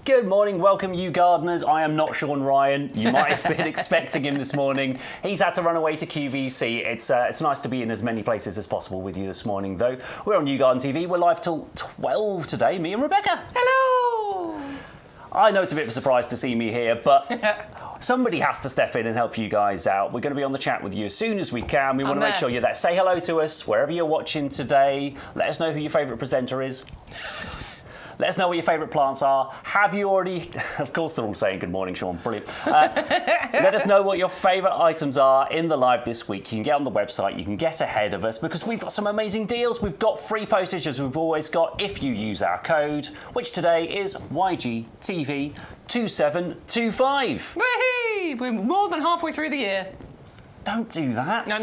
Good morning, welcome you gardeners. I am not Sean Ryan. You might have been expecting him this morning. He's had to run away to QVC. It's nice to be in as many places as possible with you this morning though. We're on YouGarden TV. We're live till 12 today, me and Rebecca. Hello! I know it's a bit of a surprise to see me here, but somebody has to step in and help you guys out. We're going to be on the chat with you as soon as we can. We want to make sure you're there. Say hello to us wherever you're watching today. Let us know who your favourite presenter is. Let us know what your favourite plants are. Have you already... Of course they're all saying good morning, Sean. Brilliant. Let us know what your favourite items are in the live this week. You can get on the website. You can get ahead of us because we've got some amazing deals. We've got free postage as we've always got if you use our code, which today is YGTV2725. Whee! We're more than halfway through the year. Don't do that. No.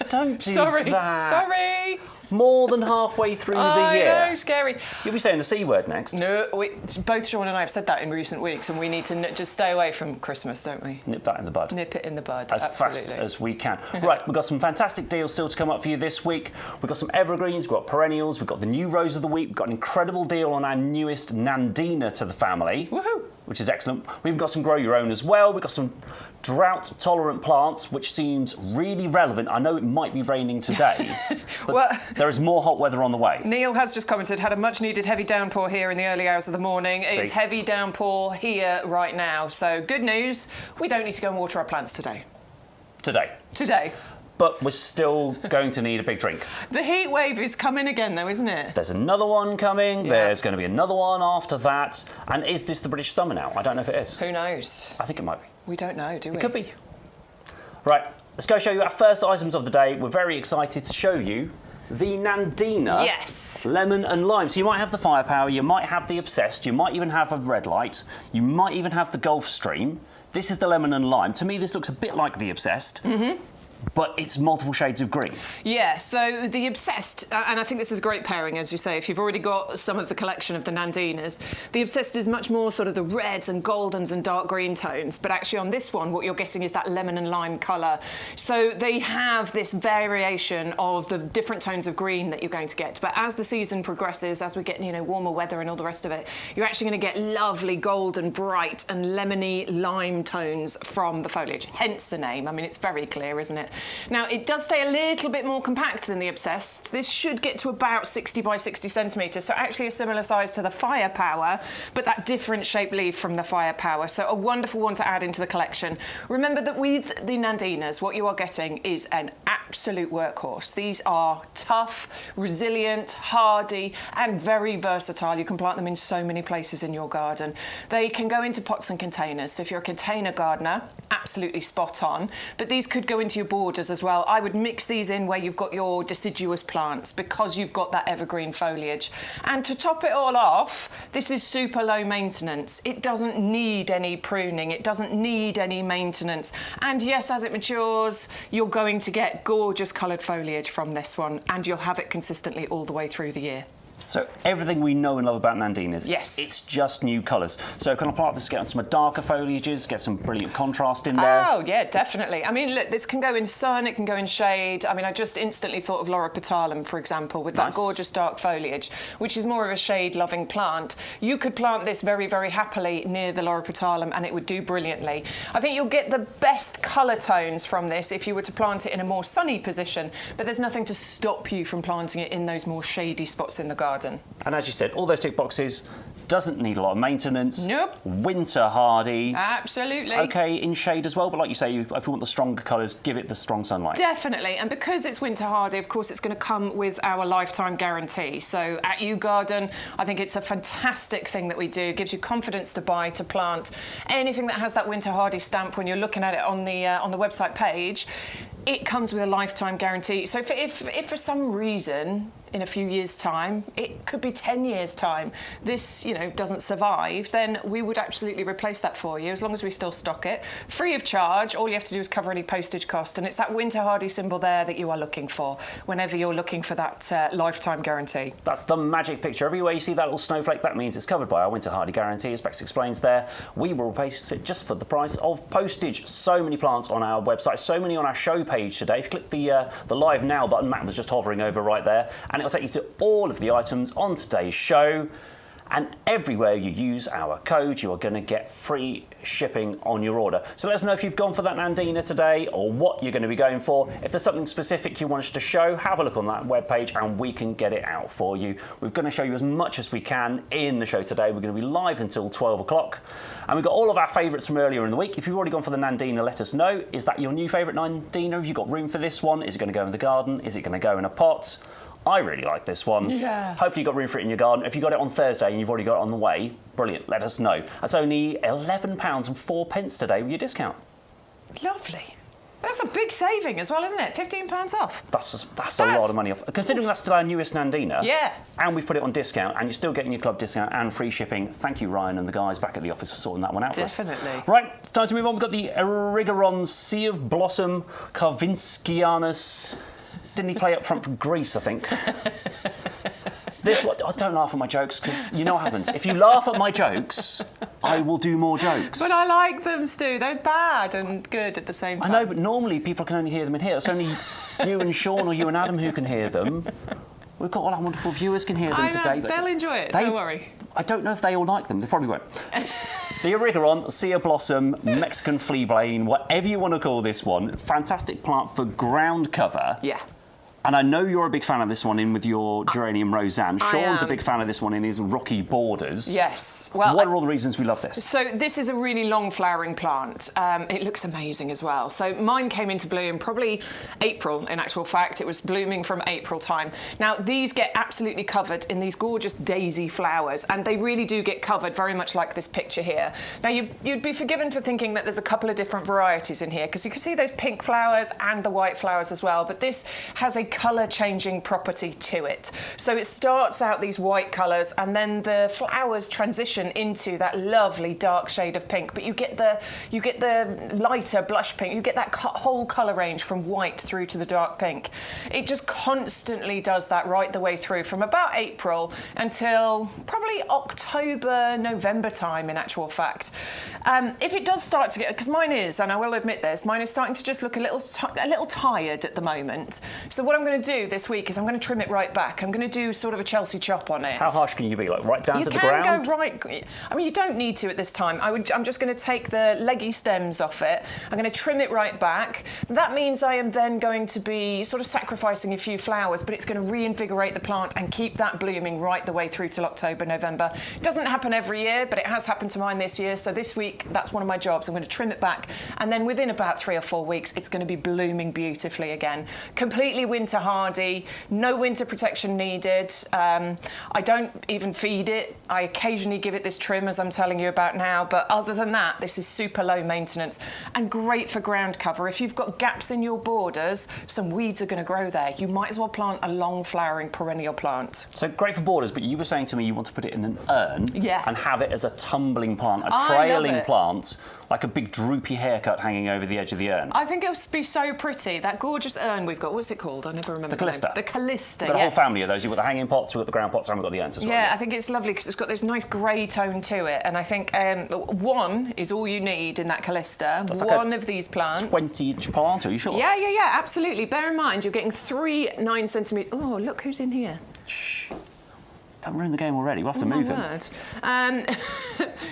Don't do that. Sorry. More than halfway through the year. I know, scary. You'll be saying the C word next. No, both Sean and I have said that in recent weeks, and we need to just stay away from Christmas, don't we? Nip that in the bud. Nip it in the bud, as absolutely. fast as we can. Right, we've got some fantastic deals still to come up for you this week. We've got some evergreens, we've got perennials, we've got the new rose of the week, we've got an incredible deal on our newest Nandina to the family. Woohoo! Which is excellent. We've got some grow your own as well. We've got some drought tolerant plants, which seems really relevant. I know it might be raining today, but well, there is more hot weather on the way. Neil has just commented, had a much needed heavy downpour here in the early hours of the morning. It's heavy downpour here right now. So good news, we don't need to go and water our plants today. Today. But we're still going to need a big drink. The heat wave is coming again though, isn't it? There's another one coming, yeah. There's going to be another one after that. And is this the British summer now? I don't know if it is. Who knows? I think it might be. We don't know, do we? It could be. Right, let's go show you our first items of the day. We're very excited to show you the Nandina. Yes. Lemon and lime. So you might have the firepower, you might have the obsessed, you might even have a red light, you might even have the Gulf Stream. This is the lemon and lime. To me, this looks a bit like the obsessed. Mm-hmm. But it's multiple shades of green. Yeah, so the Obsessed, and I think this is a great pairing, as you say, if you've already got some of the collection of the Nandinas. The Obsessed is much more sort of the reds and goldens and dark green tones, but actually on this one, what you're getting is that lemon and lime colour. So they have this variation of the different tones of green that you're going to get. But as the season progresses, as we get, warmer weather and all the rest of it, you're actually going to get lovely golden, bright and lemony lime tones from the foliage. Hence the name. I mean, it's very clear, isn't it? Now, it does stay a little bit more compact than the Obsessed. This should get to about 60 by 60 centimetres, so actually a similar size to the Firepower, but that different shaped leaf from the Firepower. So a wonderful one to add into the collection. Remember that with the Nandinas, what you are getting is an absolute workhorse. These are tough, resilient, hardy, and very versatile. You can plant them in so many places in your garden. They can go into pots and containers. So if you're a container gardener, absolutely spot on. But these could go into your borders as well. I would mix these in where you've got your deciduous plants because you've got that evergreen foliage. And to top it all off, this is super low maintenance. It doesn't need any pruning. It doesn't need any maintenance. And yes, as it matures, you're going to get gorgeous coloured foliage from this one, and you'll have it consistently all the way through the year. So everything we know and love about Nandinas, yes, it's just new colours. So can I plant this, get on some darker foliages, get some brilliant contrast in there? Oh, yeah, definitely. I mean, look, this can go in sun, it can go in shade. I mean, I just instantly thought of loropetalum, for example, with that gorgeous dark foliage, which is more of a shade-loving plant. You could plant this very, very happily near the loropetalum and it would do brilliantly. I think you'll get the best colour tones from this if you were to plant it in a more sunny position, but there's nothing to stop you from planting it in those more shady spots in the garden. And as you said, all those tick boxes, doesn't need a lot of maintenance. Nope. Winter hardy. Absolutely. Okay, in shade as well, but like you say, if you want the stronger colours, give it the strong sunlight. Definitely, and because it's winter hardy, of course, it's going to come with our lifetime guarantee. So at YouGarden, I think it's a fantastic thing that we do. It gives you confidence to buy, to plant. Anything that has that winter hardy stamp when you're looking at it on the website page, it comes with a lifetime guarantee. So if for some reason, in a few years' time, it could be 10 years' time, this, doesn't survive, then we would absolutely replace that for you, as long as we still stock it. Free of charge, all you have to do is cover any postage cost, and it's that winter hardy symbol there that you are looking for whenever you're looking for that lifetime guarantee. That's the magic picture. Everywhere you see that little snowflake, that means it's covered by our winter hardy guarantee, as Bex explains there. We will replace it just for the price of postage. So many plants on our website, so many on our show page today. If you click the Live Now button, Matt was just hovering over right there, and it'll take you to all of the items on today's show. And everywhere you use our code, you are going to get free shipping on your order. So let us know if you've gone for that Nandina today or what you're going to be going for. If there's something specific you want us to show, have a look on that webpage and we can get it out for you. We're going to show you as much as we can in the show today. We're going to be live until 12 o'clock. And we've got all of our favourites from earlier in the week. If you've already gone for the Nandina, let us know. Is that your new favourite Nandina? Have you got room for this one? Is it going to go in the garden? Is it going to go in a pot? I really like this one. Yeah. Hopefully you've got room for it in your garden. If you got it on Thursday and you've already got it on the way, brilliant, let us know. That's only £11.04 today with your discount. Lovely. That's a big saving as well, isn't it? £15 off. That's a lot of money off. Considering that's still our newest Nandina. Yeah. And we've put it on discount and you're still getting your club discount and free shipping. Thank you, Ryan, and the guys back at the office for sorting that one out for us. Definitely. Right, time to move on. We've got the Erigeron Sea of Blossom Carvinskianus. Didn't he play up front for Greece, I think? Don't laugh at my jokes, because you know what happens. If you laugh at my jokes, I will do more jokes. But I like them, Stu. They're bad and good at the same time. I know, but normally people can only hear them in here. It's only you and Sean or you and Adam who can hear them. We've got all our wonderful viewers can hear them today. But they'll enjoy it, don't worry. I don't know if they all like them. They probably won't. The Erigeron, Sea of Blossom, Mexican Fleabane, whatever you want to call this one. Fantastic plant for ground cover. Yeah. And I know you're a big fan of this one in with your geranium Roseanne. Sean's a am. big fan of this one in his rocky borders. Yes. Well, what are all the reasons we love this? So this is a really long flowering plant. It looks amazing as well. So mine came into bloom probably April, in actual fact. It was blooming from April time. Now, these get absolutely covered in these gorgeous daisy flowers, and they really do get covered very much like this picture here. Now, you'd be forgiven for thinking that there's a couple of different varieties in here, because you can see those pink flowers and the white flowers as well, but this has a colour changing property to it. So it starts out these white colours and then the flowers transition into that lovely dark shade of pink, but you get the lighter blush pink, you get that whole colour range from white through to the dark pink. It just constantly does that right the way through from about April until probably October, November time in actual fact. If it does start to get, because mine is, and I will admit this, mine is starting to just look a little tired at the moment. So what I'm going to do this week is I'm going to trim it right back. I'm going to do sort of a Chelsea chop on it. How harsh can you be? Like right down to the ground? You can go right. I mean, you don't need to at this time. I'm just going to take the leggy stems off it. I'm going to trim it right back. That means I am then going to be sort of sacrificing a few flowers, but it's going to reinvigorate the plant and keep that blooming right the way through till October, November. It doesn't happen every year, but it has happened to mine this year. So this week, that's one of my jobs. I'm going to trim it back, and then within about 3 or 4 weeks, it's going to be blooming beautifully again. Completely winter hardy, no winter protection needed. I don't even feed it. I occasionally give it this trim, as I'm telling you about now, but other than that, this is super low maintenance and great for ground cover. If you've got gaps in your borders, some weeds are going to grow there. You might as well plant a long flowering perennial plant. So great for borders, but you were saying to me you want to put it in an urn and have it as a tumbling plant, a trailing plant, like a big droopy haircut hanging over the edge of the urn. I think it would be so pretty. That gorgeous urn we've got, what's it called? I never remember. The Callista. The Callista, We've got a whole family of those. You've got the hanging pots, we've got the ground pots, and we've got the urns as well. Yeah, I think it's lovely because it's got this nice grey tone to it, and I think one is all you need in that Callista. That's one like of these plants. 20-inch plant, are you sure? Yeah, absolutely. Bear in mind, you're getting 3 9-centimetre... Oh, look who's in here. Shh. Don't ruin the game already. We'll have to move him.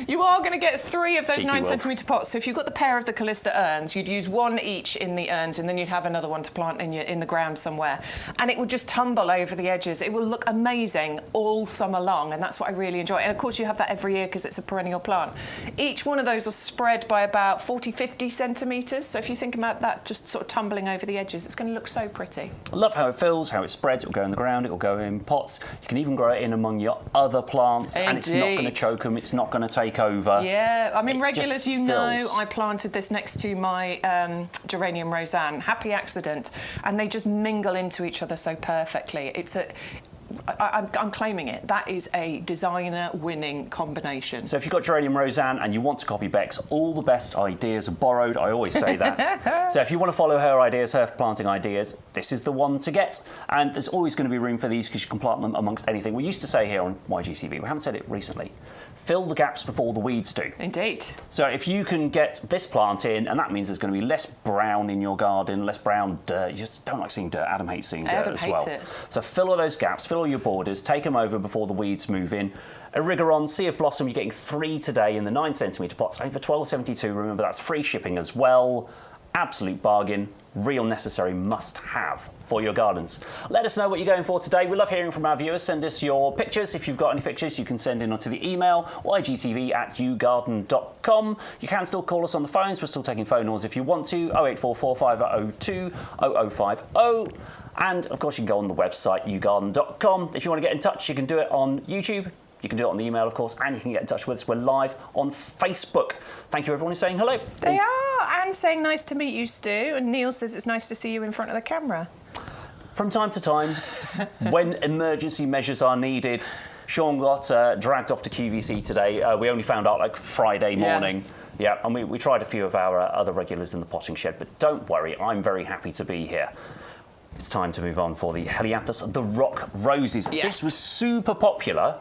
You are going to get 3 of those Cheeky 9-centimetre pots. So if you've got the pair of the Callista urns, you'd use 1 each in the urns, and then you'd have another one to plant in the ground somewhere. And it would just tumble over the edges. It will look amazing all summer long, and that's what I really enjoy. And of course, you have that every year because it's a perennial plant. Each one of those will spread by about 40-50 centimetres. So if you think about that just sort of tumbling over the edges, it's going to look so pretty. I love how it fills, how it spreads. It will go in the ground, it will go in pots. You can even grow it in among your other plants. Indeed. And it's not going to choke them, it's not going to take over. Yeah, I mean, regulars, you know, fills. I planted this next to my geranium Roseanne. Happy accident. And they just mingle into each other so perfectly. I'm claiming it. That is a designer-winning combination. So if you've got geranium Roseanne and you want to copy Beck's, all the best ideas are borrowed. I always say that. So if you want to follow her ideas, her planting ideas, this is the one to get. And there's always going to be room for these because you can plant them amongst anything. We used to say here on YGCV, we haven't said it recently, fill the gaps before the weeds do. Indeed. So if you can get this plant in, and that means there's going to be less brown in your garden, less brown dirt. You just don't like seeing dirt. Adam hates seeing dirt as well. It. So fill all those gaps, fill secure your borders, take them over before the weeds move in. Erigeron, Sea of Blossom, you're getting 3 today in the 9cm pots, over $12.72. Remember, that's free shipping as well. Absolute bargain, real necessary must-have for your gardens. Let us know what you're going for today. We love hearing from our viewers. Send us your pictures. If you've got any pictures, you can send in onto the email, ygtv@yougarden.com. You can still call us on the phones. We're still taking phone calls if you want to, 0844 502 0050. And, of course, you can go on the website, yougarden.com. If you want to get in touch, you can do it on YouTube. You can do it on the email, of course, and you can get in touch with us. We're live on Facebook. Thank you, everyone who's saying hello. They are, and saying nice to meet you, Stu. And Neil says it's nice to see you in front of the camera. From time to time, when emergency measures are needed, Sean got dragged off to QVC today. We only found out like Friday morning. Yeah, and we tried a few of our other regulars in the potting shed, but don't worry, I'm very happy to be here. It's time to move on for the Helianthus, the rock roses. Yes. This was super popular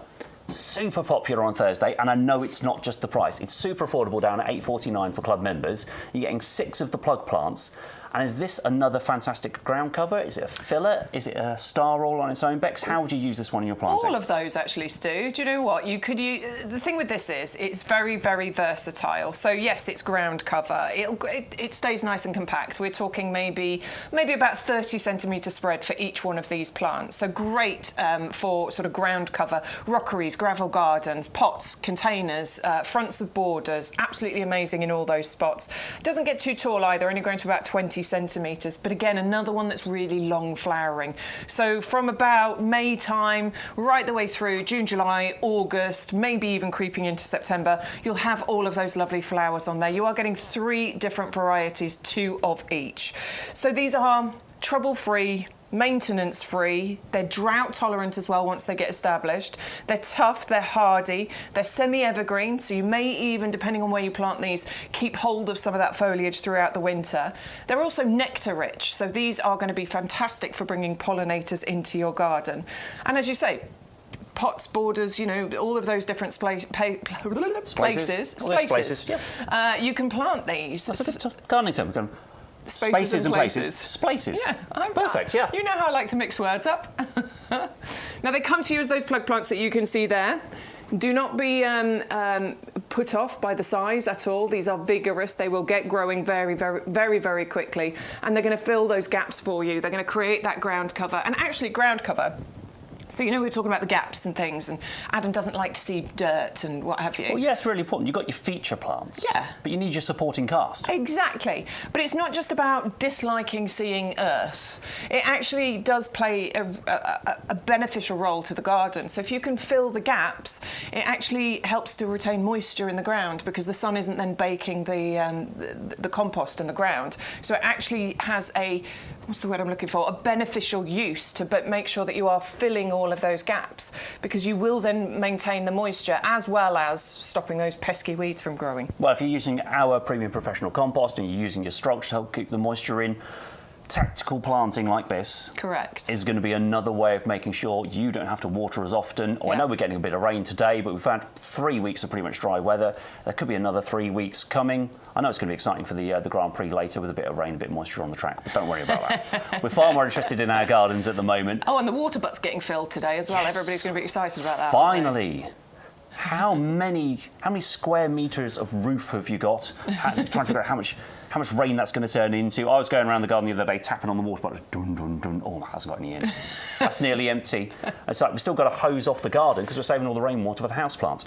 on Thursday, and I know it's not just the price. It's super affordable down at $8.49 for club members. You're getting 6 of the plug plants. And is this another fantastic ground cover? Is it a fillet? Is it a star all on its own, Bex? How would you use this one in your planting? All of those, actually, Stu. Do you know what? You could use... The thing with this is it's very, very versatile. So, yes, it's ground cover. It stays nice and compact. We're talking maybe about 30cm spread for each one of these plants. So great for sort of ground cover, rockeries, gravel gardens, pots, containers, fronts of borders. Absolutely amazing in all those spots. It doesn't get too tall either, only growing to about 20 centimetres, but again another one that's really long flowering. So from about May time right the way through June, July, August, maybe even creeping into September, you'll have all of those lovely flowers on there. You are getting 3 different varieties, 2 of each. So these are trouble-free, maintenance-free. They're drought-tolerant as well once they get established. They're tough, they're hardy, they're semi-evergreen, so you may even, depending on where you plant these, keep hold of some of that foliage throughout the winter. They're also nectar-rich, so these are going to be fantastic for bringing pollinators into your garden. And as you say, pots, borders, you know, all of those different places. Yep. You can plant these. That's a good gardening term. Spaces and places. Splaces. Yeah, perfect, yeah. You know how I like to mix words up. Now, they come to you as those plug plants that you can see there. Do not be put off by the size at all. These are vigorous. They will get growing very, very, very, very quickly. And they're going to fill those gaps for you. They're going to create that ground cover. And actually, ground cover... So, you know, we were talking about the gaps and things, and Adam doesn't like to see dirt and what have you. Well, yeah, it's really important. You've got your feature plants. Yeah. But you need your supporting cast. Exactly. But it's not just about disliking seeing earth. It actually does play a beneficial role to the garden. So if you can fill the gaps, it actually helps to retain moisture in the ground because the sun isn't then baking the compost in the ground. So it actually has a... what's the word I'm looking for? A beneficial use to make sure that you are filling all of those gaps because you will then maintain the moisture as well as stopping those pesky weeds from growing. Well, if you're using our premium professional compost and you're using your structure to help keep the moisture in, tactical planting like this is going to be another way of making sure you don't have to water as often. I know we're getting a bit of rain today, but we've had 3 weeks of pretty much dry weather. There could be another 3 weeks coming. I know it's going to be exciting for the Grand Prix later with a bit of rain, a bit of moisture on the track, but don't worry about that. We're far more interested in our gardens at the moment. Oh, and the water butt's getting filled today as well. Yes. Everybody's going to be excited about that. Finally. How many square metres of roof have you got? Trying to figure out how much rain that's going to turn into. I was going around the garden the other day tapping on the water bottle. Dun, dun, dun. Oh, that hasn't got any in. That's nearly empty. It's like we've still got to hose off the garden because we're saving all the rainwater for the houseplants.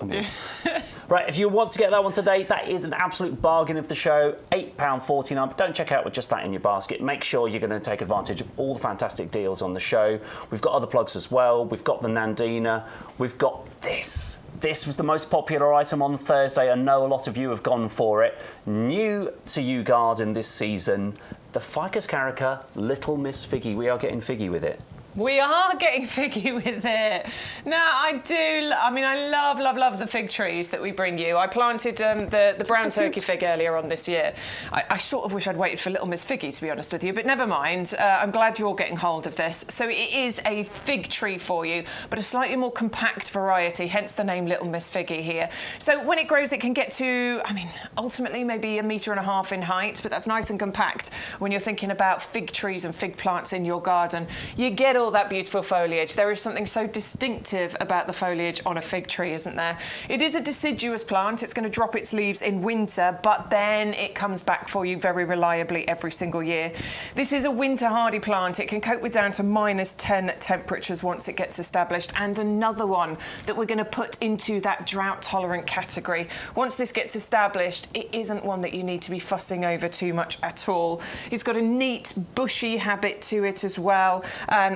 Right, if you want to get that one today, that is an absolute bargain of the show. £8.49. But don't check out with just that in your basket. Make sure you're going to take advantage of all the fantastic deals on the show. We've got other plugs as well. We've got the Nandina. We've got this. This was the most popular item on Thursday. I know a lot of you have gone for it. New to YouGarden this season, the Ficus carica Little Miss Figgy. We are getting figgy with it. We are getting figgy with it. No, I do. I mean, I love the fig trees that we bring you. I planted the brown turkey fig earlier on this year. I sort of wish I'd waited for Little Miss Figgy, to be honest with you, but never mind. I'm glad you're getting hold of this. So it is a fig tree for you, but a slightly more compact variety, hence the name Little Miss Figgy here. So when it grows, it can get to, I mean, ultimately maybe 1.5 meters in height, but that's nice and compact when you're thinking about fig trees and fig plants in your garden. You get all that beautiful foliage. There is something so distinctive about the foliage on a fig tree, isn't there? It is a deciduous plant. It's going to drop its leaves in winter, but then it comes back for you very reliably every single year. This is a winter hardy plant. It can cope with down to -10 temperatures once it gets established, and another one that we're going to put into that drought tolerant category. Once this gets established, it isn't one that you need to be fussing over too much at all. It's got a neat bushy habit to it as well.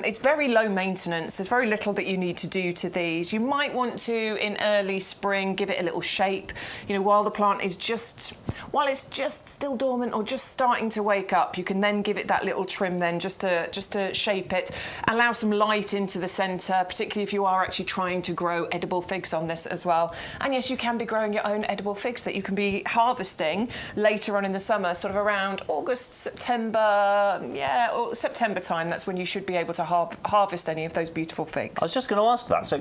It's very low maintenance. There's very little that you need to do to these. You might want to, in early spring, give it a little shape. You know, while the plant is while it's just still dormant or just starting to wake up, you can then give it that little trim then just to shape it, allow some light into the centre, particularly if you are actually trying to grow edible figs on this as well. And yes, you can be growing your own edible figs that you can be harvesting later on in the summer, sort of around August, September, or September time. That's when you should be able to harvest any of those beautiful figs. I was just going to ask that. So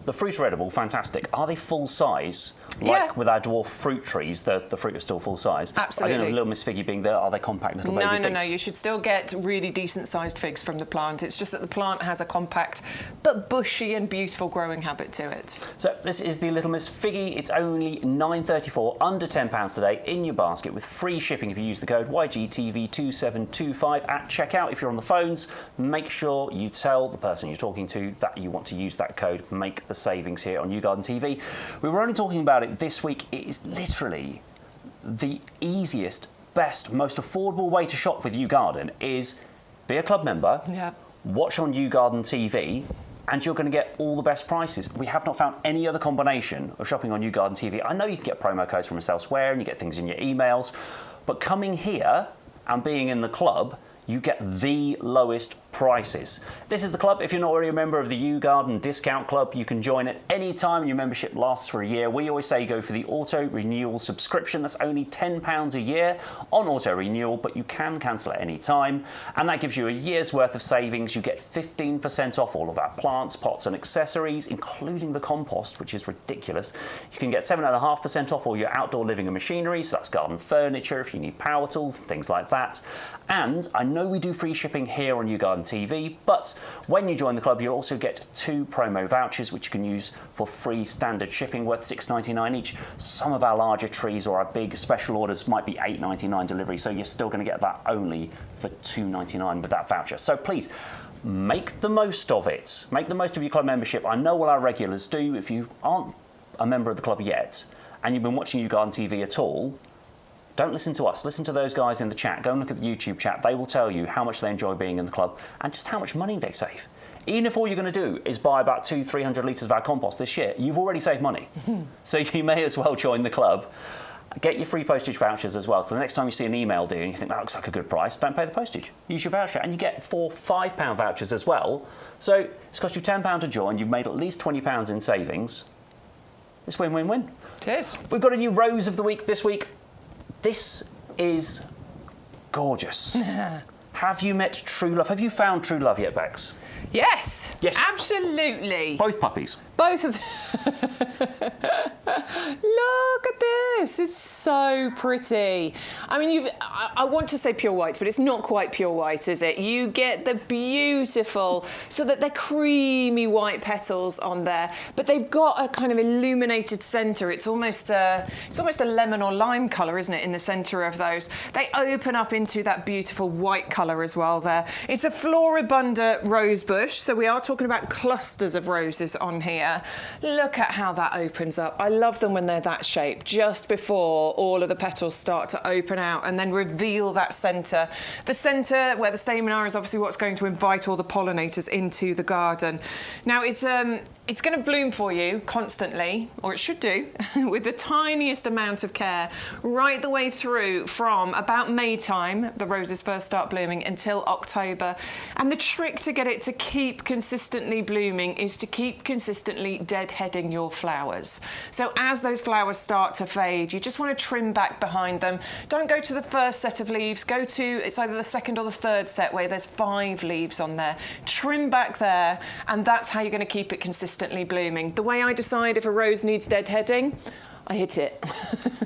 the fruits are edible, fantastic. Are they full size? Like with our dwarf fruit trees, the fruit is still full size. Absolutely. I don't know, little Miss Figgy being there, are they compact little baby figs? No. You should still get really decent sized figs from the plant. It's just that the plant has a compact but bushy and beautiful growing habit to it. So this is the Little Miss Figgy. It's only $9.34, under £10 today, in your basket with free shipping if you use the code YGTV2725 at checkout. If you're on the phones, make sure you tell the person you're talking to that you want to use that code. Make the savings here on YouGarden TV. We were only talking about it this week. It is literally the easiest, best, most affordable way to shop with YouGarden is be a club member, watch on YouGarden TV, and you're going to get all the best prices. We have not found any other combination of shopping on YouGarden TV. I know you can get promo codes from us elsewhere and you get things in your emails, but coming here and being in the club, you get the lowest prices. This is the club. If you're not already a member of the YouGarden Discount Club, you can join at any time. Your membership lasts for a year. We always say go for the auto renewal subscription. That's only £10 a year on auto renewal, but you can cancel at any time. And that gives you a year's worth of savings. You get 15% off all of our plants, pots and accessories, including the compost, which is ridiculous. You can get 7.5% off all your outdoor living and machinery. So that's garden furniture, if you need power tools, things like that. And I know we do free shipping here on YouGarden TV, but when you join the club, you'll also get 2 promo vouchers, which you can use for free standard shipping worth $6.99 each. Some of our larger trees or our big special orders might be $8.99 delivery, so you're still going to get that only for $2.99 with that voucher. So please, make the most of it. Make the most of your club membership. I know what our regulars do. If you aren't a member of the club yet, and you've been watching YouGarden TV at all, don't listen to us, listen to those guys in the chat. Go and look at the YouTube chat. They will tell you how much they enjoy being in the club and just how much money they save. Even if all you're going to do is buy about 200-300 litres of our compost this year, you've already saved money. So you may as well join the club. Get your free postage vouchers as well. So the next time you see an email due and you think that looks like a good price, don't pay the postage. Use your voucher. And you get 4 £5 vouchers as well. So it's cost you £10 to join. You've made at least £20 in savings. It's win-win-win. It is. We've got a new Rose of the Week this week. This is gorgeous. Have you met true love? Have you found true love yet, Bex? Yes. Yes. Absolutely. Both puppies. Both of them. Look at this. It's so pretty. I mean, I want to say pure white, but it's not quite pure white, is it? You get the beautiful, so that they're creamy white petals on there, but they've got a kind of illuminated centre. It's almost a lemon or lime colour, isn't it, in the centre of those? They open up into that beautiful white colour as well there. It's a floribunda rose bush, so we are talking about clusters of roses on here. Look at how that opens up. I love them when they're that shape, just before all of the petals start to open out and then reveal that centre. The centre where the stamen are is obviously what's going to invite all the pollinators into the garden. Now it's going to bloom for you constantly, or it should do, with the tiniest amount of care, right the way through from about May time, the roses first start blooming, until October. And the trick to get it to keep consistently blooming is to keep consistently deadheading your flowers. So as those flowers start to fade, you just want to trim back behind them. Don't go to the first set of leaves. Go to, it's either the second or the third set where there's 5 leaves on there. Trim back there, and that's how you're going to keep it consistently blooming. The way I decide if a rose needs deadheading, I hit it.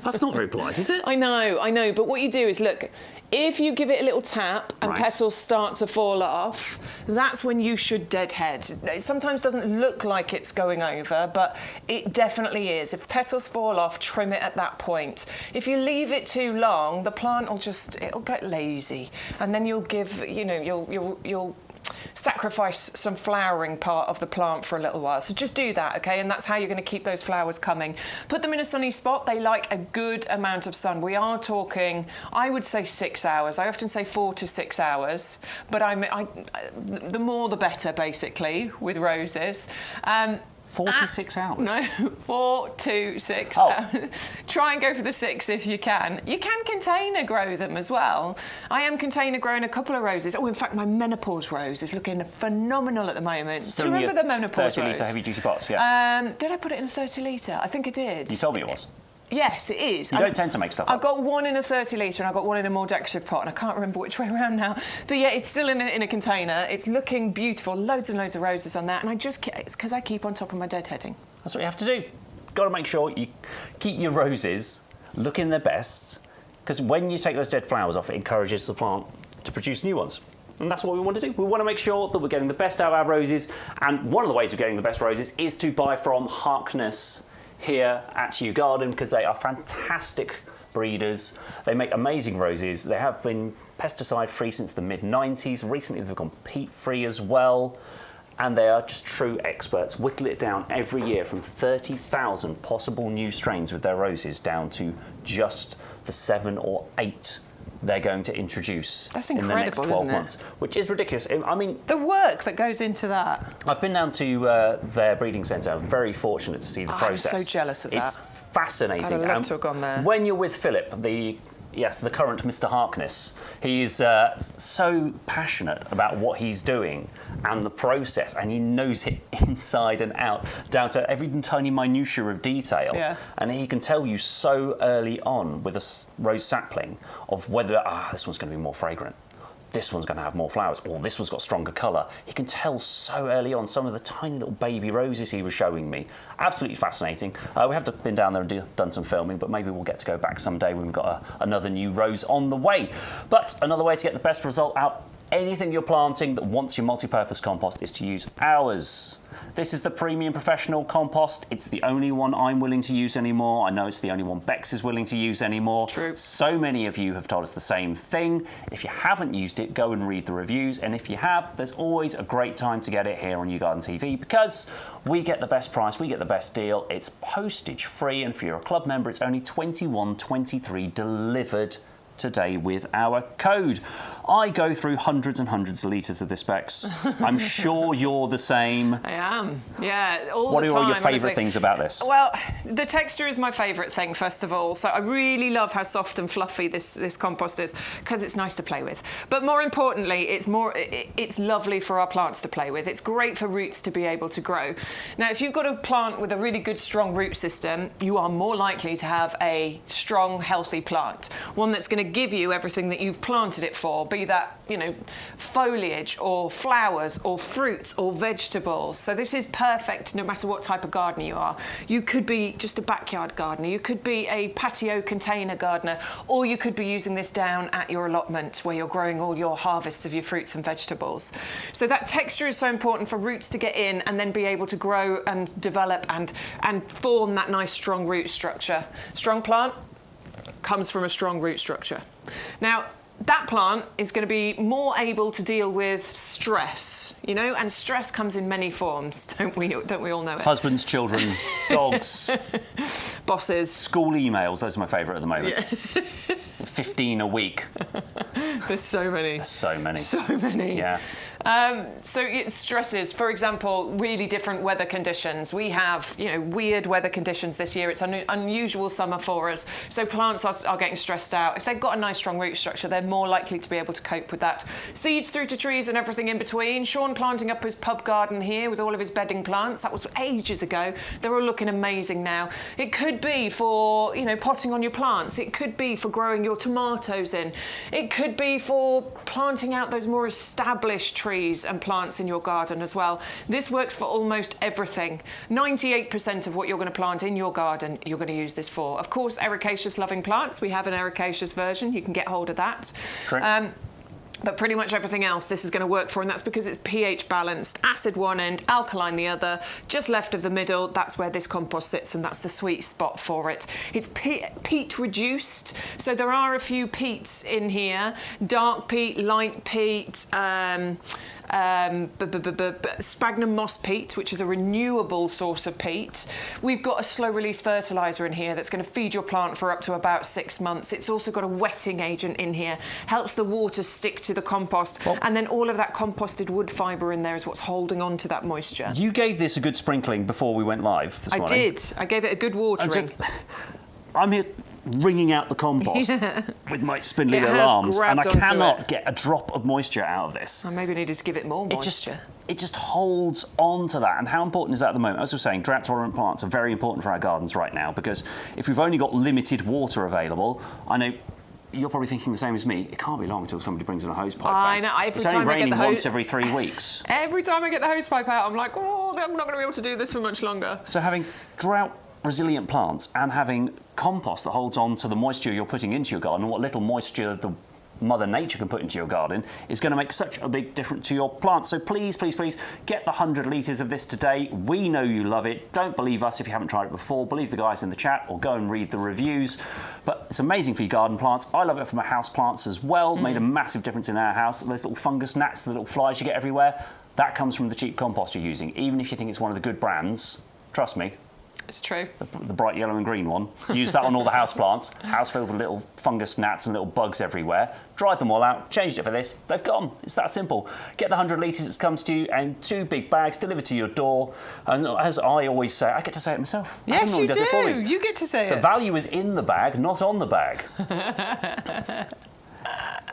That's not very polite, is it? I know. But what you do is, look, if you give it a little tap and petals start to fall off, that's when you should deadhead. It sometimes doesn't look like it's going over, but it definitely is. If petals fall off, trim it at that point. If you leave it too long, the plant will it'll get lazy, and then you'll you'll sacrifice some flowering part of the plant for a little while. So just do that, okay? And that's how you're going to keep those flowers coming. Put them in a sunny spot. They like a good amount of sun. We are talking, I would say 6 hours. I often say 4 to 6 hours, but the more the better, basically, with roses. 46 hours? No, 4 to 6 hours. Try and go for the 6 if you can. You can container grow them as well. I am container growing a couple of roses. Oh, in fact, my menopause rose is looking phenomenal at the moment. Still Do you remember the menopause 30 rose? 30 heavy-duty pots, yeah. Did I put it in a 30 litre? I think I did. You told me it was. Yes, it is. You don't tend to make stuff up. I've got one in a 30 litre and I've got one in a more decorative pot, and I can't remember which way around now. But yeah, it's still in a container. It's looking beautiful. Loads and loads of roses on that, and it's because I keep on top of my deadheading. That's what you have to do. Got to make sure you keep your roses looking their best, because when you take those dead flowers off, it encourages the plant to produce new ones. And that's what we want to do. We want to make sure that we're getting the best out of our roses, and one of the ways of getting the best roses is to buy from Harkness here at YouGarden, because they are fantastic breeders. They make amazing roses. They have been pesticide free since the mid-90s. Recently they've gone peat free as well, and they are just true experts. Whittle it down every year from 30,000 possible new strains with their roses down to just the 7 or 8 they're going to introduce in the next 12 months, which is ridiculous. I mean, the work that goes into that. I've been down to their breeding centre. I'm very fortunate to see the process. I'm so jealous of that. It's fascinating. I'd love to have gone there. When you're with Philip, the current Mr. Harkness, he's so passionate about what he's doing and the process, and he knows it inside and out, down to every tiny minutiae of detail. Yeah. And he can tell you so early on with a rose sapling of whether, this one's going to be more fragrant, this one's going to have more flowers, or this one's got stronger colour. He can tell so early on. Some of the tiny little baby roses he was showing me. Absolutely fascinating. We have been down there and done some filming, but maybe we'll get to go back someday when we've got another new rose on the way. But another way to get the best result out anything you're planting that wants your multi-purpose compost is to use ours. This is the Premium Professional Compost. It's the only one I'm willing to use anymore. I know it's the only one Bex is willing to use anymore. True. So many of you have told us the same thing. If you haven't used it, go and read the reviews. And if you have, there's always a great time to get it here on YouGarden TV, because we get the best price, we get the best deal. It's postage free, and if you're a club member, it's only $21.23 delivered today with our code. I go through hundreds and hundreds of litres of this, Bex. I'm sure you're the same. I am, yeah, all the time. What are all your favourite things about this? Well, the texture is my favourite thing, first of all. So I really love how soft and fluffy this compost is, because it's nice to play with. But more importantly, it's lovely for our plants to play with. It's great for roots to be able to grow. Now, if you've got a plant with a really good, strong root system, you are more likely to have a strong, healthy plant. One that's going to give you everything that you've planted it for, be that, foliage or flowers or fruits or vegetables. So this is perfect no matter what type of gardener you are. You could be just a backyard gardener, you could be a patio container gardener, or you could be using this down at your allotment where you're growing all your harvest of your fruits and vegetables. So that texture is so important for roots to get in and then be able to grow and develop and form that nice strong root structure. Strong plant comes from a strong root structure. Now, that plant is going to be more able to deal with stress, and stress comes in many forms, don't we all know it? Husbands, children, dogs, bosses, school emails. Those are my favourite at the moment. Yeah. 15 a week. There's so many. So many. Yeah. So it stresses, for example, really different weather conditions. We have, weird weather conditions this year. It's an unusual summer for us. So plants are getting stressed out. If they've got a nice strong root structure, they're more likely to be able to cope with that. Seeds through to trees and everything in between. Sean planting up his pub garden here with all of his bedding plants. That was ages ago. They're all looking amazing now. It could be for, potting on your plants. It could be for growing your tomatoes in. It could be for planting out those more established trees trees and plants in your garden as well. This works for almost everything. 98% of what you're going to plant in your garden, you're going to use this for. Of course, ericaceous loving plants, we have an ericaceous version. You can get hold of that. But pretty much everything else this is going to work for, and that's because it's pH balanced, acid one end, alkaline the other, just left of the middle. That's where this compost sits, and that's the sweet spot for it. It's peat reduced, so there are a few peats in here: dark peat, light peat, sphagnum moss peat, which is a renewable source of peat. We've got a slow release fertilizer in here that's going to feed your plant for up to about 6 months. It's also got a wetting agent in here, helps the water stick to the compost, and then all of that composted wood fibre in there is what's holding on to that moisture. You gave this a good sprinkling before we went live this morning. I did. I gave it a good watering. I'm here wringing out the compost with my spindly little arms, and I cannot get a drop of moisture out of this. I maybe needed to give it more moisture. It just holds on to that. And how important is that at the moment? As we were saying, drought-tolerant plants are very important for our gardens right now, because if we've only got limited water available, I know you're probably thinking the same as me. It can't be long until somebody brings in a hose pipe. I know. It's only raining once every 3 weeks. Every time I get the hose pipe out, I'm like, oh, I'm not going to be able to do this for much longer. So having drought-resilient plants and having compost that holds on to the moisture you're putting into your garden, and what little moisture the Mother Nature can put into your garden, is going to make such a big difference to your plants. So please, please, please get the 100 litres of this today. We know you love it. Don't believe us if you haven't tried it before. Believe the guys in the chat, or go and read the reviews. But it's amazing for your garden plants. I love it for my house plants as well. Made a massive difference in our house. Those little fungus gnats, the little flies you get everywhere, that comes from the cheap compost you're using. Even if you think it's one of the good brands, trust me, it's true. The bright yellow and green one. Use that on all the house plants. House filled with little fungus gnats and little bugs everywhere. Dried them all out, changed it for this. They've gone. It's that simple. Get the 100 litres it comes to you, and 2 big bags delivered to your door. And as I always say, I get to say it myself. Yes, you do. You get to say it. The value is in the bag, not on the bag.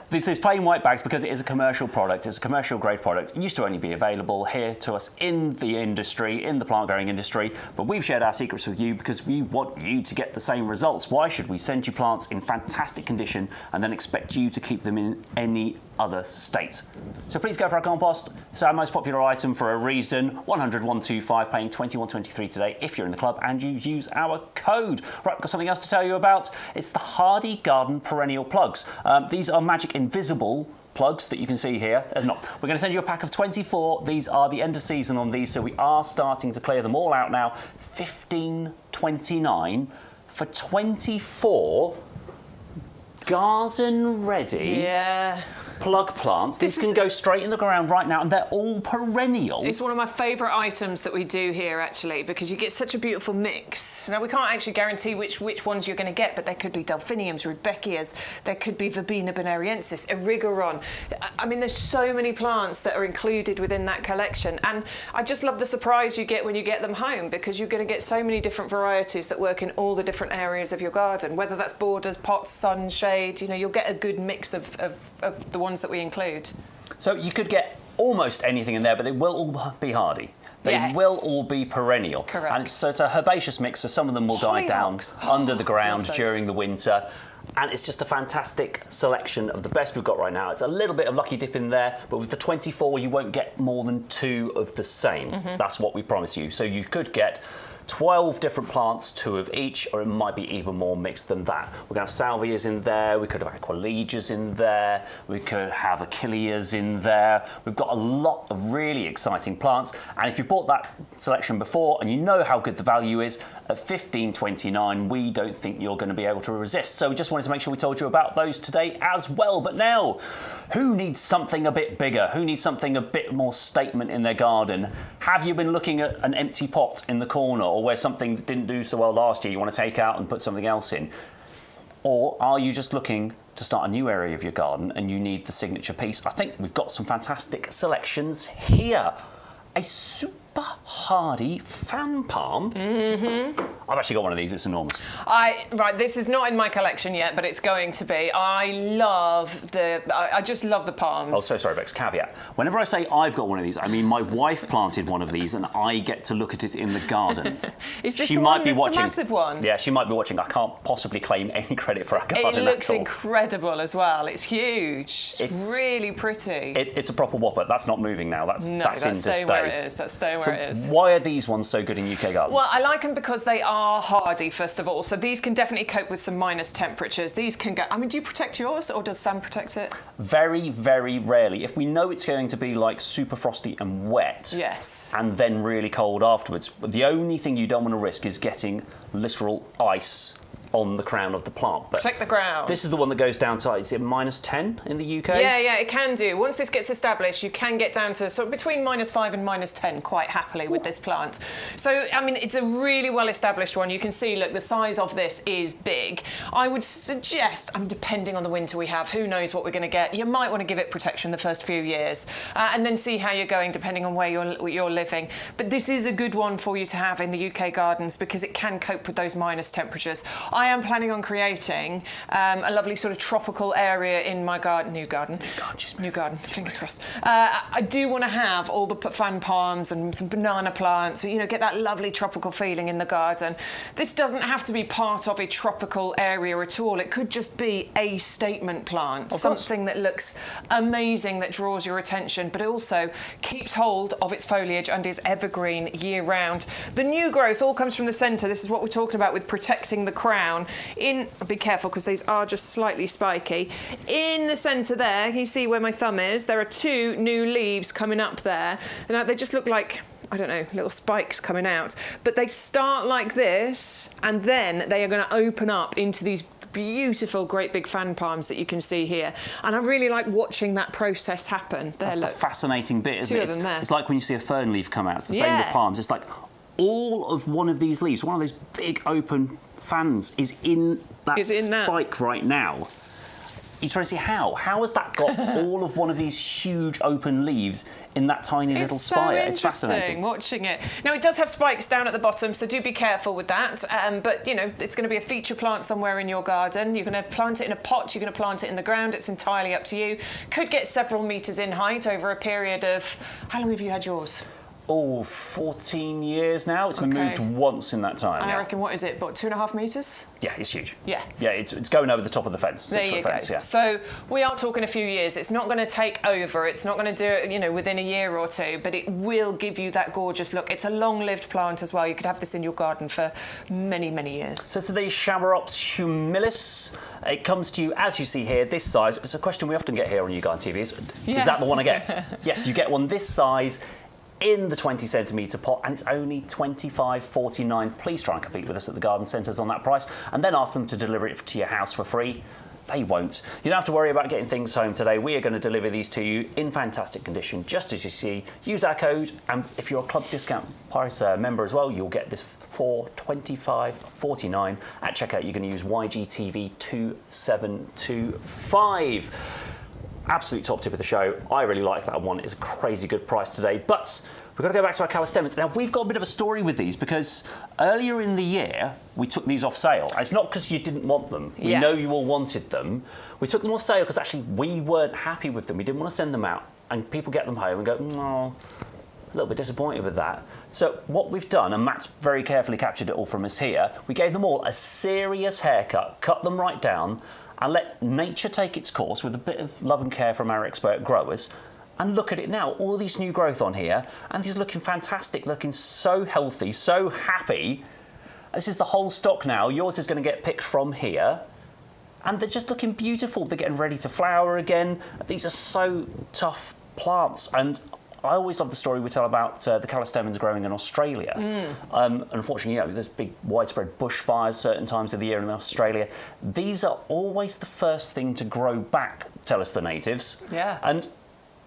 This is plain white bags because it is a commercial product. It's a commercial grade product. It used to only be available here to us in the industry, in the plant growing industry, but we've shared our secrets with you because we want you to get the same results. Why should we send you plants in fantastic condition and then expect you to keep them in any other state? So please go for our compost. It's our most popular item for a reason. 100-125, paying 21.23 today if you're in the club and you use our code. Right, we've got something else to tell you about. It's the Hardy Garden Perennial Plugs. These are magic invisible plugs that you can see here. They're not. We're going to send you a pack of 24. These are the end of season on these, so we are starting to clear them all out now. $15.29 for 24 garden ready. Plug plants. These can go straight in the ground right now, and they're all perennial. It's one of my favourite items that we do here, actually, because you get such a beautiful mix. Now, we can't actually guarantee which ones you're going to get, but there could be delphiniums, rudbeckias, there could be verbena bonariensis, erigeron. I mean, there's so many plants that are included within that collection, and I just love the surprise you get when you get them home, because you're going to get so many different varieties that work in all the different areas of your garden, whether that's borders, pots, sun, shade. You know, you'll get a good mix of the ones that we include. So you could get almost anything in there, but they will all be hardy. They will all be perennial. Correct. And so it's a herbaceous mix, so some of them will die down under the ground during the winter. And it's just a fantastic selection of the best we've got right now. It's a little bit of lucky dip in there, but with the 24, you won't get more than 2 of the same. That's what we promise you. So you could get 12 different plants, 2 of each, or it might be even more mixed than that. We're going to have salvias in there, we could have aqualegias in there, we could have achilleas in there. We've got a lot of really exciting plants, and if you bought that selection before and you know how good the value is, at $15.29, we don't think you're going to be able to resist. So we just wanted to make sure we told you about those today as well. But now, who needs something a bit bigger? Who needs something a bit more statement in their garden? Have you been looking at an empty pot in the corner, or where something that didn't do so well last year you want to take out and put something else in? Or are you just looking to start a new area of your garden and you need the signature piece? I think we've got some fantastic selections here. A super hardy fan palm. I I've actually got one of these. It's enormous. Right, this is not in my collection yet, but it's going to be. I just love the palms. Oh, so sorry, Bex. Caveat. Whenever I say I've got one of these, I mean my wife planted one of these, and I get to look at it in the garden. Is this she the might one be that's watching. the massive one? Yeah, she might be watching. I can't possibly claim any credit for our garden. It looks incredible as well. It's huge. It's really pretty. It's a proper whopper. That's not moving now. That's in to stay. Where it is. That's staying where it is. Why are these ones so good in UK gardens? Well, I like them because they are hardy, first of all. So these can definitely cope with some minus temperatures. These can go. I mean, do you protect yours, or does Sam protect it? Very, very rarely. If we know it's going to be like super frosty and wet, yes, and then really cold afterwards, the only thing you don't want to risk is getting literal ice on the crown of the plant. But protect the ground. This is the one that goes down to, is it -10 in the UK? Yeah, it can do. Once this gets established, you can get down to sort of between -5 and -10 quite happily with this plant. So, I mean, it's a really well-established one. You can see, look, the size of this is big. I would suggest, depending on the winter we have, who knows what we're going to get, you might want to give it protection the first few years and then see how you're going depending on where you're living. But this is a good one for you to have in the UK gardens because it can cope with those minus temperatures. I am planning on creating a lovely sort of tropical area in my garden. New garden, fingers crossed. I do want to have all the fan palms and some banana plants, you know, get that lovely tropical feeling in the garden. This doesn't have to be part of a tropical area at all. It could just be a statement plant, something that looks amazing, that draws your attention, but it also keeps hold of its foliage and is evergreen year round. The new growth all comes from the centre. This is what we're talking about with protecting the crown. Be careful because these are just slightly spiky. In the centre there, you see where my thumb is, there are 2 new leaves coming up there. Now they just look like, I don't know, little spikes coming out. But they start like this, and then they are going to open up into these beautiful, great big fan palms that you can see here. And I really like watching that process happen. There, That's the fascinating bit, isn't it? It's like when you see a fern leaf come out. It's the same with palms. It's like all of one of these leaves, one of those big open fans is in that spike right now. You're trying to see how? How has that got all of one of these huge open leaves in that tiny little spire? It's fascinating watching it. Now, it does have spikes down at the bottom, so do be careful with that. But, you know, it's going to be a feature plant somewhere in your garden. You're going to plant it in a pot, you're going to plant it in the ground. It's entirely up to you. Could get several metres in height over a period of... How long have you had yours? Oh, 14 years now. It's been moved once in that time. And I reckon, what is it, about 2.5 metres? Yeah, it's huge. Yeah. Yeah, it's going over the top of the fence. There you go. Yeah. So we are talking a few years. It's not going to take over. It's not going to do it, you know, within a year or two, but it will give you that gorgeous look. It's a long-lived plant as well. You could have this in your garden for many, many years. So to the Chamaerops humilis. It comes to you, as you see here, this size. It's a question we often get here on YouGarden TV. Is that the one I get? Yes, you get one this size in the 20cm pot, and it's only $25.49. Please try and compete with us at the garden centres on that price, and then ask them to deliver it to your house for free. They won't. You don't have to worry about getting things home today. We are going to deliver these to you in fantastic condition, just as you see. Use our code, and if you're a club discount member as well, you'll get this for $25.49. At checkout, you're going to use YGTV2725. Absolute top tip of the show. I really like that one. It's a crazy good price today. But we've got to go back to our Callistemons. Now, we've got a bit of a story with these because earlier in the year, we took these off sale. It's not because you didn't want them. We know you all wanted them. We took them off sale because actually we weren't happy with them. We didn't want to send them out. And people get them home and go, no, a little bit disappointed with that. So what we've done, and Matt's very carefully captured it all from us here, we gave them all a serious haircut, cut them right down, and let nature take its course with a bit of love and care from our expert growers. And look at it now, all this new growth on here, and these looking fantastic, looking so healthy, so happy. This is the whole stock now. Yours is going to get picked from here. And they're just looking beautiful. They're getting ready to flower again. These are so tough plants. And I always love the story we tell about the Callistemons growing in Australia. Unfortunately, you know, there's big widespread bushfires certain times of the year in Australia. These are always the first thing to grow back, tell us the natives. Yeah. And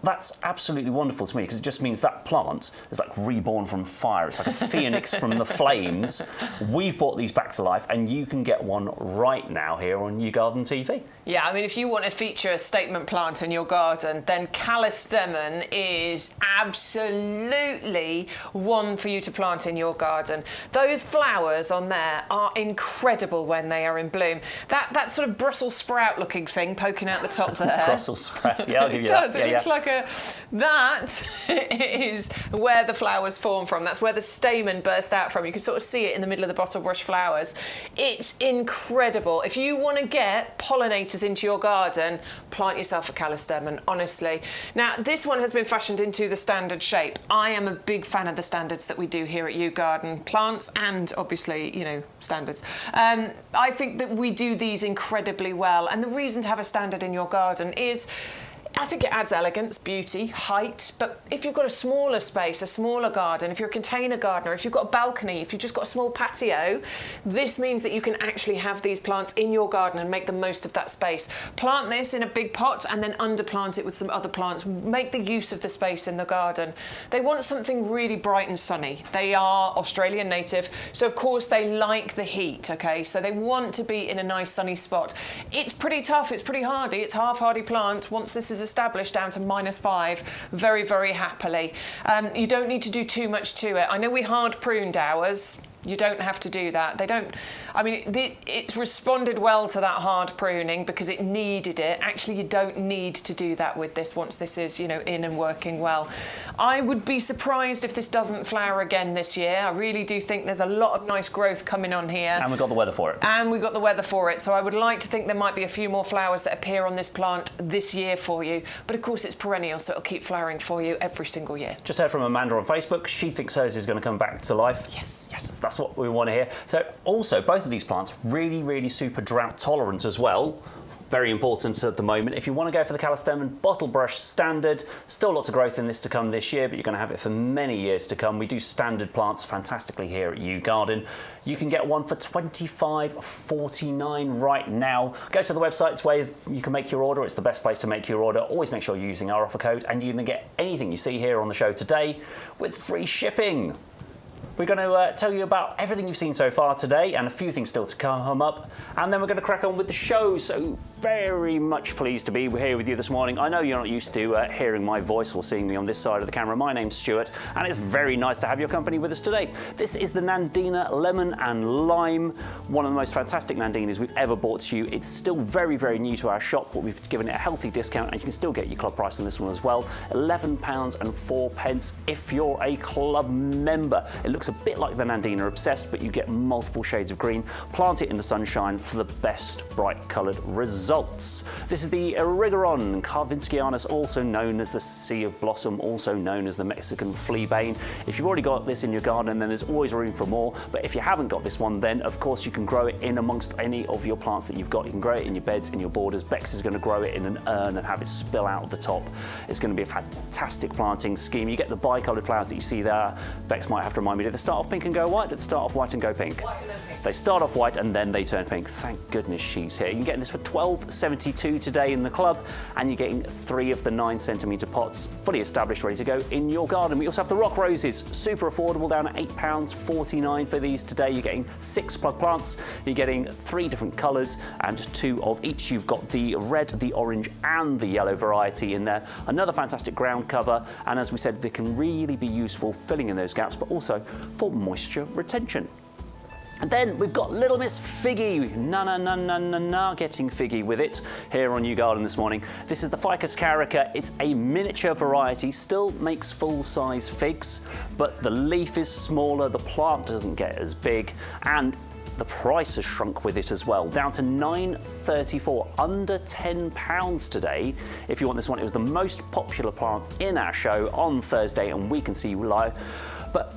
that's absolutely wonderful to me because it just means that plant is like reborn from fire. It's like a phoenix from the flames. We've brought these back to life, and you can get one right now here on YouGarden TV. Yeah, I mean, if you want to feature a statement plant in your garden, then Callistemon is absolutely one for you to plant in your garden. Those flowers on there are incredible when they are in bloom. That sort of Brussels sprout looking thing poking out the top there. Brussels sprout, yeah, I'll give you that. Yeah, it looks like that is where the flowers form from. That's where the stamen burst out from. You can sort of see it in the middle of the bottlebrush flowers. It's incredible. If you want to get pollinators into your garden, plant yourself a Callistemon, honestly. Now, this one has been fashioned into the standard shape. I am a big fan of the standards that we do here at YouGarden, plants and obviously, you know, standards. I think that we do these incredibly well, and the reason to have a standard in your garden is I think it adds elegance, beauty, height, but if you've got a smaller space, a smaller garden, if you're a container gardener, if you've got a balcony, if you've just got a small patio, this means that you can actually have these plants in your garden and make the most of that space. Plant this in a big pot and then underplant it with some other plants. Make the use of the space in the garden. They want something really bright and sunny. They are Australian native, so of course they like the heat, okay? So they want to be in a nice sunny spot. It's pretty tough, it's pretty hardy, it's a half-hardy plant. Once this is established down to -5 very, very happily. You don't need to do too much to it. I know we hard pruned ours. You don't have to do that. They don't, I mean, it's responded well to that hard pruning because it needed it. Actually, you don't need to do that with this once this is, you know, in and working well. I would be surprised if this doesn't flower again this year. I really do think there's a lot of nice growth coming on here. And we've got the weather for it. And we've got the weather for it. So I would like to think there might be a few more flowers that appear on this plant this year for you. But of course, it's perennial, so it'll keep flowering for you every single year. Just heard from Amanda on Facebook. She thinks hers is going to come back to life. Yes. Yes, that's what we want to hear. So also, both of these plants really, really super drought tolerant as well. Very important at the moment. If you want to go for the Callistemon bottlebrush standard, still lots of growth in this to come this year, but you're going to have it for many years to come. We do standard plants fantastically here at YouGarden. You can get one for $25.49 right now. Go to the website, it's where you can make your order. It's the best place to make your order. Always make sure you're using our offer code, and you're going to get anything you see here on the show today with free shipping. We're going to tell you about everything you've seen so far today and a few things still to come up, and then we're going to crack on with the show. So very much pleased to be here with you this morning. I know you're not used to hearing my voice or seeing me on this side of the camera. My name's Stuart, and it's very nice to have your company with us today. This is the Nandina Lemon and Lime, one of the most fantastic Nandinas we've ever brought to you. It's still very, very new to our shop, but we've given it a healthy discount, and you can still get your club price on this one as well. £11.04 if you're a club member. It looks a bit like the Nandina Obsessed, but you get multiple shades of green. Plant it in the sunshine for the best bright coloured results. This is the Erigeron carvinskianus, also known as the Sea of Blossom, also known as the Mexican fleabane. If you've already got this in your garden, then there's always room for more. But if you haven't got this one, then of course you can grow it in amongst any of your plants that you've got. You can grow it in your beds, in your borders. Bex is going to grow it in an urn and have it spill out of the top. It's going to be a fantastic planting scheme. You get the bi-coloured flowers that you see there. Bex might have to remind me, did they start off pink and go white? Did they start off white and go pink? White and then pink. They start off white and then they turn pink. Thank goodness she's here. You can get this for $12.72 today in the club, and you're getting 3 of the 9cm pots, fully established, ready to go in your garden. We also have the rock roses, super affordable, down at £8.49 for these today. You're getting 6 plug plants. You're getting 3 different colours and 2 of each. You've got the red, the orange and the yellow variety in there. Another fantastic ground cover, and as we said, they can really be useful filling in those gaps, but also for moisture retention. And then we've got Little Miss Figgy, getting Figgy with it here on YouGarden this morning. This is the Ficus carica. It's a miniature variety, still makes full-size figs, but the leaf is smaller, the plant doesn't get as big, and the price has shrunk with it as well, down to $9.34, under £10 today. If you want this one, it was the most popular plant in our show on Thursday, and we can see you live. But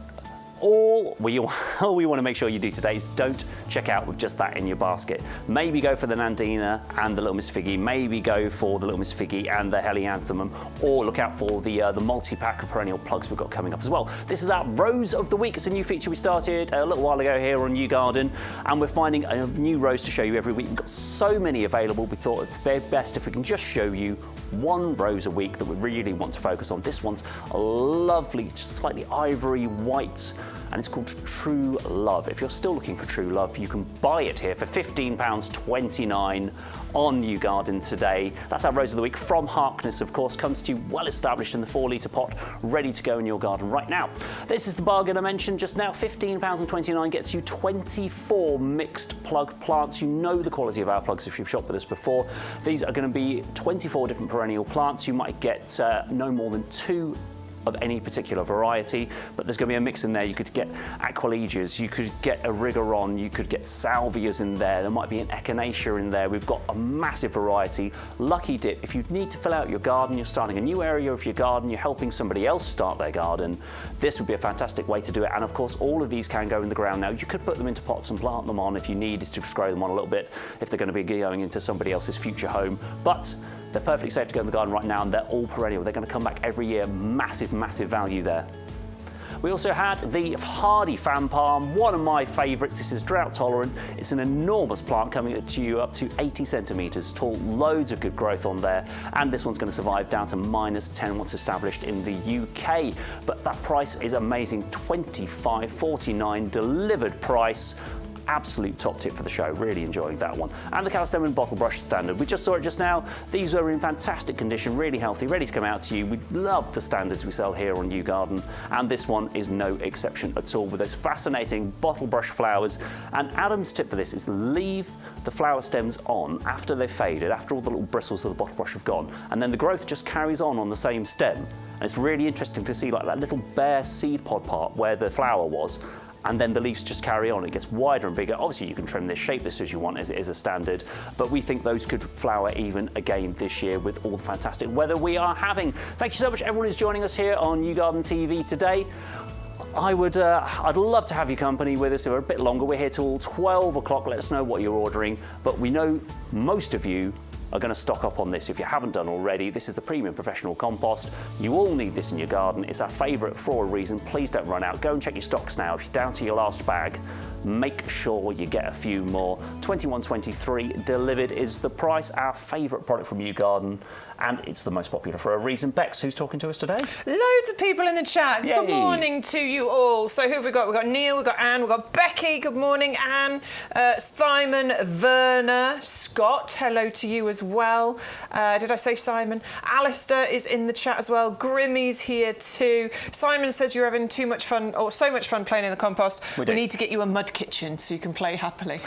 all we want to make sure you do today is don't check out with just that in your basket. Maybe go for the Nandina and the Little Miss Figgy. Maybe go for the Little Miss Figgy and the Helianthemum, or look out for the multi-pack of perennial plugs we've got coming up as well. This is our Rose of the Week. It's a new feature we started a little while ago here on YouGarden, and we're finding a new rose to show you every week. We've got so many available, we thought it'd be best if we can just show you one rose a week that we really want to focus on. This one's a lovely, slightly ivory white, and it's called True Love. If you're still looking for True Love, you can buy it here for £15.29 on YouGarden today. That's our Rose of the Week from Harkness, of course, comes to you well established in the 4-litre pot, ready to go in your garden right now. This is the bargain I mentioned just now. £15.29 gets you 24 mixed plug plants. You know the quality of our plugs if you've shopped with us before. These are going to be 24 different perennial plants. You might get no more than 2 of any particular variety, but there's going to be a mix in there. You could get Aqualegias, you could get Erigeron, you could get Salvias in there, there might be an Echinacea in there. We've got a massive variety. Lucky dip, if you need to fill out your garden, you're starting a new area of your garden, you're helping somebody else start their garden, this would be a fantastic way to do it. And of course, all of these can go in the ground now. You could put them into pots and plant them on if you needed to just grow them on a little bit, if they're going to be going into somebody else's future home. But they're perfectly safe to go in the garden right now, and they're all perennial. They're going to come back every year. Massive, massive value there. We also had the hardy fan palm, one of my favourites. This is drought tolerant. It's an enormous plant coming to you up to 80 centimetres tall, loads of good growth on there, and this one's going to survive down to -10 once established in the UK. But that price is amazing, £25.49 delivered price. Absolute top tip for the show, really enjoying that one. And the Callistemon bottle brush standard, we just saw it just now. These are in fantastic condition, really healthy, ready to come out to you. We love the standards we sell here on YouGarden, and this one is no exception at all, with those fascinating bottle brush flowers. And Adam's tip for this is leave the flower stems on after they've faded, after all the little bristles of the bottle brush have gone, and then the growth just carries on the same stem. And it's really interesting to see like that little bare seed pod part where the flower was, and then the leaves just carry on. It gets wider and bigger. Obviously, you can trim this, shape this as you want, as it is a standard, but we think those could flower even again this year with all the fantastic weather we are having. Thank you so much, everyone who's joining us here on YouGarden TV today. I'd love to have your company with us for a bit longer. We're here till 12 o'clock. Let us know what you're ordering, but we know most of you are going to stock up on this if you haven't done already. This is the premium professional compost. You all need this in your garden. It's our favourite for a reason. Please don't run out. Go and check your stocks now. If you're down to your last bag, make sure you get a few more. $21.23 delivered is the price. Our favourite product from YouGarden, and it's the most popular for a reason. Bex, who's talking to us today? Loads of people in the chat. Yay. Good morning to you all. So who have we got? We've got Neil, we've got Anne, we've got Becky. Good morning, Anne. Simon, Werner, Scott, hello to you as well. Did I say Simon? Alistair is in the chat as well. Grimmy's here too. Simon says you're having too much fun, or so much fun playing in the compost. We need to get you a mud kitchen so you can play happily.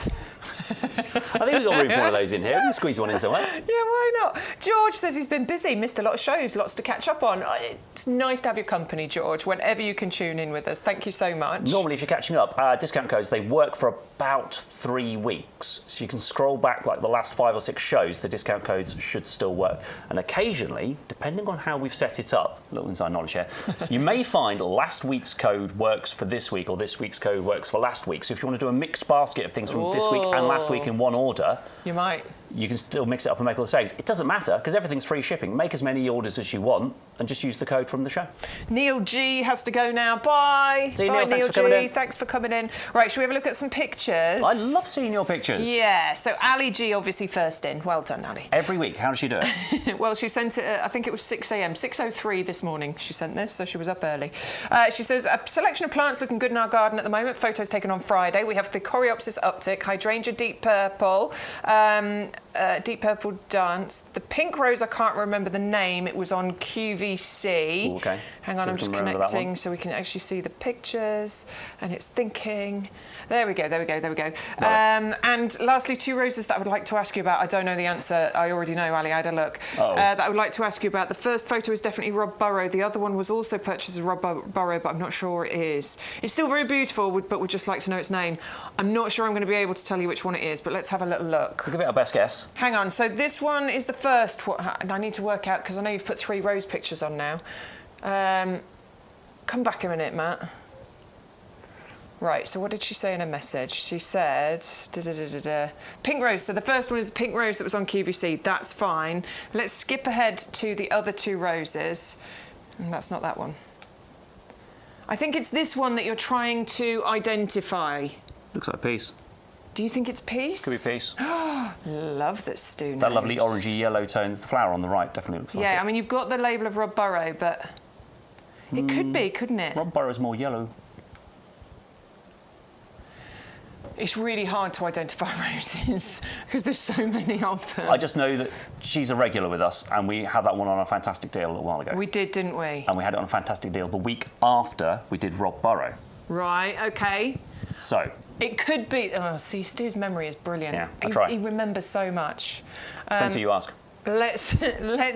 I think we've got room for one of those in here. We can squeeze one in somewhere. Yeah, why not? George says he's been busy, missed a lot of shows, lots to catch up on. It's nice to have your company, George, whenever you can tune in with us. Thank you so much. Normally, if you're catching up, discount codes, they work for about 3 weeks. So you can scroll back like the last 5 or 6 shows, the discount codes should still work. And occasionally, depending on how we've set it up, a little inside knowledge here, you may find last week's code works for this week, or this week's code works for last week. So if you want to do a mixed basket of things from this week and last week in one order, you might. You can still mix it up and make all the saves. It doesn't matter because everything's free shipping. Make as many orders as you want and just use the code from the show. Neil G has to go now. Bye. See you, Bye, Neil. Thanks for G. coming in. Thanks for coming in. Right, should we have a look at some pictures? I love seeing your pictures. Yeah, so Ali G obviously first in. Well done, Ali. Every week. How does she do it? Well, she sent it at, I think it was 6 a.m. 6:03 this morning she sent this, so she was up early. She says, a selection of plants looking good in our garden at the moment. Photos taken on Friday. We have the Coreopsis uptic, hydrangea deep purple, deep purple dance. The pink rose, I can't remember the name. It was on QVC. Ooh, okay. Hang on, I'm just connecting so we can actually see the pictures. And it's thinking. There we go, there we go, there we go. And lastly, 2 roses that I would like to ask you about. I don't know the answer. I already know, Ali. I had a look. That I would like to ask you about. The first photo is definitely Rob Burrow. The other one was also purchased as Rob Burrow, but I'm not sure what it is. It's still very beautiful, but would just like to know its name. I'm not sure I'm going to be able to tell you which one it is, but let's have a little look. We'll give it our best guess. Hang on. So this one is the first one. I need to work out because I know you've put 3 rose pictures on now. Come back a minute, Matt. Right, so what did she say in her message? She said, pink rose. So the first one is the pink rose that was on QVC. That's fine. Let's skip ahead to the other 2 roses. And that's not that one. I think it's this one that you're trying to identify. Looks like peace. Do you think it's peace? Could be peace. Love that Stu knows. That lovely orangey yellow tones. The flower on the right definitely looks like it. Yeah, I mean, you've got the label of Rob Burrow, but it could be, couldn't it? Rob Burrow's more yellow. It's really hard to identify roses because there's so many of them. I just know that she's a regular with us, and we had that one on a fantastic deal a little while ago. We did, didn't we? And we had it on a fantastic deal the week after we did Rob Burrow. Right, OK. So... It could be... Oh, see, Stu's memory is brilliant. Yeah, I try. He remembers so much. Depends who you ask. Let's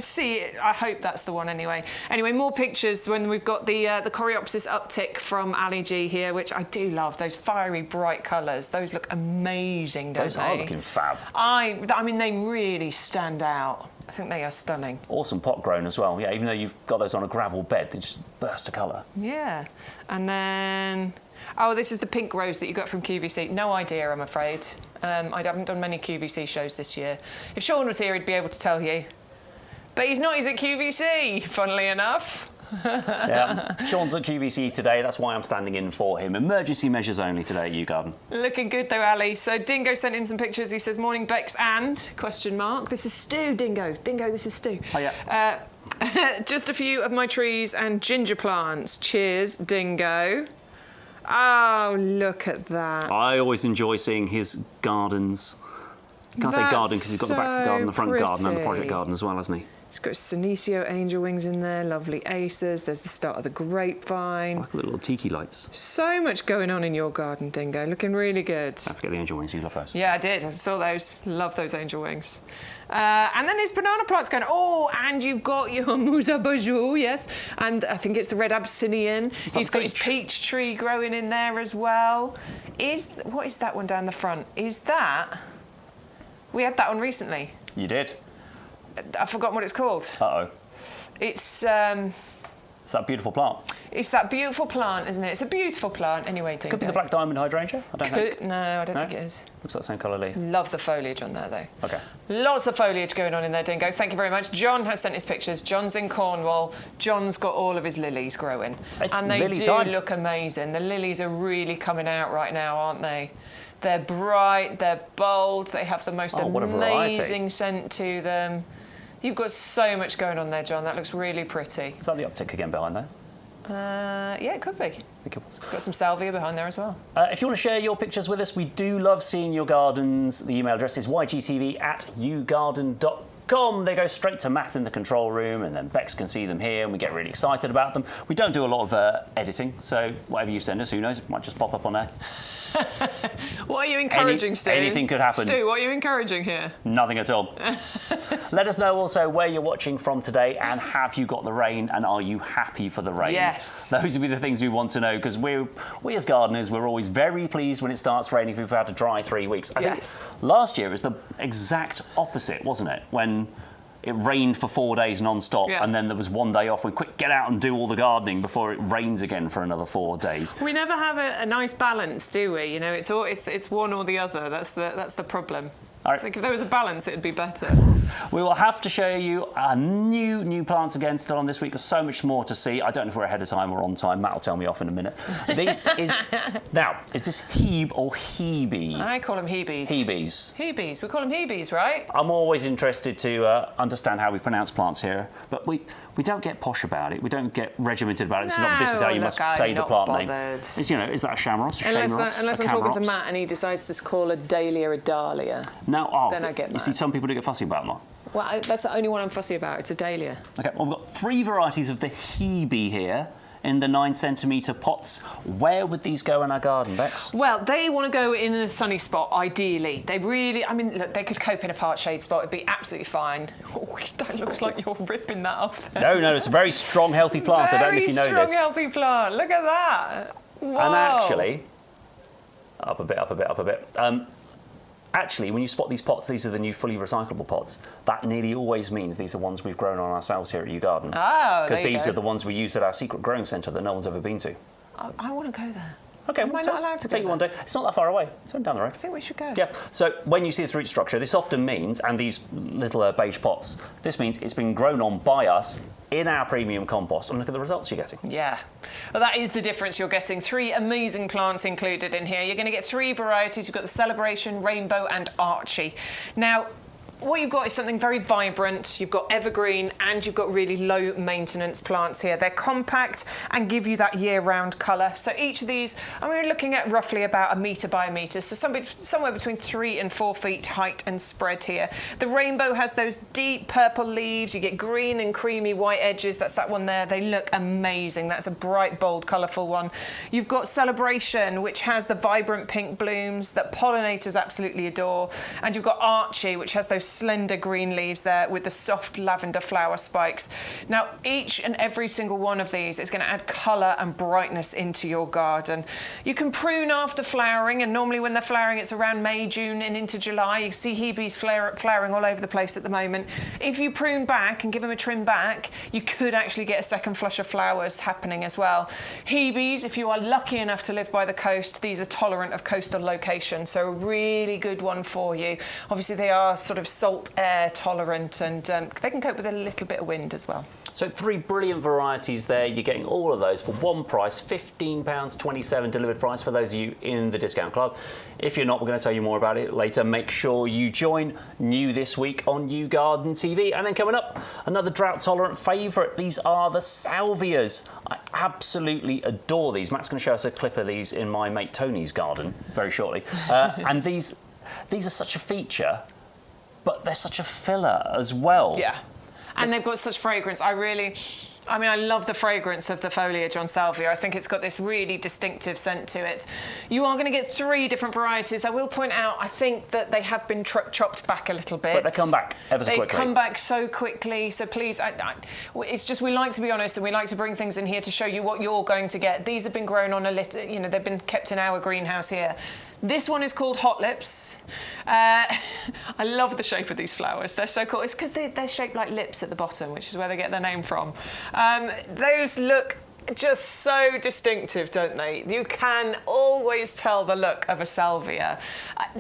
see. I hope that's the one anyway. Anyway, more pictures when we've got the Coreopsis uptick from Ali G here, which I do love. Those fiery, bright colours. Those look amazing, don't they? Those are looking fab. I mean, they really stand out. I think they are stunning. Awesome pot grown as well. Yeah, even though you've got those on a gravel bed, they just burst of colour. Yeah. And then... Oh, this is the pink rose that you got from QVC. No idea, I'm afraid. I haven't done many QVC shows this year. If Sean was here, he'd be able to tell you. But he's not, he's at QVC, funnily enough. Yeah, Sean's at QVC today, that's why I'm standing in for him. Emergency measures only today at YouGarden. Looking good though, Ali. So Dingo sent in some pictures. He says, morning Bex and, question mark. This is Stu, Dingo. Dingo, this is Stu. Oh, yeah. Just a few of my trees and ginger plants. Cheers, Dingo. Oh, look at that. I always enjoy seeing his gardens. You can't say garden because he's got the back garden, the front garden and the project garden as well, hasn't he? He's got Senecio angel wings in there, lovely aces. There's the start of the grapevine. Like the little tiki lights. So much going on in your garden, Dingo. Looking really good. Don't forget the angel wings, you love those. Yeah, I did. I saw those. Love those angel wings. And then his banana plant's going, oh, and you've got your Musa Bajou, yes. And I think it's the red Abyssinian. He's got his peach tree growing in there as well. What is that one down the front? Is that... We had that one recently. You did? I've forgotten what it's called. Uh-oh. It's that beautiful plant. It's that beautiful plant, isn't it? It's a beautiful plant. Anyway, Dingo. Could be the black diamond hydrangea, I don't think. No, I don't think it is. Looks like the same colour leaf. Love the foliage on there, though. OK. Lots of foliage going on in there, Dingo. Thank you very much. John has sent his pictures. John's in Cornwall. John's got all of his lilies growing. It's and they lily do time. look amazing. The lilies are really coming out right now, aren't they? They're bright, they're bold, they have the most amazing scent to them. You've got so much going on there, John. That looks really pretty. Is that the uptick again behind there? Yeah, it could be. I think it was. Got some salvia behind there as well. If you want to share your pictures with us, we do love seeing your gardens. The email address is ygtv@yougarden.com. They go straight to Matt in the control room, and then Bex can see them here, and we get really excited about them. We don't do a lot of editing, so whatever you send us, who knows, it might just pop up on there. What are you encouraging, Stu? Anything could happen. Stu, what are you encouraging here? Nothing at all. Let us know also where you're watching from today, and have you got the rain, and are you happy for the rain? Yes. Those would be the things we want to know, because we as gardeners, we're always very pleased when it starts raining if we've had a dry 3 weeks. I think last year it was the exact opposite, wasn't it? When it rained for 4 days non-stop, and then there was 1 day off. We quick get out and do all the gardening before it rains again for another 4 days. We never have a nice balance, do we? You know, it's one or the other. That's the problem. I think if there was a balance, it'd be better. We will have to show you our new plants again still on this week. There's so much more to see. I don't know if we're ahead of time or on time. Matt will tell me off in a minute. This is... Now, is this Hebe or Hebe? I call them Hebes. Hebes. Hebes. We call them Hebes, right? I'm always interested to understand how we pronounce plants here, but we don't get posh about it. We don't get regimented about it. It's not, this is how you must say the plant name. It's, you know, is that a shamrock? Unless I'm talking to Matt and he decides to call a dahlia a dahlia. Now, then I get mad. You see, some people do get fussy about them. Well, that's the only one I'm fussy about. It's a dahlia. OK, well, we've got 3 varieties of the Hebe here in the 9-centimetre pots. Where would these go in our garden, Bex? Well, they want to go in a sunny spot, ideally. They really, I mean, look, they could cope in a part shade spot. It'd be absolutely fine. Oh, that looks like you're ripping that off there. No, it's a very strong, healthy plant. I don't know if you know this. Very strong, healthy plant. Look at that. Whoa. And actually, up a bit. Actually, when you spot these pots, these are the new fully recyclable pots. That nearly always means these are ones we've grown on ourselves here at YouGarden. Oh, because these are the ones we use at our secret growing centre that no one's ever been to. I want to go there. Okay, Am I not allowed to take you go one day. It's not that far away. It's only down the road. I think we should go. Yeah, so when you see this root structure, this often means, and these little beige pots, this means it's been grown on by us in our premium compost. And look at the results you're getting. Yeah. Well, that is the difference you're getting. 3 amazing plants included in here. You're going to get 3 varieties. You've got the Celebration, Rainbow and Archie. Now, what you've got is something very vibrant. You've got evergreen and you've got really low maintenance plants here. They're compact and give you that year-round colour. So each of these, we're looking at roughly about 1 metre by 1 metre. So somewhere between 3 and 4 feet height and spread here. The Rainbow has those deep purple leaves. You get green and creamy white edges. That's that one there. They look amazing. That's a bright, bold, colourful one. You've got Celebration, which has the vibrant pink blooms that pollinators absolutely adore. And you've got Archie, which has those slender green leaves there with the soft lavender flower spikes. Now, each and every single one of these is going to add colour and brightness into your garden. You can prune after flowering, and normally when they're flowering it's around May, June and into July. You see Hebe's flowering all over the place at the moment. If you prune back and give them a trim back, you could actually get a second flush of flowers happening as well. Hebe's, if you are lucky enough to live by the coast, these are tolerant of coastal location, so a really good one for you. Obviously they are sort of salt air tolerant, and they can cope with a little bit of wind as well. So 3 brilliant varieties there. You're getting all of those for one price, £15.27 delivered price for those of you in the discount club. If you're not, we're going to tell you more about it later. Make sure you join. New this week on YouGarden TV. And then coming up, another drought-tolerant favourite. These are the Salvias. I absolutely adore these. Matt's going to show us a clip of these in my mate Tony's garden very shortly. And these are such a feature, but they're such a filler as well. Yeah, and they've got such fragrance. I love the fragrance of the foliage on Salvia. I think it's got this really distinctive scent to it. You are going to get 3 different varieties. I will point out, I think that they have been chopped back a little bit. But they come back ever so quickly. They come back so quickly, so please, it's just we like to be honest and we like to bring things in here to show you what you're going to get. These have been grown on they've been kept in our greenhouse here. This one is called Hot Lips. I love the shape of these flowers. They're so cool. It's because they're shaped like lips at the bottom, which is where they get their name from. Those look just so distinctive, don't they? You can always tell the look of a salvia.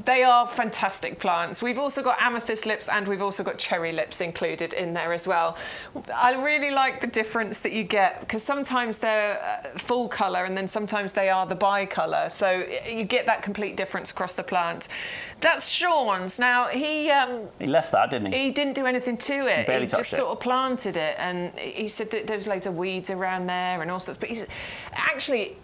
They are fantastic plants. We've also got amethyst lips and we've also got cherry lips included in there as well. I really like the difference that you get because sometimes they're full colour and then sometimes they are the bicolour. So you get that complete difference across the plant. That's Sean's. Now, he left that, didn't he? He didn't do anything to it. Barely he touched just it. sort of planted it, and he said that there was loads of weeds around there and all sorts. But he's actually,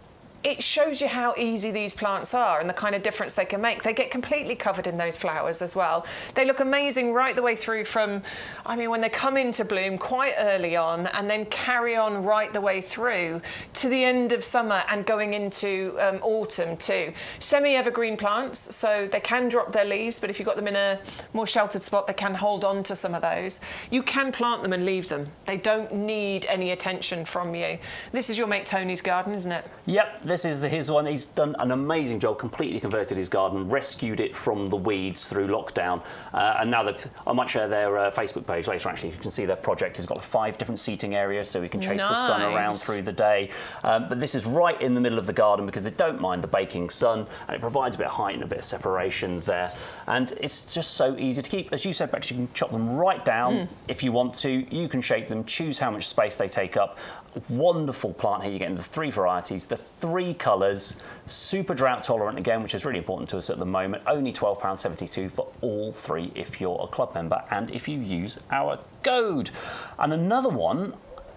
it shows you how easy these plants are and the kind of difference they can make. They get completely covered in those flowers as well. They look amazing right the way through from, when they come into bloom quite early on and then carry on right the way through to the end of summer and going into autumn too. Semi-evergreen plants, so they can drop their leaves, but if you've got them in a more sheltered spot, they can hold on to some of those. You can plant them and leave them. They don't need any attention from you. This is your mate Tony's garden, isn't it? Yep. This is his one. He's done an amazing job, completely converted his garden, rescued it from the weeds through lockdown. And now I might share their Facebook page later, actually. You can see their project has got 5 different seating areas, so we can chase the sun around through the day. But this is right in the middle of the garden because they don't mind the baking sun, and it provides a bit of height and a bit of separation there. And it's just so easy to keep. As you said, Bex, you can chop them right down if you want to. You can shape them, choose how much space they take up. Wonderful plant here. You're getting the 3 varieties, the 3 colours, super drought tolerant again, which is really important to us at the moment. Only £12.72 for all 3 if you're a club member and if you use our code. And another one,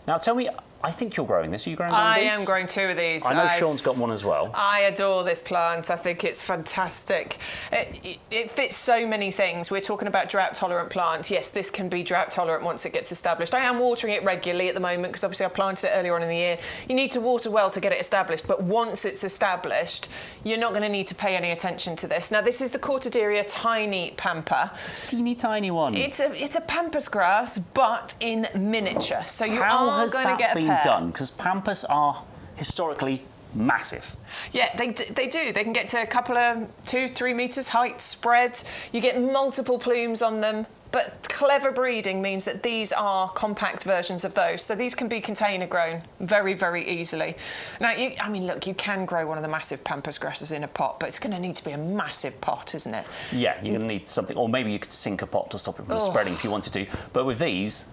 now tell me, I think you're growing this. Are you growing one of these? I am growing 2 of these. I know Sean's got one as well. I adore this plant. I think it's fantastic. It fits so many things. We're talking about drought-tolerant plants. Yes, this can be drought-tolerant once it gets established. I am watering it regularly at the moment because obviously I planted it earlier on in the year. You need to water well to get it established, but once it's established, you're not going to need to pay any attention to this. Now, this is the Cortaderia tiny pampa. It's a teeny tiny one. It's a pampas grass, but in miniature. So you are going to get a pair. Done because pampas are historically massive. Yeah, they do. They can get to a couple of 2-3 metres height spread. You get multiple plumes on them. but clever breeding means that these are compact versions of those. So these can be container grown very, very easily. Now, I mean, look, you can grow one of the massive pampas grasses in a pot, but it's going to need to be a massive pot, isn't it? Yeah, you're going to need something, or maybe you could sink a pot to stop it from spreading if you wanted to. But with these,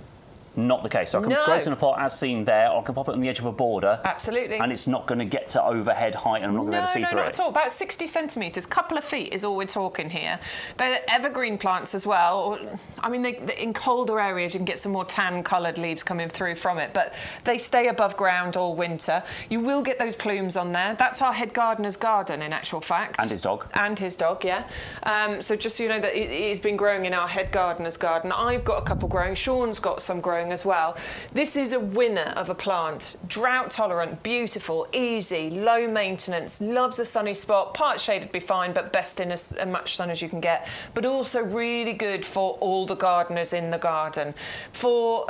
not the case. So I can grow this in a pot as seen there, or I can pop it on the edge of a border. Absolutely. And it's not going to get to overhead height and I'm not going to be able to see through it. No, not at all. About 60 centimetres, couple of feet is all we're talking here. They're evergreen plants as well. I mean, in colder areas you can get some more tan-coloured leaves coming through from it, but they stay above ground all winter. You will get those plumes on there. That's our head gardener's garden, in actual fact. And his dog. And his dog, yeah. So just so you know that he's been growing in our head gardener's garden. I've got a couple growing. Sean's got some growing as well. This is a winner of a plant. Drought tolerant, beautiful, easy, low maintenance, loves a sunny spot. Part shade would be fine, but best in as much sun as you can get. But also really good for all the gardeners in the garden, for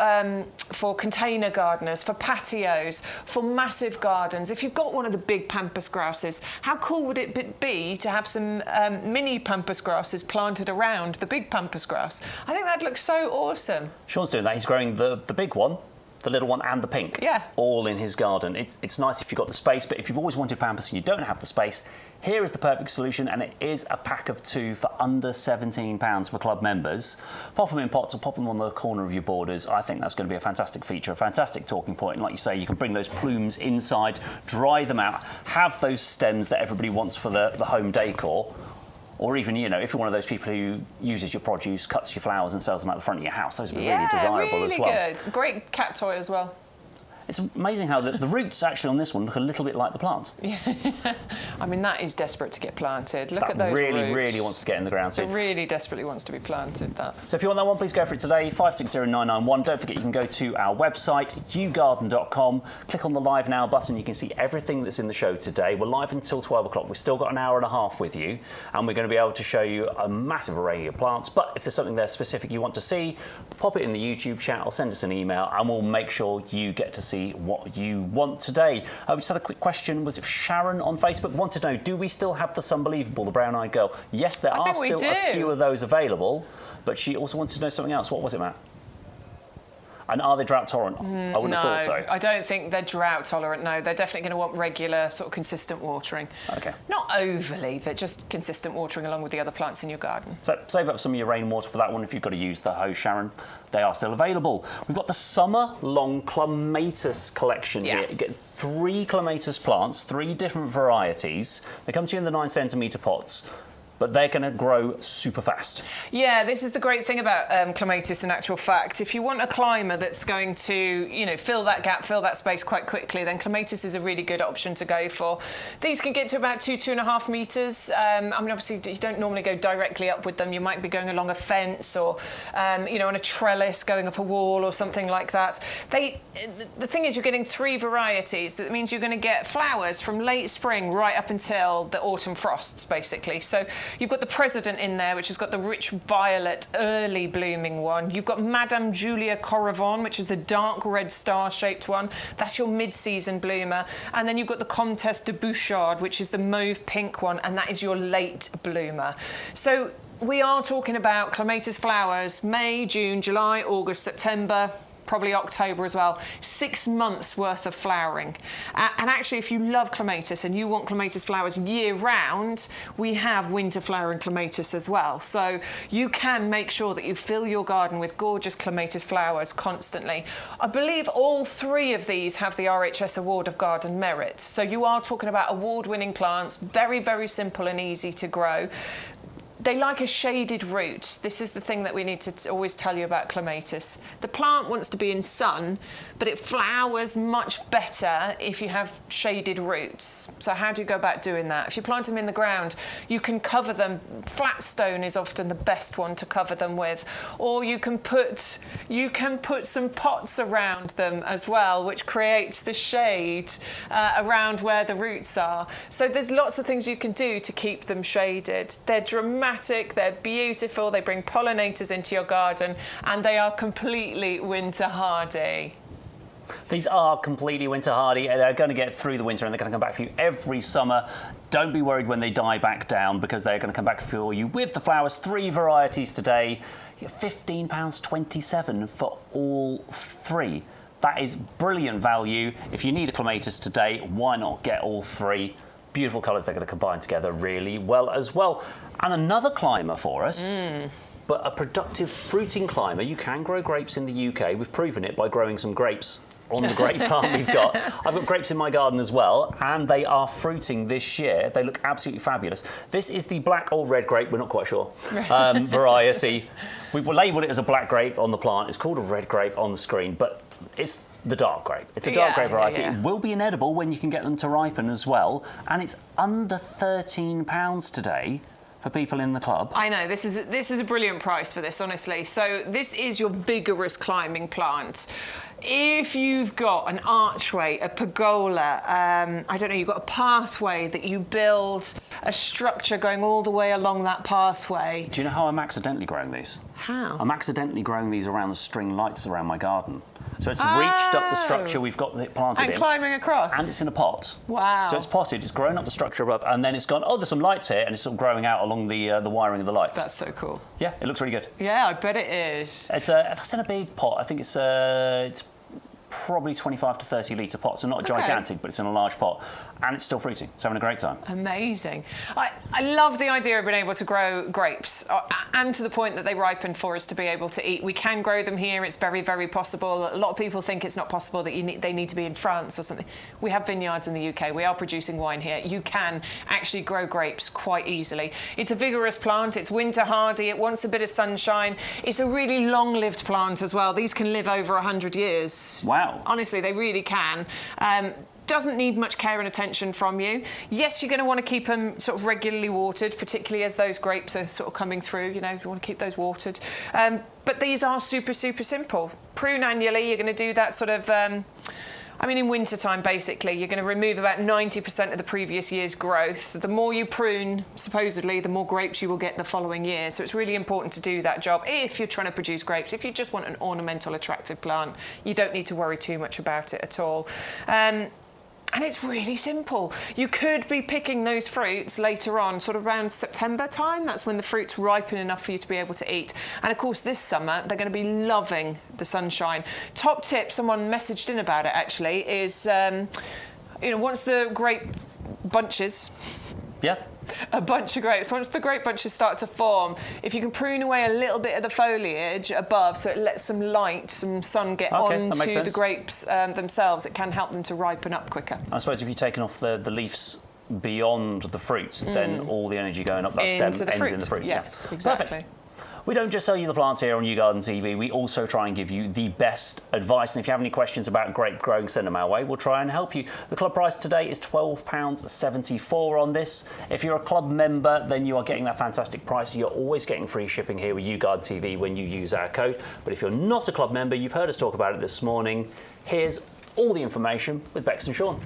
container gardeners, for patios, for massive gardens. If you've got one of the big pampas grasses, how cool would it be to have some mini pampas grasses planted around the big pampas grass? I think that'd look so awesome. Sean's doing that. He's growing the big one, the little one and the pink, all in his garden. It's nice if you've got the space, but if you've always wanted pampas and you don't have the space, here is the perfect solution, and it is a pack of 2 for under £17 for club members. Pop them in pots or pop them on the corner of your borders. I think that's going to be a fantastic feature, a fantastic talking point. And like you say, you can bring those plumes inside, dry them out, have those stems that everybody wants for the home decor. Or even, you know, if you're one of those people who uses your produce, cuts your flowers and sells them out the front of your house, those would be really desirable as well. Yeah, really good. Great cat toy as well. It's amazing how the roots actually on this one look a little bit like the plant. Yeah, I mean, that is desperate to get planted. Look at those roots. That really wants to get in the ground soon. It really desperately wants to be planted, that. So if you want that one, please go for it today, 560991. Don't forget you can go to our website, YouGarden.com, click on the Live Now button. You can see everything that's in the show today. We're live until 12 o'clock. We've still got an hour and a half with you, and we're going to be able to show you a massive array of plants. But if there's something there specific you want to see, pop it in the YouTube chat or send us an email, and we'll make sure you get to see what you want today. We just had a quick question. Was it Sharon on Facebook? Wanted to know, do we still have the Sunbelievable, the brown-eyed girl? Yes, there are still a few of those available, but she also wanted to know something else. What was it, Matt? And are they drought tolerant? I wouldn't have thought so. I don't think they're drought tolerant, no. They're definitely going to want regular, sort of consistent watering. OK. Not overly, but just consistent watering along with the other plants in your garden. So save up some of your rainwater for that one if you've got to use the hose, Sharon. They are still available. We've got the summer-long Clematis collection here. You get 3 Clematis plants, 3 different varieties. They come to you in the 9-centimetre pots, but they're going to grow super fast. Yeah, this is the great thing about Clematis in actual fact. If you want a climber that's going to, you know, fill that gap, fill that space quite quickly, then Clematis is a really good option to go for. These can get to about 2–2.5 metres. I mean, obviously, you don't normally go directly up with them. You might be going along a fence or, you know, on a trellis, going up a wall or something like that. The thing is, you're getting 3 varieties. That means you're going to get flowers from late spring right up until the autumn frosts, basically. So you've got the President in there, which has got the rich violet, early blooming one. You've got Madame Julia Coravon, which is the dark red star-shaped one. That's your mid-season bloomer. And then you've got the Comtesse de Bouchard, which is the mauve pink one, and that is your late bloomer. So we are talking about Clematis flowers, May, June, July, August, September, probably October as well. 6 months worth of flowering. And actually, if you love Clematis and you want Clematis flowers year round, we have winter flowering Clematis as well. So you can make sure that you fill your garden with gorgeous Clematis flowers constantly. I believe all 3 of these have the RHS Award of Garden Merit. So you are talking about award-winning plants, very, very simple and easy to grow. They like a shaded root. This is the thing that we need to always tell you about Clematis. The plant wants to be in sun, but it flowers much better if you have shaded roots. So how do you go about doing that? If you plant them in the ground, you can cover them. Flat stone is often the best one to cover them with. Or you can put some pots around them as well, which creates the shade around where the roots are. So there's lots of things you can do to keep them shaded. They're dramatic. They're beautiful, they bring pollinators into your garden, and they are completely winter hardy. These are completely winter hardy. They're going to get through the winter and they're going to come back for you every summer. Don't be worried when they die back down because they're going to come back for you with the flowers. 3 varieties today. You get £15.27 for all 3. That is brilliant value. If you need a Clematis today, why not get all 3? Beautiful colours. They're going to combine together really well as well. And another climber for us. But a productive fruiting climber. You can grow grapes in the UK. We've proven it by growing some grapes on the grape plant we've got. I've got grapes in my garden as well, and they are fruiting this year. They look absolutely fabulous. This is the black or red grape, we're not quite sure, variety. We've labelled it as a black grape on the plant. It's called a red grape on the screen, but it's the dark grape. It's a dark grape variety. It will be inedible when you can get them to ripen as well, and it's under £13 today for people in the club. I know, this is a brilliant price for this, honestly. So this is your vigorous climbing plant. If you've got an archway, a pergola, I don't know, you've got a pathway that you build, a structure going all the way along that pathway. Do you know how I'm accidentally growing these? How? I'm accidentally growing these around the string lights around my garden. So it's reached up the structure we've got it planted in. And climbing across. And it's in a pot. Wow. So it's potted, it's grown up the structure above, and then it's gone, oh, there's some lights here, and it's sort of growing out along the wiring of the lights. That's so cool. Yeah, it looks really good. Yeah, I bet it is. It's in a big pot. I think it's probably 25 to 30 litre pot, so not gigantic, but it's in a large pot, and it's still fruiting. It's having a great time. Amazing. I love the idea of being able to grow grapes, and to the point that they ripen for us to be able to eat. We can grow them here. It's very, very possible. A lot of people think it's not possible, that they need to be in France or something. We have vineyards in the UK. We are producing wine here. You can actually grow grapes quite easily. It's a vigorous plant. It's winter hardy. It wants a bit of sunshine. It's a really long-lived plant as well. These can live over 100 years. Wow. Honestly, they really can. Doesn't need much care and attention from you. Yes, you're going to want to keep them sort of regularly watered, particularly as those grapes are sort of coming through. You know, you want to keep those watered. But these are super, super simple. Prune annually. You're going to do that sort of... in winter time, basically, you're going to remove about 90% of the previous year's growth. The more you prune, supposedly, the more grapes you will get the following year. So it's really important to do that job if you're trying to produce grapes. If you just want an ornamental, attractive plant, you don't need to worry too much about it at all. And it's really simple. You could be picking those fruits later on, sort of around September time. That's when the fruits ripen enough for you to be able to eat. And of course, this summer, they're going to be loving the sunshine. Top tip, someone messaged in about it actually, is, once the grape bunches... Yeah. A bunch of grapes. Once the grape bunches start to form, if you can prune away a little bit of the foliage above so it lets some light, some sun get onto the grapes themselves, it can help them to ripen up quicker. I suppose if you've taken off the leaves beyond the fruit, then all the energy going up that stem ends in the fruit. Yes, exactly. Perfect. We don't just sell you the plants here on YouGarden TV, we also try and give you the best advice. And if you have any questions about grape growing, send them our way. We'll try and help you. The club price today is £12.74 on this. If you're a club member, then you are getting that fantastic price. You're always getting free shipping here with YouGarden TV when you use our code. But if you're not a club member, you've heard us talk about it this morning. Here's all the information with Bex and Sean.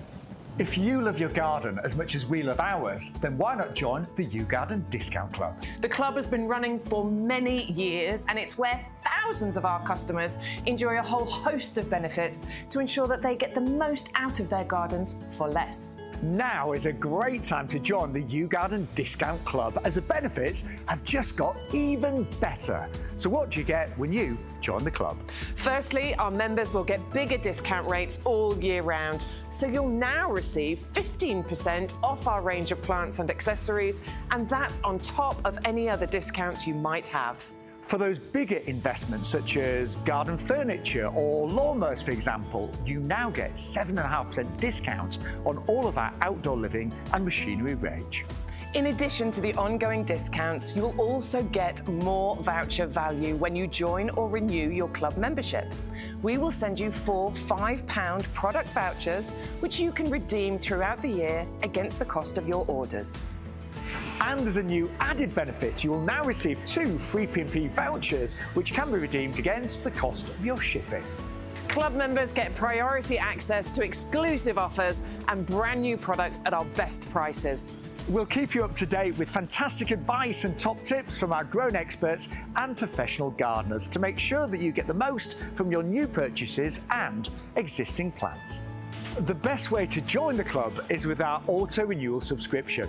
If you love your garden as much as we love ours, then why not join the YouGarden Discount Club? The club has been running for many years, and it's where thousands of our customers enjoy a whole host of benefits to ensure that they get the most out of their gardens for less. Now is a great time to join the YouGarden Discount Club, as the benefits have just got even better. So what do you get when you join the club? Firstly, our members will get bigger discount rates all year round. So you'll now receive 15% off our range of plants and accessories, and that's on top of any other discounts you might have. For those bigger investments, such as garden furniture or lawnmowers, for example, you now get 7.5% discount on all of our outdoor living and machinery range. In addition to the ongoing discounts, you'll also get more voucher value when you join or renew your club membership. We will send you 4 £5 product vouchers, which you can redeem throughout the year against the cost of your orders. And as a new added benefit, you will now receive 2 free P&P vouchers, which can be redeemed against the cost of your shipping. Club members get priority access to exclusive offers and brand new products at our best prices. We'll keep you up to date with fantastic advice and top tips from our grown experts and professional gardeners to make sure that you get the most from your new purchases and existing plants. The best way to join the club is with our auto-renewal subscription.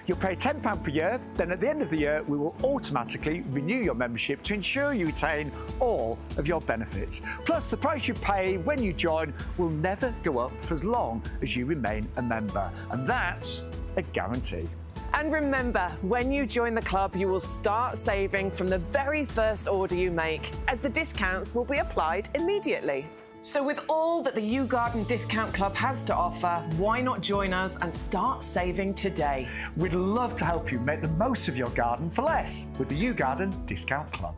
You'll pay £10 per year, then at the end of the year we will automatically renew your membership to ensure you retain all of your benefits. Plus, the price you pay when you join will never go up for as long as you remain a member, and that's a guarantee. And remember, when you join the club, you will start saving from the very first order you make, as the discounts will be applied immediately. So with all that the YouGarden Discount Club has to offer, why not join us and start saving today? We'd love to help you make the most of your garden for less with the YouGarden Discount Club.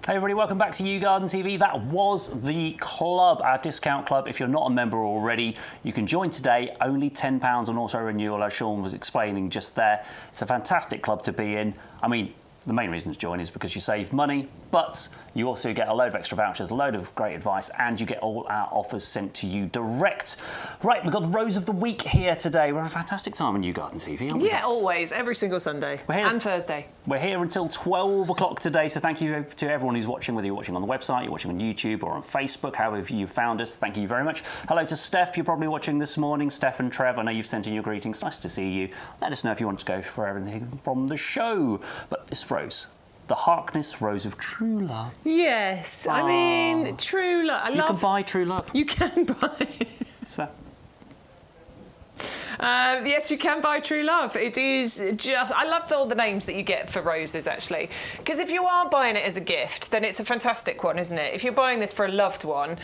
Hey everybody, welcome back to YouGarden TV. That was the club, our discount club. If you're not a member already, you can join today. Only £10 on auto renewal, as Sean was explaining just there. It's a fantastic club to be in. I mean, the main reason to join is because you save money, but you also get a load of extra vouchers, a load of great advice, and you get all our offers sent to you direct. Right, we've got the Rose of the Week here today. We're having a fantastic time on YouGarden TV, aren't we? Yeah, always, every single Sunday and Thursday. We're here until 12 o'clock today, so thank you to everyone who's watching, whether you're watching on the website, you're watching on YouTube or on Facebook, however you found us. Thank you very much. Hello to Steph, you're probably watching this morning. Steph and Trev, I know you've sent in your greetings. Nice to see you. Let us know if you want to go for everything from the show. But this rose, the Harkness Rose of True Love. Yes, I mean, true love. You can buy true love. You can buy. So. Yes, you can buy true love. It is just... I loved all the names that you get for roses, actually. Because if you are buying it as a gift, then it's a fantastic one, isn't it? If you're buying this for a loved one,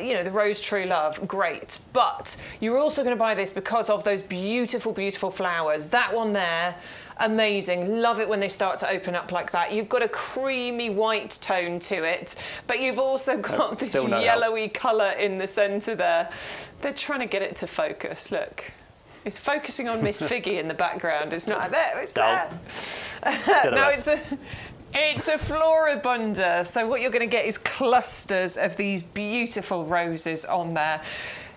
you know, the Rose True Love, great. But you're also going to buy this because of those beautiful, beautiful flowers. That one there, amazing. Love it when they start to open up like that. You've got a creamy white tone to it, but you've also got this yellowy colour in the centre there. They're trying to get it to focus, look. It's focusing on Miss Figgy in the background. It's not there, it's there. No, it's a floribunda. So what you're going to get is clusters of these beautiful roses on there.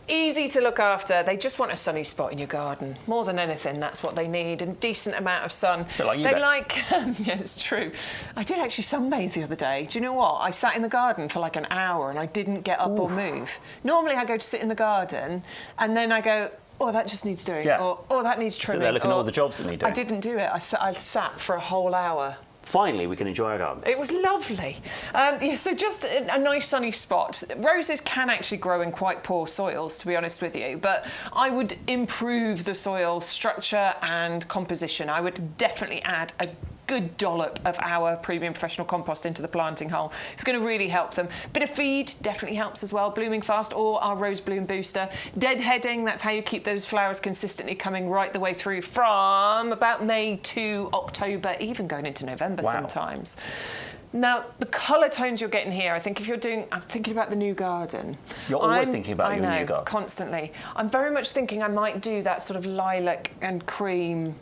Easy to look after. They just want a sunny spot in your garden. More than anything, that's what they need, a decent amount of sun. Like they like, yeah, it's true. I did actually sunbathe the other day. Do you know what? I sat in the garden for like an hour and I didn't get up or move. Normally I go to sit in the garden and then I go, oh, that just needs doing, or oh, that needs trimming. So they're looking at all the jobs that need doing. I didn't do it. I sat for a whole hour. Finally, we can enjoy our gardens. It was lovely. Yeah, so just a nice sunny spot. Roses can actually grow in quite poor soils, to be honest with you, but I would improve the soil structure and composition. I would definitely add a good dollop of our premium professional compost into the planting hole. It's going to really help them. Bit of feed definitely helps as well. Blooming Fast or our Rose Bloom Booster. Deadheading, that's how you keep those flowers consistently coming right the way through from about May to October, even going into November sometimes. Now, the colour tones you're getting here, I think if you're doing... I'm thinking about the new garden. You're always thinking about your new garden. I know, constantly. I'm very much thinking I might do that sort of lilac and cream,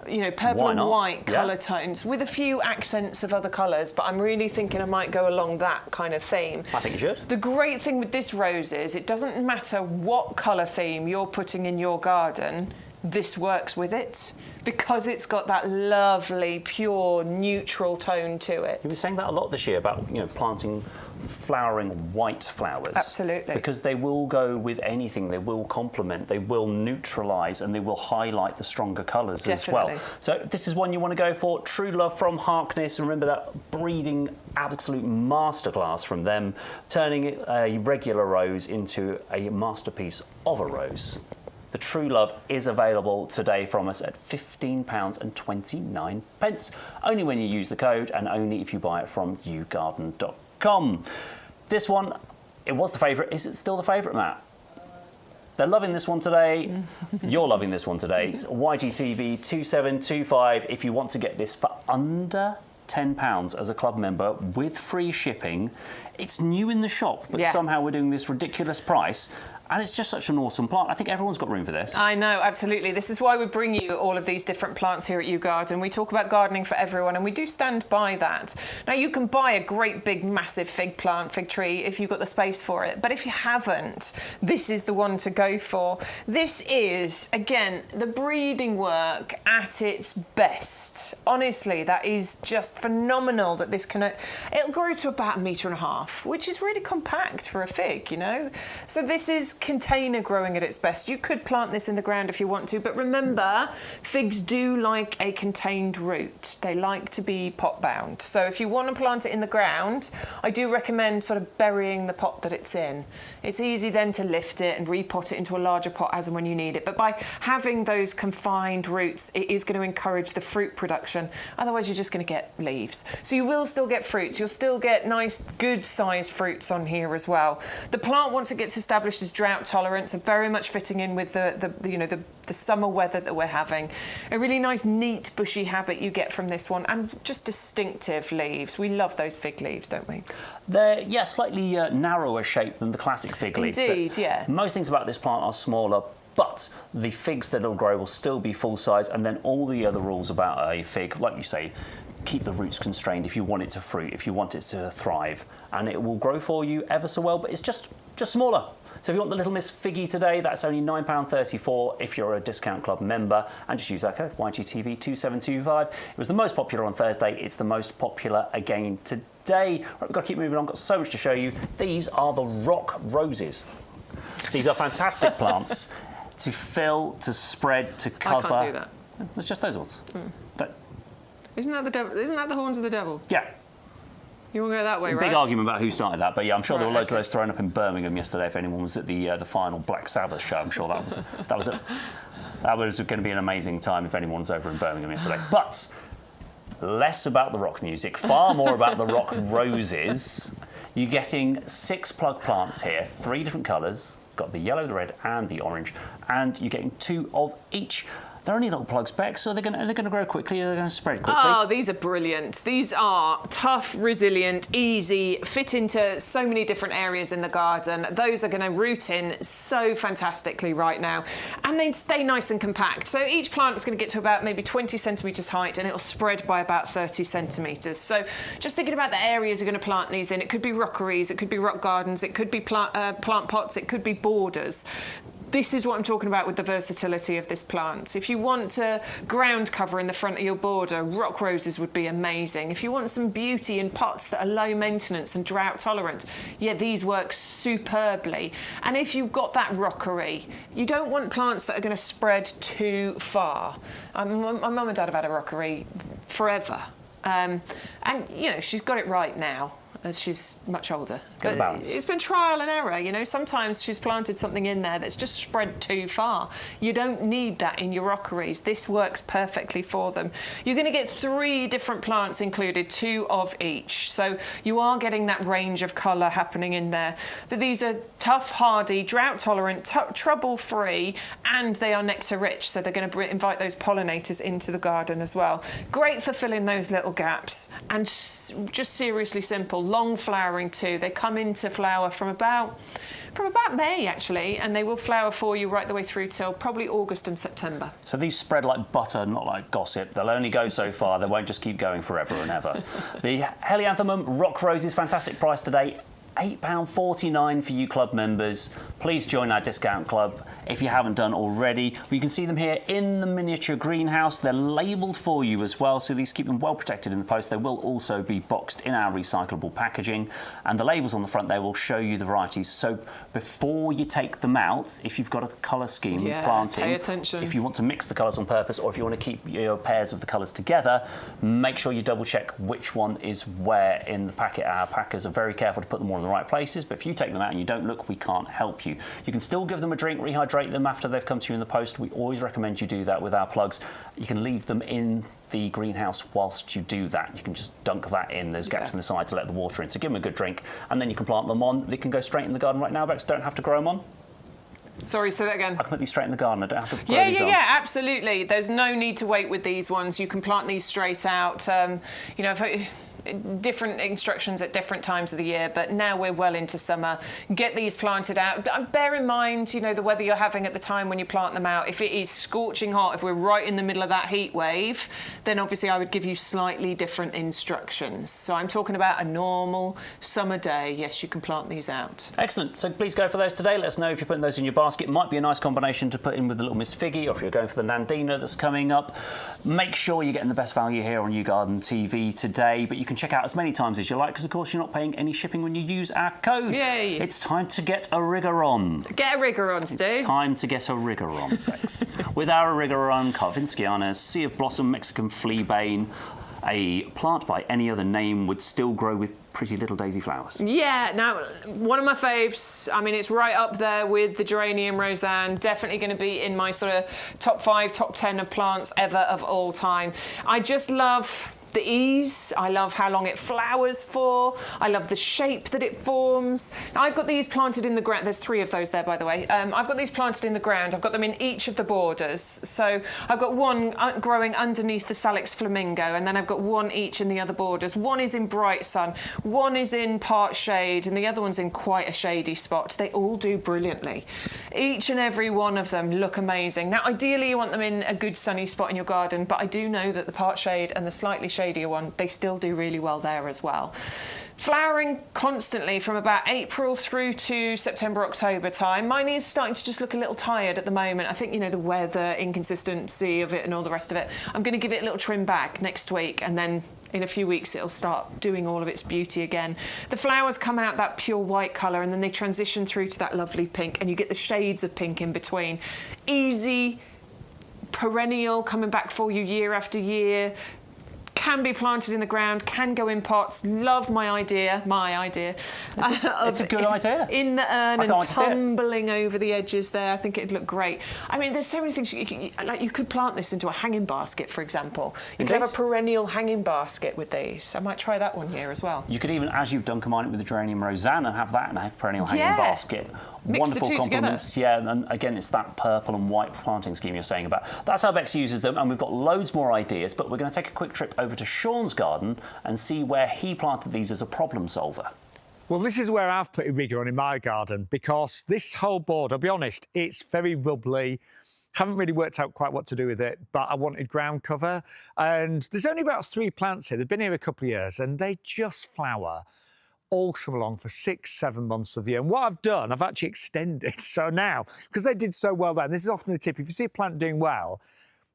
you know, purple and white colour tones with a few accents of other colours, but I'm really thinking I might go along that kind of theme. I think you should. The great thing with this rose is it doesn't matter what colour theme you're putting in your garden, this works with it because it's got that lovely, pure, neutral tone to it. You were saying that a lot this year about, you know, planting flowering white flowers. Absolutely. Because they will go with anything, they will complement, they will neutralise and they will highlight the stronger colours as well. So if this is one you want to go for, True Love from Harkness. Remember that breeding absolute masterclass from them, turning a regular rose into a masterpiece of a rose. The True Love is available today from us at £15.29. Only when you use the code and only if you buy it from yougarden.com. This one, it was the favourite. Is it still the favourite, Matt? They're loving this one today. You're loving this one today. It's YGTV 2725. If you want to get this for under £10 as a club member with free shipping, it's new in the shop, but somehow we're doing this ridiculous price. And it's just such an awesome plant. I think everyone's got room for this. I know, absolutely. This is why we bring you all of these different plants here at YouGarden. We talk about gardening for everyone, and we do stand by that. Now, you can buy a great big massive fig tree if you've got the space for it. But if you haven't, this is the one to go for. This is, again, the breeding work at its best. Honestly, that is just phenomenal that this can... It'll grow to about 1.5 meters, which is really compact for a fig, you know? So this is container growing at its best. You could plant this in the ground if you want to, but remember, figs do like a contained root. They like to be pot bound. So if you want to plant it in the ground, I do recommend sort of burying the pot that it's in. It's easy then to lift it and repot it into a larger pot as and when you need it. But by having those confined roots, it is going to encourage the fruit production. Otherwise, you're just going to get leaves. So you will still get fruits. You'll still get nice, good sized fruits on here as well. The plant, once it gets established, is drought tolerant, so very much fitting in with the summer weather that we're having. A really nice, neat, bushy habit you get from this one, and just distinctive leaves. We love those fig leaves, don't we? They're, yeah, slightly narrower shaped than the classic fig leaves. Indeed, so yeah. Most things about this plant are smaller, but the figs that it'll grow will still be full size, and then all the other rules about a fig, like you say, keep the roots constrained if you want it to fruit, if you want it to thrive, and it will grow for you ever so well, but it's just smaller. So if you want the Little Miss Figgy today, that's only £9.34 if you're a Discount Club member, and just use that code YGTV2725. It was the most popular on Thursday. It's the most popular again today. Right, we've got to keep moving on. Got so much to show you. These are the rock roses. These are fantastic plants to fill, to spread, to cover. I can't do that. It's just those ones. Isn't that the devil? Isn't that the horns of the devil? Yeah. You want to go that way, right? Big argument about who started that, but yeah, I'm sure there were loads okay. of those thrown up in Birmingham yesterday. If anyone was at the final Black Sabbath show, I'm sure that was going to be an amazing time if anyone was over in Birmingham yesterday. But less about the rock music, far more about the rock roses. You're getting 6 plug plants here, 3 different colours. Got the yellow, the red, and the orange, and you're getting 2 of each. They're only little plug specs, so they're going to grow quickly. They're going to spread quickly. Oh, these are brilliant. These are tough, resilient, easy, fit into so many different areas in the garden. Those are going to root in so fantastically right now, and they stay nice and compact. So each plant is going to get to about maybe 20 centimetres height, and it'll spread by about 30 centimetres. So just thinking about the areas you're going to plant these in, it could be rockeries, it could be rock gardens, it could be plant pots, it could be borders. This is what I'm talking about with the versatility of this plant. If you want a ground cover in the front of your border, rock roses would be amazing. If you want some beauty in pots that are low maintenance and drought tolerant, yeah, these work superbly. And if you've got that rockery, you don't want plants that are going to spread too far. My mum and dad have had a rockery forever. And, you know, she's got it right now, as she's much older. Get the balance. It's been trial and error, you know. Sometimes she's planted something in there that's just spread too far. You don't need that in your rockeries. This works perfectly for them. You're going to get 3 different plants included, 2 of each. So you are getting that range of colour happening in there. But these are tough, hardy, drought tolerant, trouble-free, and they are nectar rich. So they're going to invite those pollinators into the garden as well. Great for filling those little gaps, and just seriously simple. Long flowering too. They come into flower from about May actually, and they will flower for you right the way through till probably August and September. So these spread like butter, not like gossip. They'll only go so far. They won't just keep going forever and ever. The Helianthemum rock roses, fantastic price today. £8.49 for you club members. Please join our discount club if you haven't done already. You can see them here in the miniature greenhouse. They're labelled for you as well, so these keep them well protected in the post. They will also be boxed in our recyclable packaging, and the labels on the front there will show you the varieties. So before you take them out, if you've got a colour scheme planting, pay attention. If you want to mix the colours on purpose, or if you want to keep your pairs of the colours together, make sure you double check which one is where in the packet. Our packers are very careful to put them all in the right places, but if you take them out and you don't look, we can't help you. You can still give them a drink, rehydrate them after they've come to you in the post. We always recommend you do that with our plugs. You can leave them in the greenhouse whilst you do that. You can just dunk that in. There's gaps in the side to let the water in, so give them a good drink, and then you can plant them on. They can go straight in the garden right now, Bex. Don't have to grow them on. Sorry, say that again. I can put these straight in the garden. I don't have to grow these on. Yeah, absolutely. There's no need to wait with these ones. You can plant these straight out. You know, different instructions at different times of the year, but now we're well into summer. Get these planted out. Bear in mind, you know, the weather you're having at the time when you plant them out. If it is scorching hot, if we're right in the middle of that heat wave, then obviously I would give you slightly different instructions. So I'm talking about a normal summer day. Yes, you can plant these out. Excellent. So please go for those today. Let us know if you're putting those in your basket. It might be a nice combination to put in with the little Miss Figgy, or if you're going for the Nandina that's coming up. Make sure you're getting the best value here on YouGarden TV today, but you can check out as many times as you like, because of course you're not paying any shipping when you use our code. Yay! It's time to get Erigeron. Get Erigeron, Stu. It's time to get Erigeron, Bex. With our Erigeron carvinskiana, Sea of Blossom, Mexican Fleabane, a plant by any other name would still grow with pretty little daisy flowers. Yeah, now, one of my faves, I mean, it's right up there with the geranium roseanne, definitely going to be in my sort of top 5, top 10 of plants ever of all time. I just love the ease. I love how long it flowers for. I love the shape that it forms. I've got these planted in the ground. There's 3 of those there, by the way. I've got these planted in the ground. I've got them in each of the borders. So I've got one growing underneath the Salix flamingo, and then I've got one each in the other borders. One is in bright sun, one is in part shade, and the other one's in quite a shady spot. They all do brilliantly. Each and every one of them look amazing. Now, ideally, you want them in a good sunny spot in your garden, but I do know that the part shade and the slightly shadier one, they still do really well there as well. Flowering constantly from about April through to September, October time. Mine is starting to just look a little tired at the moment. I think, you know, the weather, inconsistency of it and all the rest of it. I'm going to give it a little trim back next week, and then in a few weeks it'll start doing all of its beauty again. The flowers come out that pure white colour, and then they transition through to that lovely pink, and you get the shades of pink in between. Easy, perennial, coming back for you year after year. Can be planted in the ground, can go in pots. Love my idea. It's a good idea. In the urn and tumbling over the edges there. I think it'd look great. I mean, there's so many things. You could plant this into a hanging basket, for example. You could have a perennial hanging basket with these. I might try that one here as well. You could even, as you've done, combine it with the geranium roseanne and have that in a perennial hanging basket. Mix Wonderful the two compliments. together. Yeah, and again, it's that purple and white planting scheme you're saying about. That's how Bex uses them, and we've got loads more ideas, but we're going to take a quick trip over to Sean's garden and see where he planted these as a problem solver. Well, this is where I've put Erigeron in my garden, because this whole board, I'll be honest, it's very rubbly. Haven't really worked out quite what to do with it, but I wanted ground cover. And there's only about 3 plants here. They've been here a couple of years, and they just flower all summer long for 6-7 months of the year. And what I've done, I've actually extended. So now, because they did so well there, and this is often a tip, if you see a plant doing well,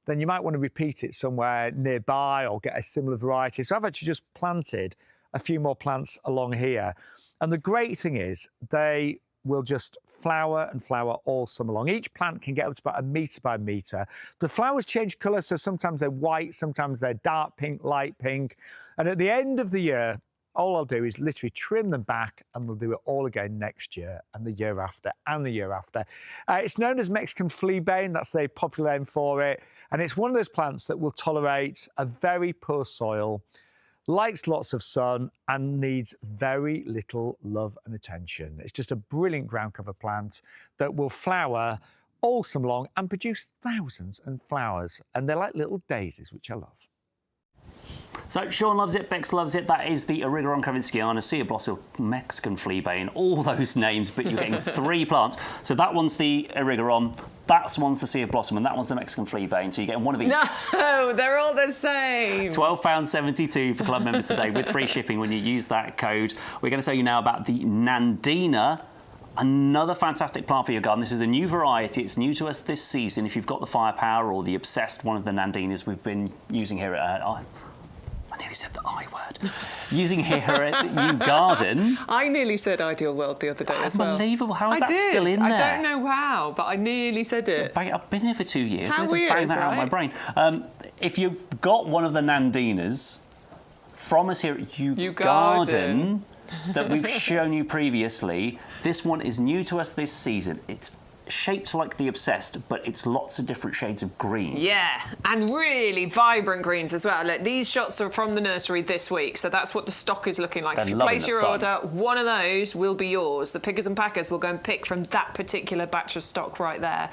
then you might want to repeat it somewhere nearby or get a similar variety. So I've actually just planted a few more plants along here. And the great thing is they will just flower and flower all summer long. Each plant can get up to about 1 metre by metre. The flowers change colour, so sometimes they're white, sometimes they're dark pink, light pink. And at the end of the year, all I'll do is literally trim them back, and we'll do it all again next year and the year after and the year after. It's known as Mexican Fleabane. That's the popular name for it. And it's one of those plants that will tolerate a very poor soil, likes lots of sun, and needs very little love and attention. It's just a brilliant ground cover plant that will flower all summer long and produce thousands of flowers. And they're like little daisies, which I love. So Sean loves it, Bex loves it. That is the Erigeron carvinskiana, Sea of Blossom, Mexican Fleabane, all those names, but you're getting 3 plants. So that one's the Erigeron, that one's the Sea of Blossom, and that one's the Mexican Fleabane. So you're getting one of each. No, they're all the same. £12.72 for club members today with free shipping when you use that code. We're going to tell you now about the Nandina. Another fantastic plant for your garden. This is a new variety. It's new to us this season. If you've got the firepower or the obsessed one of the Nandinas we've been using here at... I nearly said the I word. Using here at YouGarden. I nearly said Ideal World the other day as well. Unbelievable. How is that still in there? I don't know how, but I nearly said it. I've been here for 2 years. How Let's weird, bang that out of my right? brain. If you've got one of the Nandinas from us here at YouGarden that we've shown you previously, this one is new to us this season. It's shaped like the Obsessed, but it's lots of different shades of green. Yeah, and really vibrant greens as well. Look, these shots are from the nursery this week, so that's what the stock is looking like. If you place your order, one of those will be yours. The pickers and packers will go and pick from that particular batch of stock right there.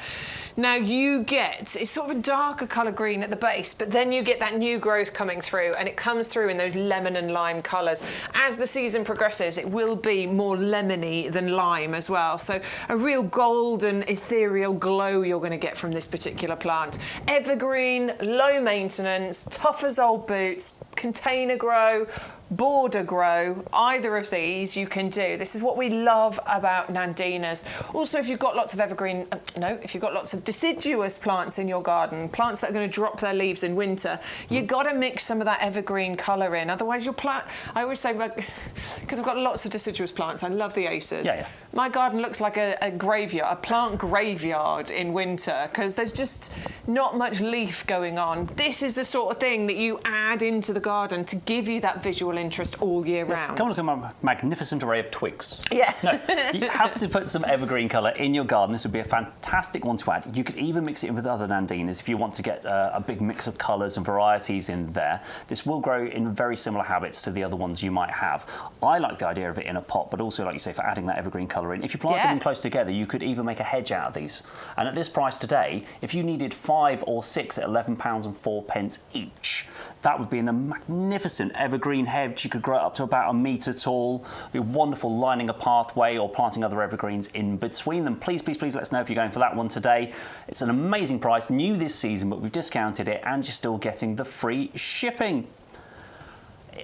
Now you get, it's sort of a darker colour green at the base, but then you get that new growth coming through, and it comes through in those lemon and lime colours. As the season progresses, it will be more lemony than lime as well. So a real golden, ethereal glow you're going to get from this particular plant. Evergreen, low maintenance, tough as old boots, container grow, border grow, either of these you can do. This is what we love about Nandinas. Also, if you've got lots of evergreen, if you've got lots of deciduous plants in your garden, plants that are going to drop their leaves in winter, you've got to mix some of that evergreen colour in. Otherwise, your plant, I always say, because I've got lots of deciduous plants, I love the acers. Yeah. My garden looks like a graveyard, a plant graveyard in winter, because there's just not much leaf going on. This is the sort of thing that you add into the garden to give you that visual interest all year round. Come on, look at my magnificent array of twigs. Yeah. No, you have to put some evergreen colour in your garden. This would be a fantastic one to add. You could even mix it in with other Nandinas if you want to get a big mix of colours and varieties in there. This will grow in very similar habits to the other ones you might have. I like the idea of it in a pot, but also, like you say, for adding that evergreen colour in. If you plant them close together, you could even make a hedge out of these. And at this price today, if you needed 5 or 6 at £11.04 each, that would be a magnificent evergreen hedge. You could grow it up to about a metre tall. It'd be wonderful lining a pathway or planting other evergreens in between them. Please, please, please let us know if you're going for that one today. It's an amazing price, new this season, but we've discounted it and you're still getting the free shipping.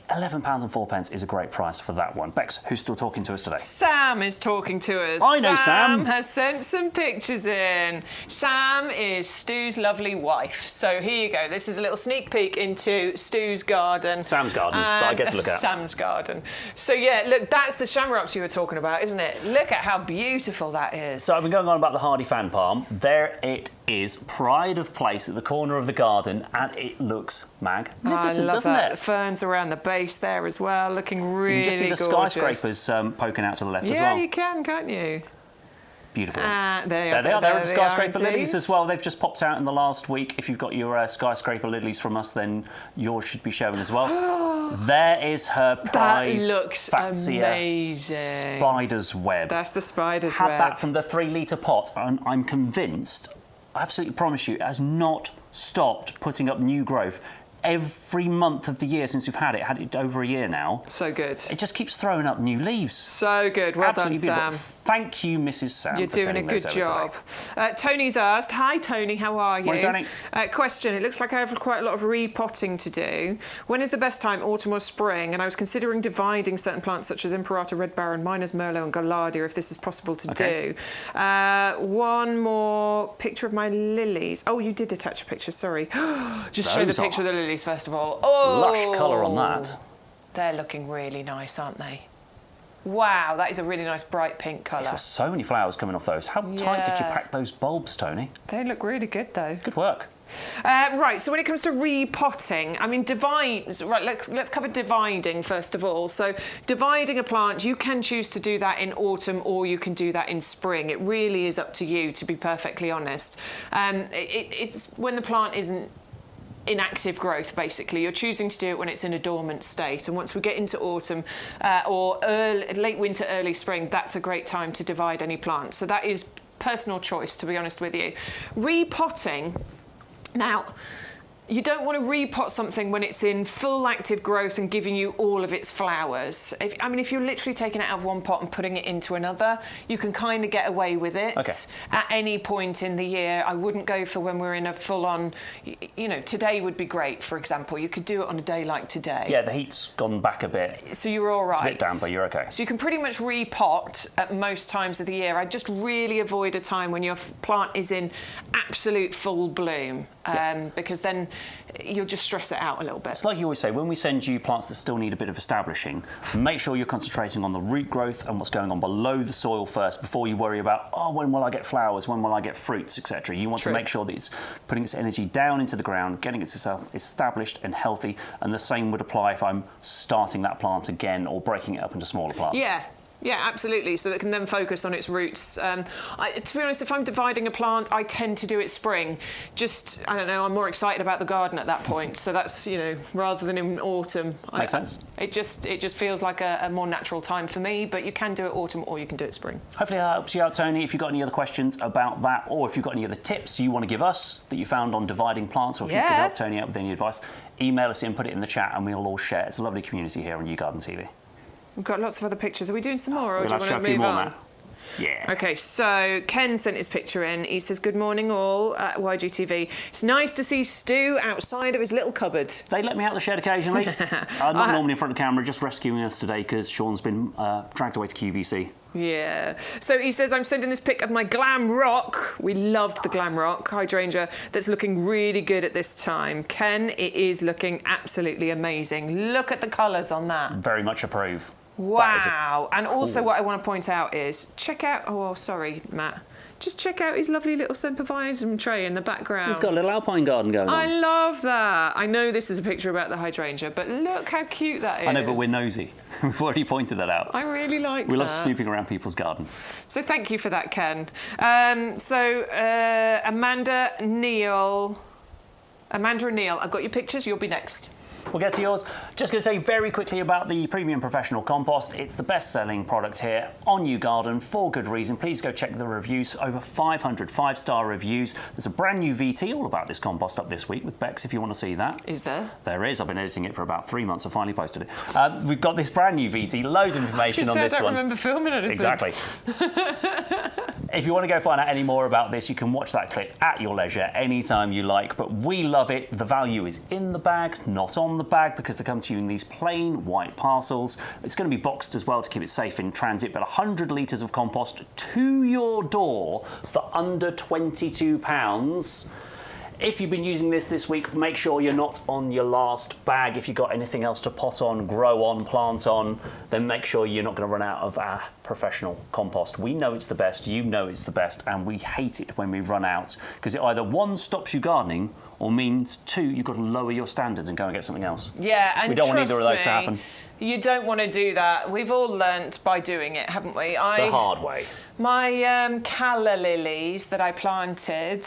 £11.04 is a great price for that one. Bex, who's still talking to us today? Sam is talking to us. I know Sam. Sam has sent some pictures in. Sam is Stu's lovely wife. So here you go. This is a little sneak peek into Stu's garden. Sam's garden, that I get to look at. Sam's garden. So yeah, look, that's the shamrocks you were talking about, isn't it? Look at how beautiful that is. So I've been going on about the hardy fan palm. There it is, pride of place at the corner of the garden, and it looks magnificent, doesn't it? Ferns around the base there as well, looking really gorgeous. You can just see the skyscrapers poking out to the left as well. Yeah, you can, can't you? Beautiful. There they are. There are the skyscraper lilies as well. They've just popped out in the last week. If you've got your skyscraper lilies from us, then yours should be showing as well. There is her prize. That looks amazing. Spider's web. That's the spider's web. Had that from the 3-litre pot, and I'm convinced, I absolutely promise you, it has not stopped putting up new growth. Every month of the year since we've had it over a year now. So good. It just keeps throwing up new leaves. So good. Well done, Sam. Thank you, Mrs. Sam. You're doing a good job. Tony's asked, hi Tony, how are you? Morning, Tony. Question, it looks like I have quite a lot of repotting to do. When is the best time, autumn or spring? And I was considering dividing certain plants such as Imperator, Red Baron, Miner's Merlot and Gaillardia if this is possible to do. One more picture of my lilies. Oh, you did attach a picture, sorry. Just show the picture of the lilies first of all. Oh, lush colour on that. They're looking really nice, aren't they? Wow, that is a really nice bright pink colour. There's so many flowers coming off those. How tight did you pack those bulbs, Tony? They look really good though. Good work. Right, so when it comes to repotting, I mean, let's cover dividing first of all. So dividing a plant, you can choose to do that in autumn or you can do that in spring. It really is up to you, to be perfectly honest. It's when the plant isn't in active growth, basically. You're choosing to do it when it's in a dormant state. And once we get into autumn or late winter, early spring, that's a great time to divide any plant. So that is personal choice, to be honest with you. Repotting. Now, you don't want to repot something when it's in full active growth and giving you all of its flowers. If you're literally taking it out of one pot and putting it into another, you can kind of get away with it at any point in the year. I wouldn't go for when we're in a full-on, today would be great, for example. You could do it on a day like today. Yeah, the heat's gone back a bit. So you're all right. It's a bit damp, but you're okay. So you can pretty much repot at most times of the year. I just really avoid a time when your plant is in absolute full bloom. Because then you'll just stress it out a little bit. It's like you always say, when we send you plants that still need a bit of establishing, make sure you're concentrating on the root growth and what's going on below the soil first before you worry about, when will I get flowers, when will I get fruits, etc. You want to make sure that it's putting its energy down into the ground, getting itself established and healthy, and the same would apply if I'm starting that plant again or breaking it up into smaller plants. Yeah. Yeah, absolutely. So that it can then focus on its roots. To be honest, if I'm dividing a plant, I tend to do it spring. Just, I don't know, I'm more excited about the garden at that point. So that's, you know, rather than in autumn. Makes sense. It just feels like a more natural time for me, but you can do it autumn or you can do it spring. Hopefully that helps you out, Tony. If you've got any other questions about that, or if you've got any other tips you want to give us that you found on dividing plants, or if you could help Tony out with any advice, email us in, put it in the chat, and we'll all share. It's a lovely community here on YouGarden TV. We've got lots of other pictures. Are we doing some more, or do you want to show a few move more, on? Matt. Yeah. Okay, so Ken sent his picture in. He says, good morning all at YGTV. It's nice to see Stu outside of his little cupboard. They let me out the shed occasionally. Not normally in front of the camera, just rescuing us today because Sean's been dragged away to QVC. Yeah. So he says, I'm sending this pic of my Glam Rock. We loved the Glam Rock hydrangea that's looking really good at this time. Ken, it is looking absolutely amazing. Look at the colours on that. Very much approve. Wow. And also what I want to point out is, check out, oh, sorry, Matt. Just check out his lovely little sempervisum tray in the background. He's got a little alpine garden going on. I love that. I know this is a picture about the hydrangea, but look how cute that is. I know, but we're nosy. We've already pointed that out. I really like that. We love snooping around people's gardens. So thank you for that, Ken. Amanda and Neil, I've got your pictures. You'll be next. We'll get to yours. Just going to tell you very quickly about the Premium Professional Compost. It's the best-selling product here on YouGarden for good reason. Please go check the reviews. Over 500 5-star reviews. There's a brand new VT all about this compost up this week with Bex, if you want to see that. Is there? There is. I've been editing it for about 3 months. I finally posted it. We've got this brand new VT. Loads of information on this one. I don't remember filming anything. Exactly. If you want to go find out any more about this, you can watch that clip at your leisure anytime you like. But we love it. The value is in the bag, not on the bag, because they come to you in these plain white parcels. It's going to be boxed as well to keep it safe in transit, but 100 litres of compost to your door for under £22. If you've been using this week, make sure you're not on your last bag. If you've got anything else to pot on, grow on, plant on, then make sure you're not going to run out of our professional compost. We know it's the best, you know it's the best, and we hate it when we run out, because it either, one, stops you gardening, or means, two, you've got to lower your standards and go and get something else. Yeah, and we don't want either of those to happen. You don't want to do that. We've all learnt by doing it, haven't we? The hard way. My calla lilies that I planted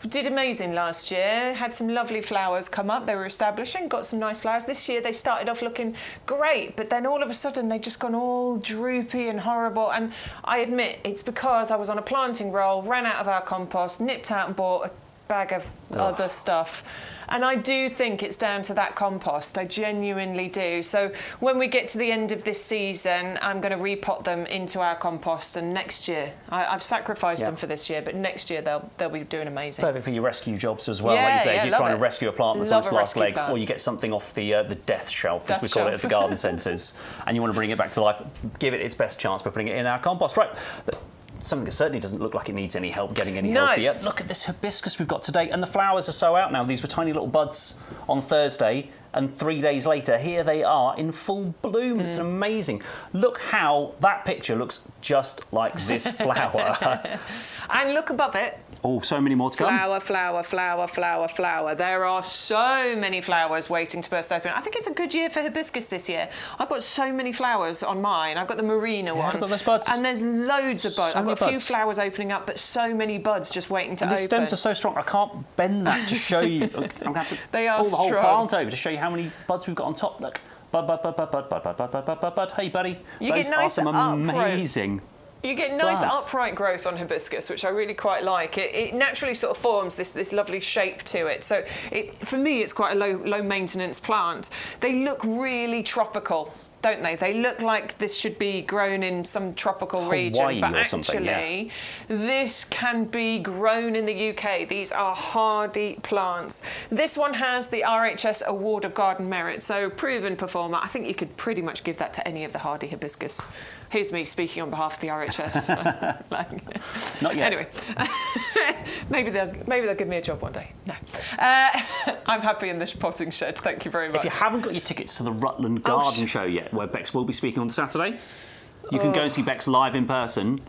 did amazing last year. Had some lovely flowers come up. They were establishing, got some nice flowers. This year they started off looking great, but then all of a sudden they've just gone all droopy and horrible. And I admit it's because I was on a planting roll, ran out of our compost, nipped out and bought a bag of other stuff. And I do think it's down to that compost. I genuinely do. So when we get to the end of this season, I'm going to repot them into our compost. And next year, I've sacrificed them for this year, but next year they'll be doing amazing. Perfect for your rescue jobs as well. Like you say, if you're trying to rescue a plant that's on its last legs, plant. or you get something off the death shelf, as we call it at the garden centres, and you want to bring it back to life, give it its best chance by putting it in our compost. Right. Something that certainly doesn't look like it needs any help getting any healthier. Look at this hibiscus we've got today, and the flowers are so out now. These were tiny little buds on Thursday, and 3 days later, here they are in full bloom. It's amazing. Look how that picture looks just like this flower. And look above it. Oh, so many more to come. Flower, flower, flower, flower, flower. There are so many flowers waiting to burst open. I think it's a good year for hibiscus this year. I've got so many flowers on mine. I've got the Marina one. I've got those buds. And there's loads of buds. I've got a few flowers opening up, but so many buds just waiting to open. The stems are so strong, I can't bend that to show you. I'm going to have to pull the whole plant over to show you how many buds we've got on top. Look. Bud, bud, bud, bud, bud, bud, bud, bud, bud, bud, bud. Hey, buddy. Those are some amazing. You get nice upright growth on hibiscus, which I really quite like. It naturally sort of forms this lovely shape to it. So for me, it's quite a low maintenance plant. They look really tropical, don't they? They look like this should be grown in some tropical region, but actually this can be grown in the UK. These are hardy plants. This one has the RHS Award of Garden Merit, so proven performer. I think you could pretty much give that to any of the hardy hibiscus. Here's me speaking on behalf of the RHS. Not yet. Anyway, maybe they'll give me a job one day. No, I'm happy in this potting shed. Thank you very much. If you haven't got your tickets to the Rutland Garden Show yet, where Bex will be speaking on the Saturday, you can go and see Bex live in person.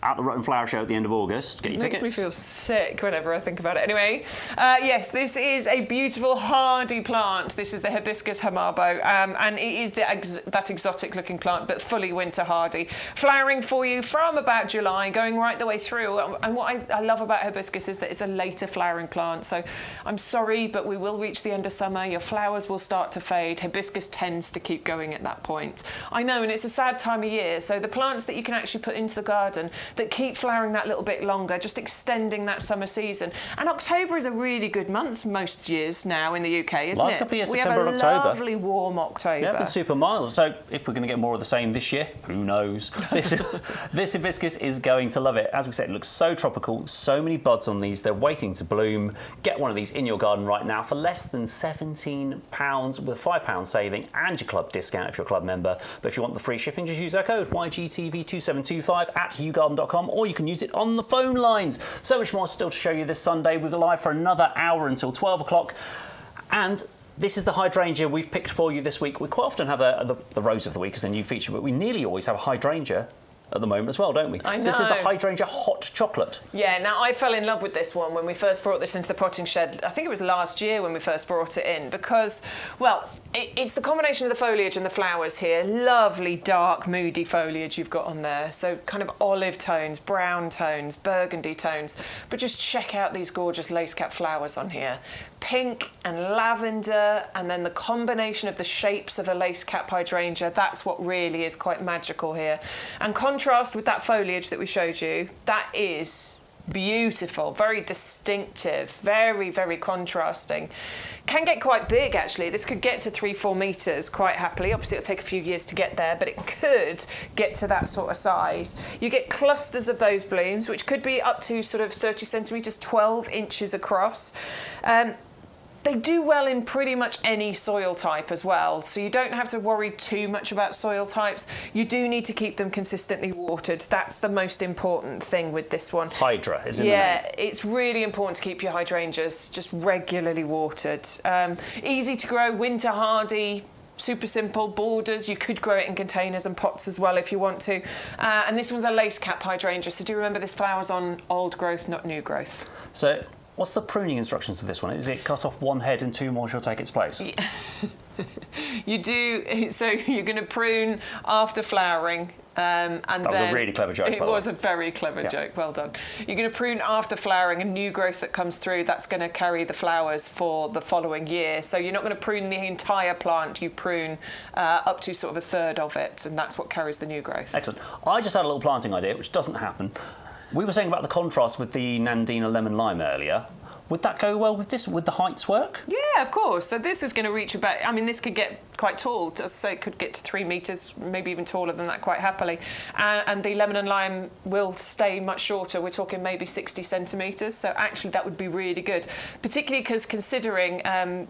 at the Rutland Flower Show at the end of August. Get your tickets. It makes me feel sick whenever I think about it. Anyway, yes, this is a beautiful hardy plant. This is the Hibiscus hamabo, and it is that exotic-looking plant, but fully winter hardy. Flowering for you from about July, going right the way through. And what I love about hibiscus is that it's a later flowering plant. So I'm sorry, but we will reach the end of summer. Your flowers will start to fade. Hibiscus tends to keep going at that point. I know, and it's a sad time of year. So the plants that you can actually put into the garden that keep flowering that little bit longer, just extending that summer season. And October is a really good month most years now in the UK, isn't it? Last couple of years, we September have and a October. lovely warm October. Yeah, it's super mild. So if we're going to get more of the same this year, who knows? This hibiscus is going to love it. As we said, it looks so tropical, so many buds on these. They're waiting to bloom. Get one of these in your garden right now for less than £17 with £5 saving and your club discount if you're a club member. But if you want the free shipping, just use our code YGTV2725 at YouGarden.com, or you can use it on the phone lines. So much more still to show you this Sunday. We're live for another hour until 12 o'clock. And this is the hydrangea we've picked for you this week. We quite often have the rose of the week as a new feature, but we nearly always have a hydrangea at the moment as well, don't we? I know. So this is the hydrangea hot chocolate. Yeah, now I fell in love with this one when we first brought this into the potting shed. I think it was last year when we first brought it in because, well, it's the combination of the foliage and the flowers here. Lovely, dark, moody foliage you've got on there. So kind of olive tones, brown tones, burgundy tones. But just check out these gorgeous lace cap flowers on here. Pink and lavender, and then the combination of the shapes of a lace cap hydrangea. That's what really is quite magical here. And contrast with that foliage that we showed you, that is beautiful, very distinctive, very, very contrasting. Can get quite big actually. This could get to 3-4 metres quite happily. Obviously it'll take a few years to get there, but it could get to that sort of size. You get clusters of those blooms, which could be up to sort of 30 centimetres, 12 inches across. They do well in pretty much any soil type as well, so you don't have to worry too much about soil types. You do need to keep them consistently watered. That's the most important thing with this one. Hydra, isn't it? Yeah, it's really important to keep your hydrangeas just regularly watered. Easy to grow, winter hardy, super simple, borders. You could grow it in containers and pots as well if you want to. And this one's a lace cap hydrangea, so do remember this flower's on old growth, not new growth. So what's the pruning instructions for this one? Is it cut off one head and 2 more shall take its place? Yeah. You do, so you're going to prune after flowering. And that was a really clever joke. It was a very clever joke, well done. You're going to prune after flowering, and new growth that comes through, that's going to carry the flowers for the following year. So you're not going to prune the entire plant, you prune up to sort of a third of it, and that's what carries the new growth. Excellent. I just had a little planting idea, which doesn't happen. We were saying about the contrast with the Nandina lemon lime earlier. Would that go well with this? Would the heights work? Yeah, of course. So this is going to reach about, I mean, this could get quite tall. As I say, it could get to 3 metres, maybe even taller than that quite happily. And the lemon and lime will stay much shorter. We're talking maybe 60 centimetres. So actually that would be really good, particularly because considering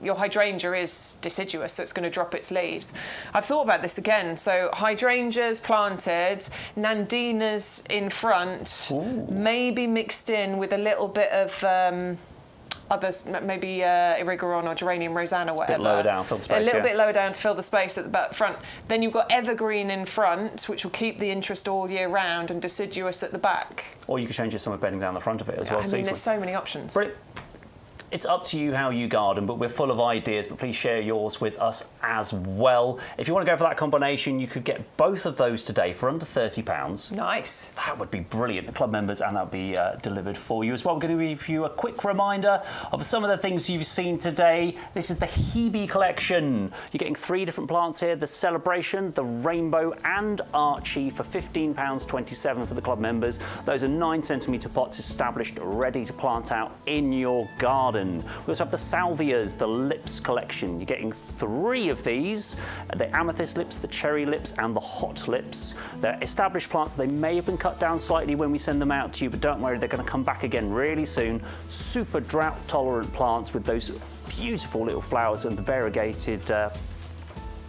your hydrangea is deciduous, so it's going to drop its leaves. I've thought about this again. So hydrangeas planted, Nandinas in front, maybe mixed in with a little bit of others, maybe Erigeron or Geranium Rosanna, whatever. A bit lower down, fill the space. A little bit lower down to fill the space at the back front. Then you've got evergreen in front, which will keep the interest all year round, and deciduous at the back. Or you could change it somewhere bedding down the front of it as well. I mean, there's so many options. Brilliant. It's up to you how you garden, but we're full of ideas, but please share yours with us as well. If you want to go for that combination, you could get both of those today for under £30. Nice. That would be brilliant. The club members, and that would be delivered for you as well. We're going to give you a quick reminder of some of the things you've seen today. This is the Hebe collection. You're getting 3 different plants here: the Celebration, the Rainbow, and Archie for £15.27 for the club members. Those are 9 centimetre pots established, ready to plant out in your garden. We also have the Salvias, the Lips collection. You're getting 3 of these: the Amethyst Lips, the Cherry Lips, and the Hot Lips. They're established plants. They may have been cut down slightly when we send them out to you, but don't worry, they're going to come back again really soon. Super drought-tolerant plants with those beautiful little flowers and the variegated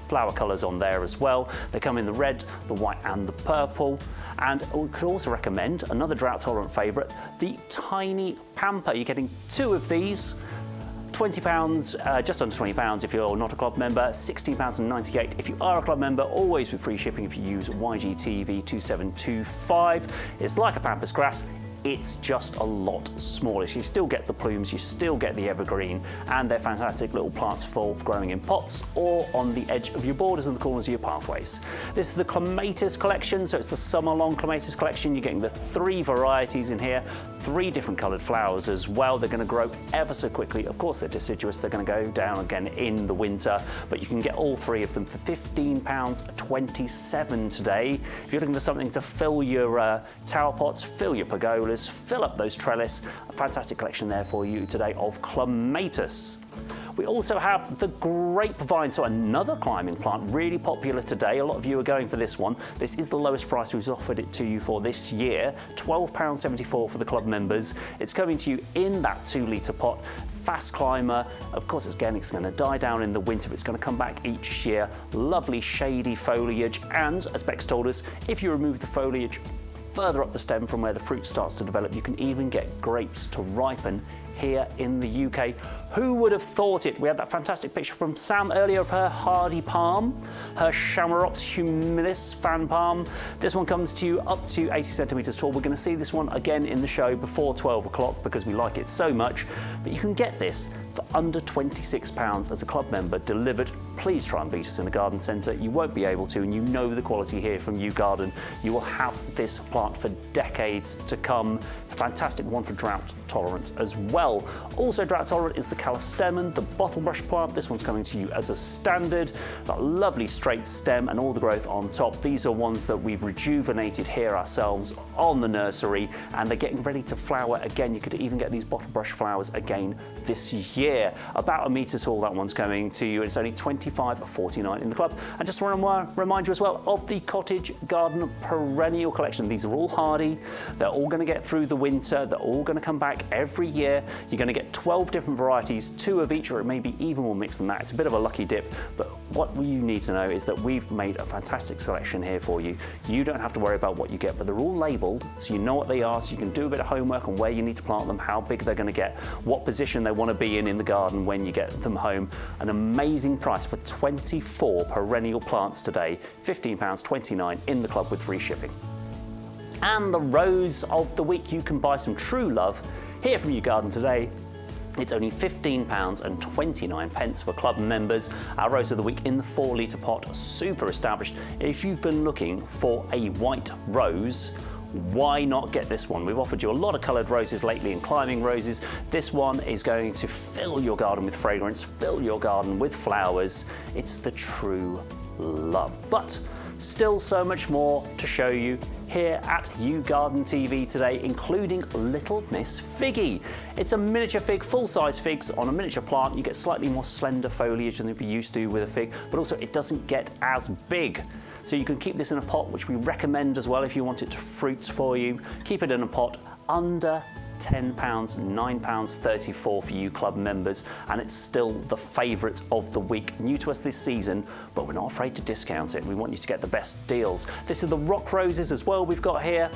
flower colours on there as well. They come in the red, the white, and the purple. And we could also recommend another drought-tolerant favourite, the tiny pampa. You're getting 2 of these, £20, just under £20 if you're not a club member, £16.98 if you are a club member, always with free shipping if you use YGTV 2725. It's like a pampas grass. It's just a lot smaller. So you still get the plumes, you still get the evergreen, and they're fantastic little plants for growing in pots or on the edge of your borders and the corners of your pathways. This is the Clematis collection, so it's the summer-long Clematis collection. You're getting the 3 varieties in here, 3 different coloured flowers as well. They're going to grow ever so quickly. Of course, they're deciduous. They're going to go down again in the winter, but you can get all 3 of them for £15.27 today. If you're looking for something to fill your tower pots, fill your pergolas, fill up those trellis, a fantastic collection there for you today of Clematis. We also have the grapevine, so another climbing plant, really popular today. A lot of you are going for this one. This is the lowest price we've offered it to you for this year, £12.74 for the club members. It's coming to you in that 2-litre pot. Fast climber. Of course, it's going to die down in the winter, but it's going to come back each year. Lovely shady foliage, and as Bex told us, if you remove the foliage further up the stem from where the fruit starts to develop, you can even get grapes to ripen here in the UK. Who would have thought it? We had that fantastic picture from Sam earlier of her hardy palm, her Chamaerops humilis fan palm. This one comes to you up to 80 centimetres tall. We're going to see this one again in the show before 12 o'clock because we like it so much. But you can get this for under £26 as a club member delivered. Please try and beat us in a garden centre. You won't be able to, and you know the quality here from YouGarden. You will have this plant for decades to come. It's a fantastic one for drought tolerance as well. Also drought tolerant is the Callistemon, the bottlebrush plant. This one's coming to you as a standard. That lovely straight stem and all the growth on top. These are ones that we've rejuvenated here ourselves on the nursery, and they're getting ready to flower again. You could even get these bottlebrush flowers again this year. About a metre tall, that one's coming to you. It's only £25.49 in the club. And just to remind you as well of the Cottage Garden Perennial collection. These are all hardy. They're all going to get through the winter. They're all going to come back every year. You're going to get 12 different varieties, 2 of each, or it may be even more mixed than that. It's a bit of a lucky dip, but what you need to know is that we've made a fantastic selection here for you. You don't have to worry about what you get, but they're all labelled, so you know what they are, so you can do a bit of homework on where you need to plant them, how big they're going to get, what position they want to be in the garden when you get them home. An amazing price for 24 perennial plants today, £15.29 in the club with free shipping. And the rose of the week, you can buy some true love here from YouGarden today. It's only £15.29 for club members. Our rose of the week in the 4-litre pot, super established. If you've been looking for a white rose, why not get this one? We've offered you a lot of coloured roses lately and climbing roses. This one is going to fill your garden with fragrance, fill your garden with flowers. It's the true love. But still so much more to show you here at YouGarden TV today, including Little Miss Figgy. It's a miniature fig, full-size figs on a miniature plant. You get slightly more slender foliage than you'd be used to with a fig, but also it doesn't get as big. So you can keep this in a pot, which we recommend as well if you want it to fruit for you. Keep it in a pot under £10, £9.34 for you club members, and it's still the favourite of the week. New to us this season, but we're not afraid to discount it. We want you to get the best deals. This is the rock roses as well we've got here.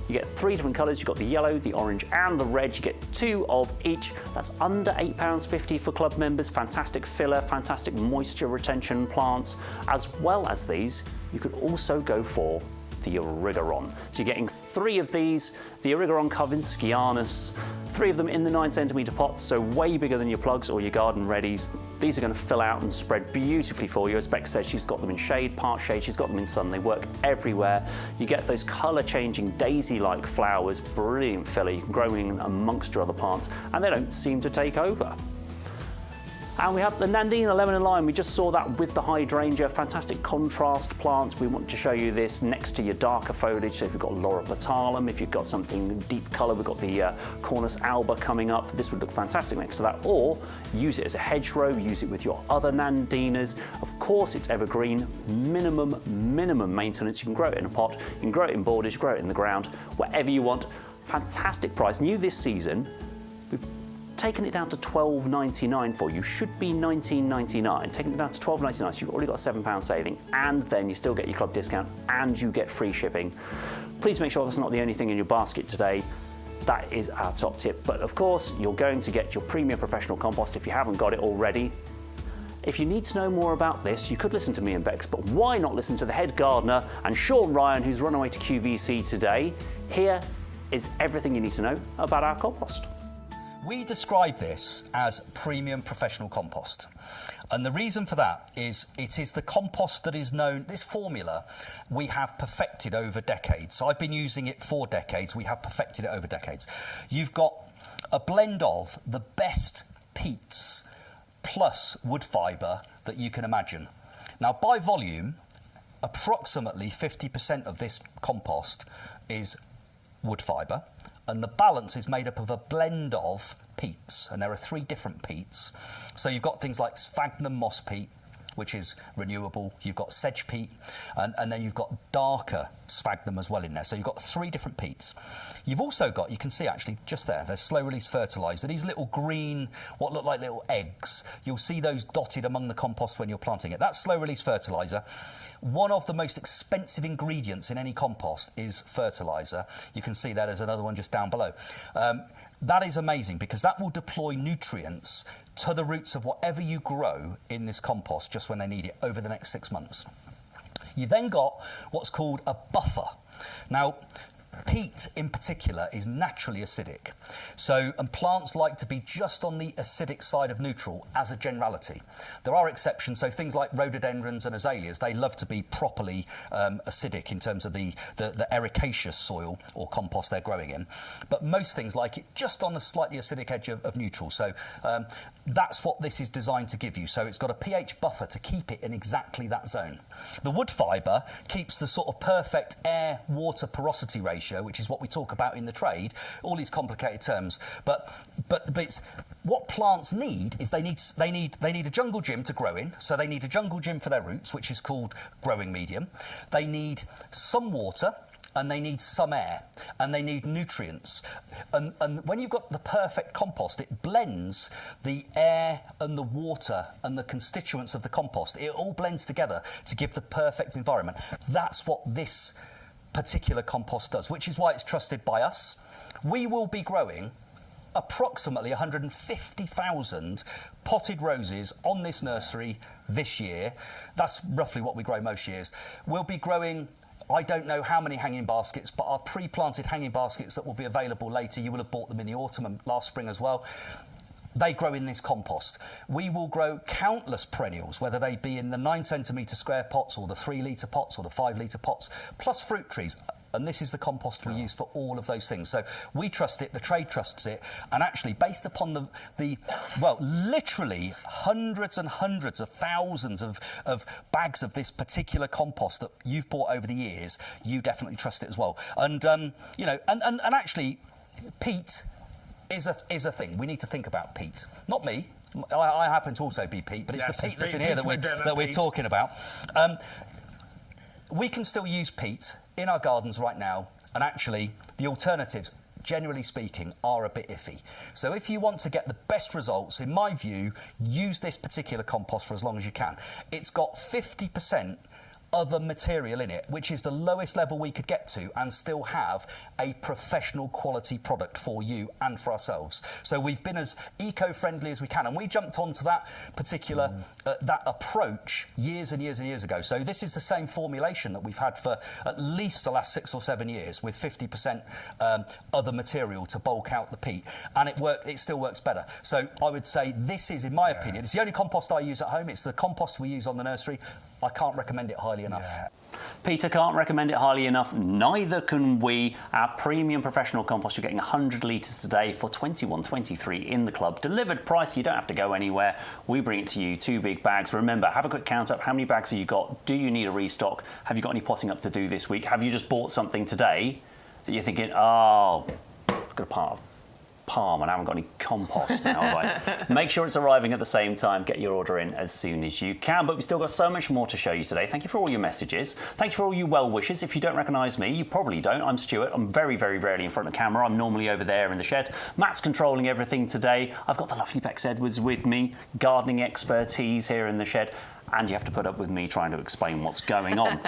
You get 3 different colours. You've got the yellow, the orange and the red. You get 2 of each. That's under £8.50 for club members. Fantastic filler, fantastic moisture retention plants. As well as these, you could also go for the Erigeron. So you're getting 3 of these, the Erigeron Covinscianus, 3 of them in the 9cm pots, so way bigger than your plugs or your garden readies. These are going to fill out and spread beautifully for you. As Beck said, she's got them in shade, part shade, she's got them in sun. They work everywhere. You get those colour changing daisy-like flowers, brilliant filler. You can grow in amongst your other plants and they don't seem to take over. And we have the Nandina lemon and lime. We just saw that with the hydrangea, fantastic contrast plants. We want to show you this next to your darker foliage. So if you've got Laura platalum, if you've got something deep colour, we've got the Cornus alba coming up. This would look fantastic next to that. Or use it as a hedgerow, use it with your other Nandinas. Of course, it's evergreen, minimum maintenance. You can grow it in a pot, you can grow it in borders, grow it in the ground, whatever you want. Fantastic price. New this season, we've taken it down to £12.99 for you. Should be £19.99. Taking it down to £12.99, so you've already got a £7 saving, and then you still get your club discount and you get free shipping. Please make sure that's not the only thing in your basket today. That is our top tip. But of course, you're going to get your premium professional compost if you haven't got it already. If you need to know more about this, you could listen to me and Bex, but why not listen to the head gardener and Sean Ryan, who's run away to QVC today. Here is everything you need to know about our compost. We describe this as premium professional compost. And the reason for that is it is the compost that is known, this formula we have perfected over decades. So I've been using it for decades. We have perfected it over decades. You've got a blend of the best peats plus wood fibre that you can imagine. Now, by volume, approximately 50% of this compost is wood fibre, and the balance is made up of a blend of peats, and there are 3 different peats. So you've got things like sphagnum moss peat, which is renewable. You've got sedge peat, and then you've got darker sphagnum as well in there. So you've got 3 different peats. You've also got, you can see actually just there, there's slow release fertiliser. These little green, what look like little eggs, you'll see those dotted among the compost when you're planting it. That's slow release fertiliser. One of the most expensive ingredients in any compost is fertiliser. You can see there's another one just down below. That is amazing because that will deploy nutrients to the roots of whatever you grow in this compost just when they need it over the next 6 months. You then got what's called a buffer. Now, peat in particular is naturally acidic. And plants like to be just on the acidic side of neutral as a generality. There are exceptions, so things like rhododendrons and azaleas, they love to be properly acidic in terms of the ericaceous soil or compost they're growing in. But most things like it just on the slightly acidic edge of neutral. So that's what this is designed to give you. So it's got a pH buffer to keep it in exactly that zone. The wood fibre keeps the sort of perfect air-water porosity ratio, which is what we talk about in the trade, all these complicated terms. But it's what plants need is they need a jungle gym to grow in. So they need a jungle gym for their roots, which is called growing medium. They need some water, and they need some air, and they need nutrients. And when you've got the perfect compost, it blends the air and the water and the constituents of the compost. It all blends together to give the perfect environment. That's what this particular compost does, which is why it's trusted by us. We will be growing approximately 150,000 potted roses on this nursery this year. That's roughly what we grow most years. We'll be growing, I don't know how many hanging baskets, but our pre-planted hanging baskets that will be available later, you will have bought them in the autumn and last spring as well. They grow in this compost. We will grow countless perennials, whether they be in the 9 centimetre square pots or the 3 litre pots or the 5 litre pots, plus fruit trees. And this is the compost we use for all of those things. So we trust it, the trade trusts it, and actually based upon well, literally hundreds and hundreds of thousands of bags of this particular compost that you've bought over the years, you definitely trust it as well. And, you know, and actually, peat is a thing. We need to think about peat. Not me. I happen to also be peat, but it's the peat that's in here that we're talking about. We can still use peat in our gardens right now, and actually the alternatives, generally speaking, are a bit iffy. So if you want to get the best results, in my view, use this particular compost for as long as you can. It's got 50% other material in it, which is the lowest level we could get to and still have a professional quality product for you and for ourselves. So we've been as eco-friendly as we can, and we jumped onto that particular that approach years and years and years ago. So this is the same formulation that we've had for at least the last 6 or 7 years, with 50% other material to bulk out the peat, and it still works better. So I would say this is, in my opinion, it's the only compost I use at home. It's the compost we use on the nursery. I can't recommend it highly enough. Yeah. Peter can't recommend it highly enough, neither can we. Our premium professional compost, you're getting 100 litres a day for $21.23 in the club. Delivered price, you don't have to go anywhere. We bring it to you, 2 big bags. Remember, have a quick count up. How many bags have you got? Do you need a restock? Have you got any potting up to do this week? Have you just bought something today that you're thinking, oh, I've got a part of palm and I haven't got any compost now, have I? Make sure it's arriving at the same time. Get your order in as soon as you can. But we've still got so much more to show you today. Thank you for all your messages. Thank you for all your well wishes. If you don't recognise me, you probably don't. I'm Stuart. I'm very, very rarely in front of the camera. I'm normally over there in the shed. Matt's controlling everything today. I've got the lovely Bex Edwards with me, gardening expertise here in the shed. And you have to put up with me trying to explain what's going on.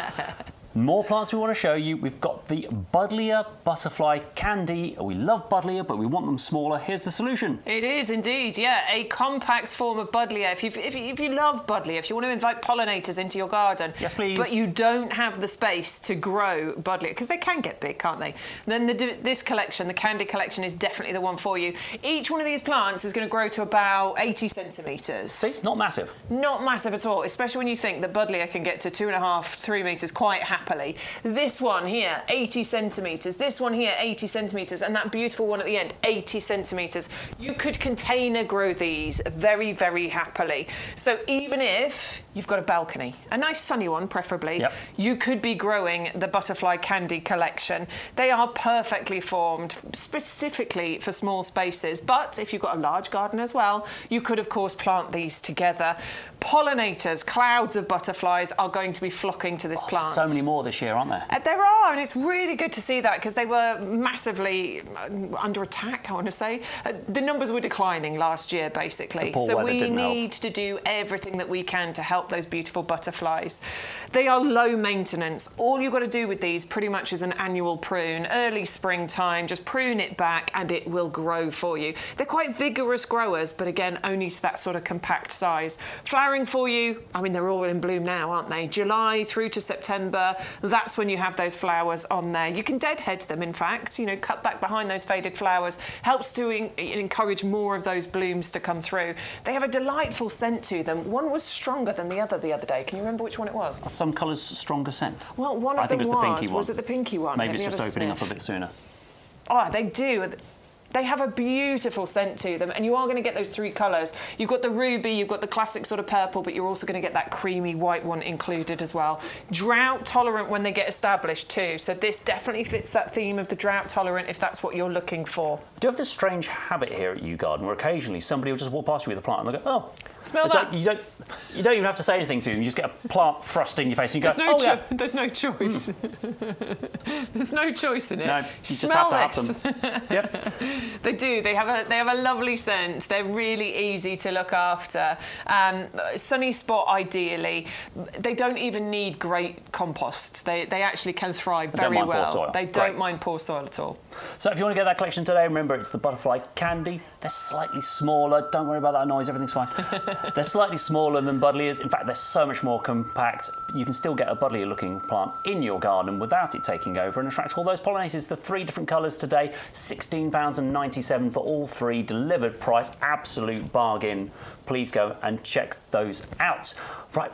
More plants we want to show you. We've got the Budleia butterfly candy. We love Budleia, but we want them smaller. Here's the solution. It is indeed, yeah, a compact form of Budleia. If you love Budleia, if you want to invite pollinators into your garden, yes, please, but you don't have the space to grow Budleia, because they can get big, can't they? Then this collection, the candy collection, is definitely the one for you. Each one of these plants is going to grow to about 80 centimetres. See, not massive. Not massive at all, especially when you think that Budleia can get to 2.5, 3 metres quite happily. This one here, 80 centimetres. This one here, 80 centimetres. And that beautiful one at the end, 80 centimetres. You could container grow these very, very happily. So even if you've got a balcony, a nice sunny one preferably, yep, you could be growing the butterfly candy collection. They are perfectly formed specifically for small spaces. But if you've got a large garden as well, you could, of course, plant these together. Pollinators, clouds of butterflies are going to be flocking to this plant. So many more this year, aren't there? There are, and it's really good to see that, because they were massively under attack, I want to say. The numbers were declining last year, basically. So we need to do everything that we can to help those beautiful butterflies. They are low maintenance. All you've got to do with these pretty much is an annual prune. Early springtime, just prune it back and it will grow for you. They're quite vigorous growers, but again, only to that sort of compact size. Flowering for you, I mean, they're all in bloom now, aren't they? July through to September, that's when you have those flowers on there. You can deadhead them, in fact, you know, cut back behind those faded flowers. Helps to encourage more of those blooms to come through. They have a delightful scent to them. One was stronger than the other day. Can you remember which one it was? Are some colours stronger scent? Well, one of them was. The pinky one. Was it the pinky one? Maybe it's just opening up a bit sooner. Oh, they do. They have a beautiful scent to them, and you are going to get those three colours. You've got the ruby, you've got the classic sort of purple, but you're also going to get that creamy white one included as well. Drought tolerant when they get established too, so this definitely fits that theme of the drought tolerant if that's what you're looking for. Do you have this strange habit here at YouGarden where occasionally somebody will just walk past you with a plant and they'll go, oh, smell that? Like you don't even have to say anything to them, you just get a plant thrust in your face and you go, There's no choice. There's no choice in it. No, you just smell have to have them. Yep. They do. They have a lovely scent. They're really easy to look after. Sunny spot ideally. They don't even need great compost. They actually can thrive very well. They don't mind poor soil at all. So if you want to get that collection today, remember it's the butterfly candy. They're slightly smaller. Don't worry about that noise. Everything's fine. They're slightly smaller than Budleias. In fact, they're so much more compact. You can still get a Budleia-looking plant in your garden without it taking over and attract all those pollinators. The 3 different colours today, £16.97 for all 3, delivered price, absolute bargain. Please go and check those out. Right,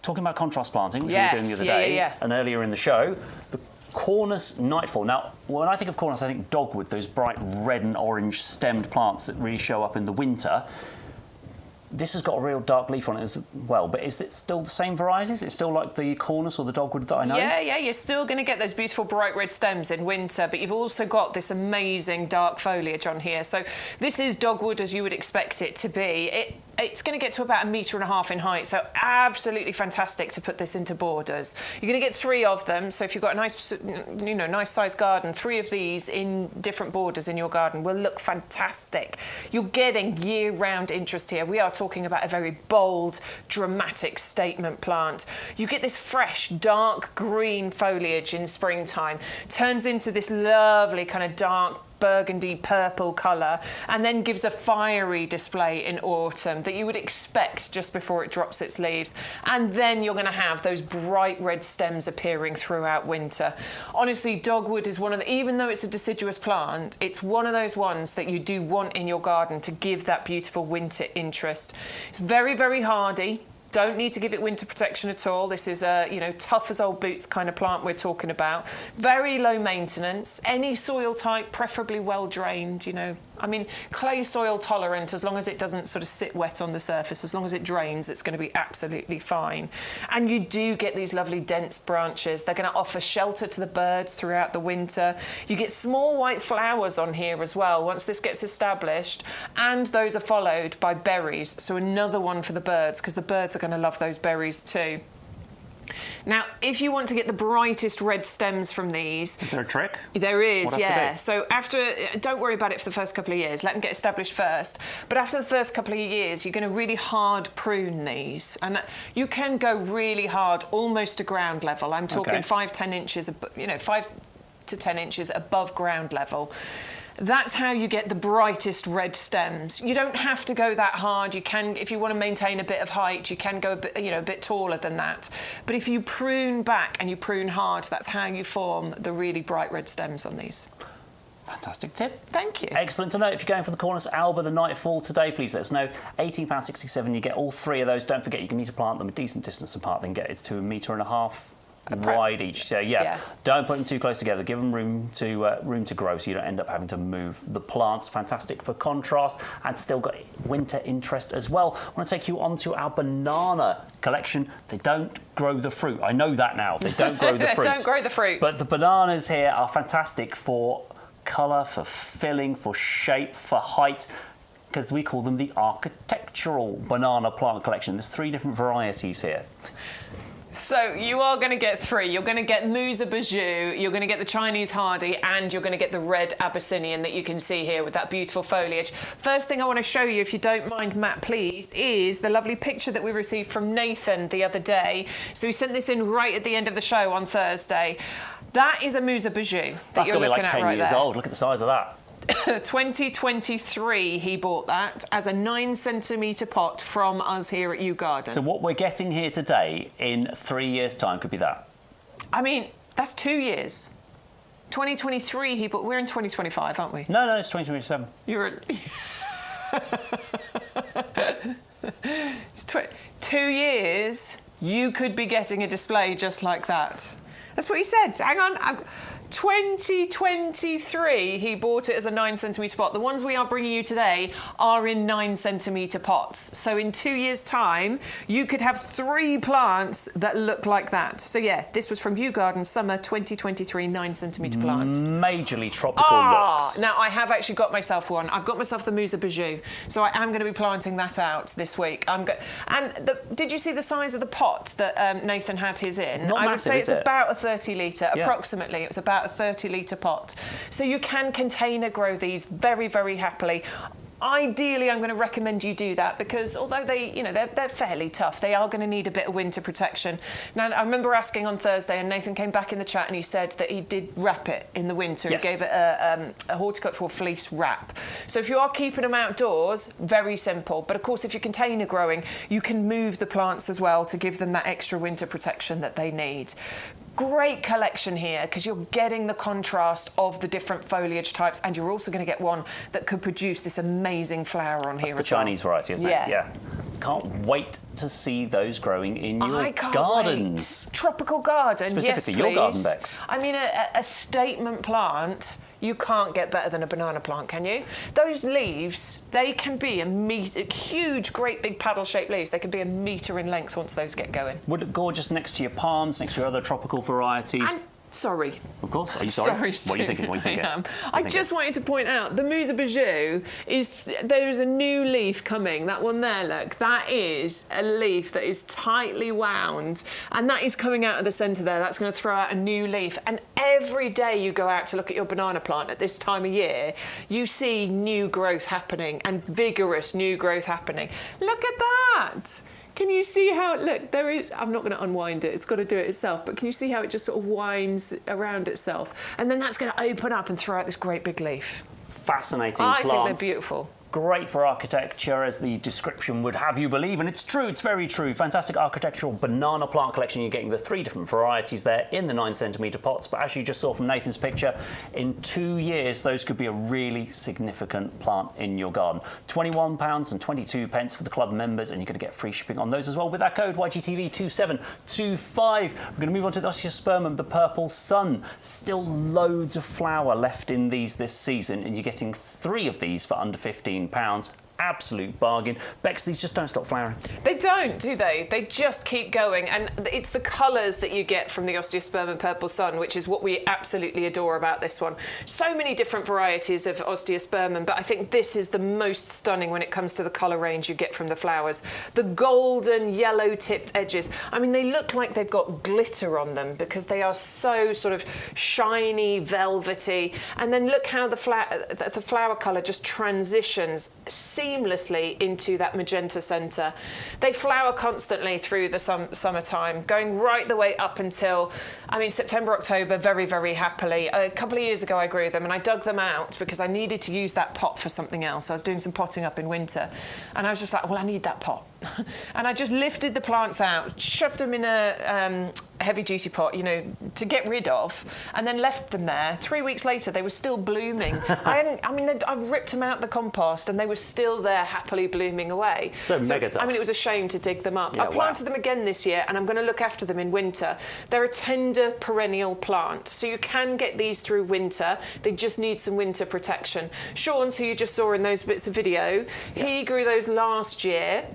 talking about contrast planting, which we were doing the other day and earlier in the show, the Cornus nightfall. Now, when I think of Cornus, I think dogwood, those bright red and orange stemmed plants that really show up in the winter. This has got a real dark leaf on it as well, but is it still the same varieties? It's still like the Cornus or the dogwood that I know? Yeah, you're still going to get those beautiful bright red stems in winter, but you've also got this amazing dark foliage on here. So this is dogwood as you would expect it to be. It's going to get to about 1.5 meters in height, so absolutely fantastic to put this into borders. You're going to get 3 of them, so if you've got a nice, nice sized garden, 3 of these in different borders in your garden will look fantastic. You're getting year-round interest here. We are talking about a very bold, dramatic statement plant. You get this fresh, dark green foliage in springtime, turns into this lovely kind of dark burgundy purple colour, and then gives a fiery display in autumn that you would expect just before it drops its leaves, and then you're going to have those bright red stems appearing throughout winter. Honestly, dogwood is one of the, even though it's a deciduous plant, it's one of those ones that you do want in your garden to give that beautiful winter interest. It's very, very hardy. Don't need to give it winter protection at all. This is a, tough as old boots kind of plant we're talking about. Very low maintenance. Any soil type, preferably well drained, I mean, clay soil tolerant, as long as it doesn't sort of sit wet on the surface, as long as it drains, it's going to be absolutely fine. And you do get these lovely dense branches. They're going to offer shelter to the birds throughout the winter. You get small white flowers on here as well once this gets established, and those are followed by berries. So another one for the birds, because the birds are going to love those berries too. Now, if you want to get the brightest red stems from these... Is there a trick? There is, What do I have to yeah. do? So don't worry about it for the first couple of years. Let them get established first. But after the first couple of years, you're going to really hard prune these. And you can go really hard, almost to ground level. I'm talking 5 to 10 inches above ground level. That's how you get the brightest red stems. You don't have to go that hard. You can, if you want to maintain a bit of height, you can go a bit, a bit taller than that. But if you prune back and you prune hard, that's how you form the really bright red stems on these. Fantastic tip. Thank you. Excellent to know. If you're going for the Cornus Alba, the Nightfall today, please let us know. £18.67, you get all 3 of those. Don't forget, you can need to plant them a decent distance apart, then get it to 1.5 metres wide each. So yeah, don't put them too close together. Give them room to grow, so you don't end up having to move the plants. Fantastic for contrast, and still got winter interest as well. I want to take you on to our banana collection. They don't grow the fruit. I know that now. They don't grow the fruit. Don't grow the fruits. But the bananas here are fantastic for colour, for filling, for shape, for height, because we call them the architectural banana plant collection. There's 3 different varieties here. So you are going to get 3. You're going to get Musa Bijou, you're going to get the Chinese Hardy, and you're going to get the red Abyssinian that you can see here with that beautiful foliage. First thing I want to show you, if you don't mind, Matt, please, is the lovely picture that we received from Nathan the other day. So he sent this in right at the end of the show on Thursday. That is a Musa Bijou that you're looking at right there. That's got to be like 10 years old. Look at the size of that. 2023 he bought that as a 9cm pot from us here at YouGarden. So what we're getting here today in 3 years' time could be that? I mean, that's 2 years. 2023 he bought... We're in 2025, aren't we? No, it's 2027. You're... It's 2 years, you could be getting a display just like that. That's what he said. Hang on. 2023, he bought it as a 9cm pot. The ones we are bringing you today are in 9cm pots. So in 2 years' time, you could have 3 plants that look like that. So yeah, this was from YouGarden, summer 2023, 9cm plant. Majorly tropical looks. Now I have actually got myself one. I've got myself the Musa Bijou. So I am going to be planting that out this week. Did you see the size of the pot that Nathan had his in? Not I would massive, say it's is it? about a 30 litre, Yeah. approximately. It's about a 30-litre pot. So you can container grow these very, very happily. Ideally, I'm going to recommend you do that because although they're fairly tough, they are going to need a bit of winter protection. Now, I remember asking on Thursday, and Nathan came back in the chat and he said that he did wrap it in the winter. Yes. He gave it a horticultural fleece wrap. So if you are keeping them outdoors, very simple. But of course, if you're container growing, you can move the plants as well to give them that extra winter protection that they need. Great collection here because you're getting the contrast of the different foliage types, and you're also going to get one that could produce this amazing flower on here That's the Chinese variety, isn't it? Yeah. Can't wait to see those growing in your gardens. Wait. Tropical garden, Specifically, yes, your please. garden, Bex. I mean, a statement plant. You can't get better than a banana plant, can you? Those leaves, they can be huge, great big paddle-shaped leaves. They can be 1 metre in length once those get going. Would it gorgeous next to your palms, next to your other tropical varieties? Sorry. Of course. Are you sorry? Sorry, What are you thinking? What are you thinking? I am. I just wanted to point out the Musa Bijou there is a new leaf coming. That one there, look, that is a leaf that is tightly wound, and that is coming out of the centre there. That's going to throw out a new leaf. And every day you go out to look at your banana plant at this time of year, you see new growth happening and vigorous new growth happening. Look at that. Can you see how, look, there is, I'm not going to unwind it, it's got to do it itself, but can you see how it just sort of winds around itself? And then that's going to open up and throw out this great big leaf. Fascinating I plants. think they're beautiful. Great for architecture, as the description would have you believe, and it's true, it's very true. Fantastic architectural banana plant collection. You're getting the 3 different varieties there in the 9cm pots, but as you just saw from Nathan's picture, in 2 years, those could be a really significant plant in your garden. £21.22 for the club members, and you're going to get free shipping on those as well with that code YGTV2725. We're going to move on to the Osteospermum, the purple sun. Still loads of flower left in these this season, and you're getting 3 of these for under £15. absolute bargain. Bex, these just don't stop flowering. They don't, do they? They just keep going, and it's the colours that you get from the Osteospermum Purple Sun, which is what we absolutely adore about this one. So many different varieties of Osteospermum, but I think this is the most stunning when it comes to the colour range you get from the flowers. The golden yellow-tipped edges. I mean, they look like they've got glitter on them because they are so sort of shiny, velvety, and then look how the flower colour just transitions seamlessly into that magenta centre. They flower constantly through the summertime, going right the way up until, I mean, September, October, very, very happily. A couple of years ago I grew them and I dug them out because I needed to use that pot for something else. I was doing some potting up in winter and I was just like, well, I need that pot. And I just lifted the plants out, shoved them in a heavy-duty pot, you know, to get rid of, and then left them there. 3 weeks later, they were still blooming. I ripped them out the compost, and they were still there, happily blooming away. So mega tough. I mean, it was a shame to dig them up. Yeah, I planted them again this year, and I'm going to look after them in winter. They're a tender perennial plant, so you can get these through winter. They just need some winter protection. Sean's, who you just saw in those bits of video, yes, he grew those last year.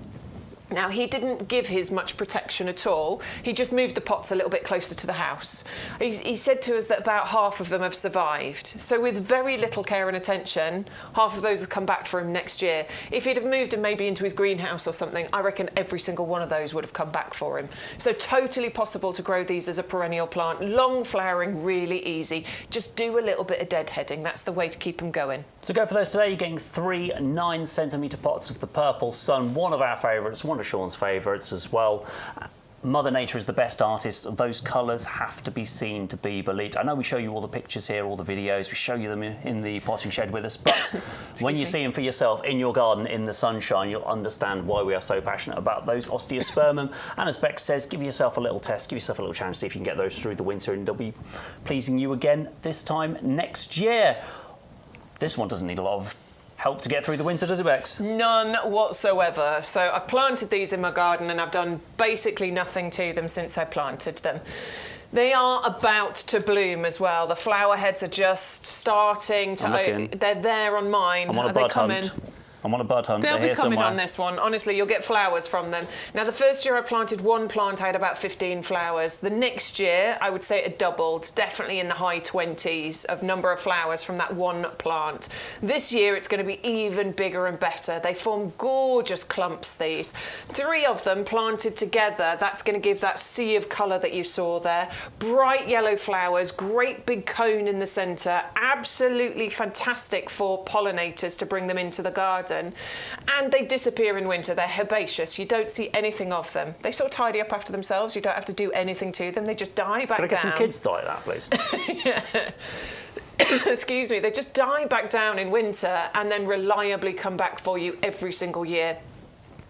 Now, he didn't give his much protection at all. He just moved the pots a little bit closer to the house. He said to us that about half of them have survived. So with very little care and attention, half of those have come back for him next year. If he'd have moved them maybe into his greenhouse or something, I reckon every single one of those would have come back for him. So totally possible to grow these as a perennial plant. Long flowering, really easy. Just do a little bit of deadheading. That's the way to keep them going. So go for those today. You're getting 3 9cm pots of the Purple Sun, one of our favourites, one of Sean's favourites as well. Mother Nature is the best artist. Those colours have to be seen to be believed. I know we show you all the pictures here, all the videos, we show you them in the potting shed with us, but when you see them for yourself in your garden in the sunshine, you'll understand why we are so passionate about those Osteospermum. And as Bex says, give yourself a little test, give yourself a little chance to see if you can get those through the winter, and they'll be pleasing you again this time next year. This one doesn't need a lot of help to get through the winter, does it, Bex? None whatsoever. So I've planted these in my garden and I've done basically nothing to them since I planted them. They are about to bloom as well. The flower heads are just starting to... They're there on mine. I'm on a bud hunt. I'm on a bud hunt. They'll be coming somewhere on this one. Honestly, you'll get flowers from them. Now, the first year I planted one plant, I had about 15 flowers. The next year, I would say it doubled, definitely in the high 20s of number of flowers from that one plant. This year, it's going to be even bigger and better. They form gorgeous clumps, these. 3 of them planted together. That's going to give that sea of colour that you saw there. Bright yellow flowers, great big cone in the centre. Absolutely fantastic for pollinators to bring them into the garden. And they disappear in winter. They're herbaceous. You don't see anything of them. They sort of tidy up after themselves. You don't have to do anything to them. They just die back down. Can I get some kids to like that, please? Yeah. Excuse me. They just die back down in winter and then reliably come back for you every single year.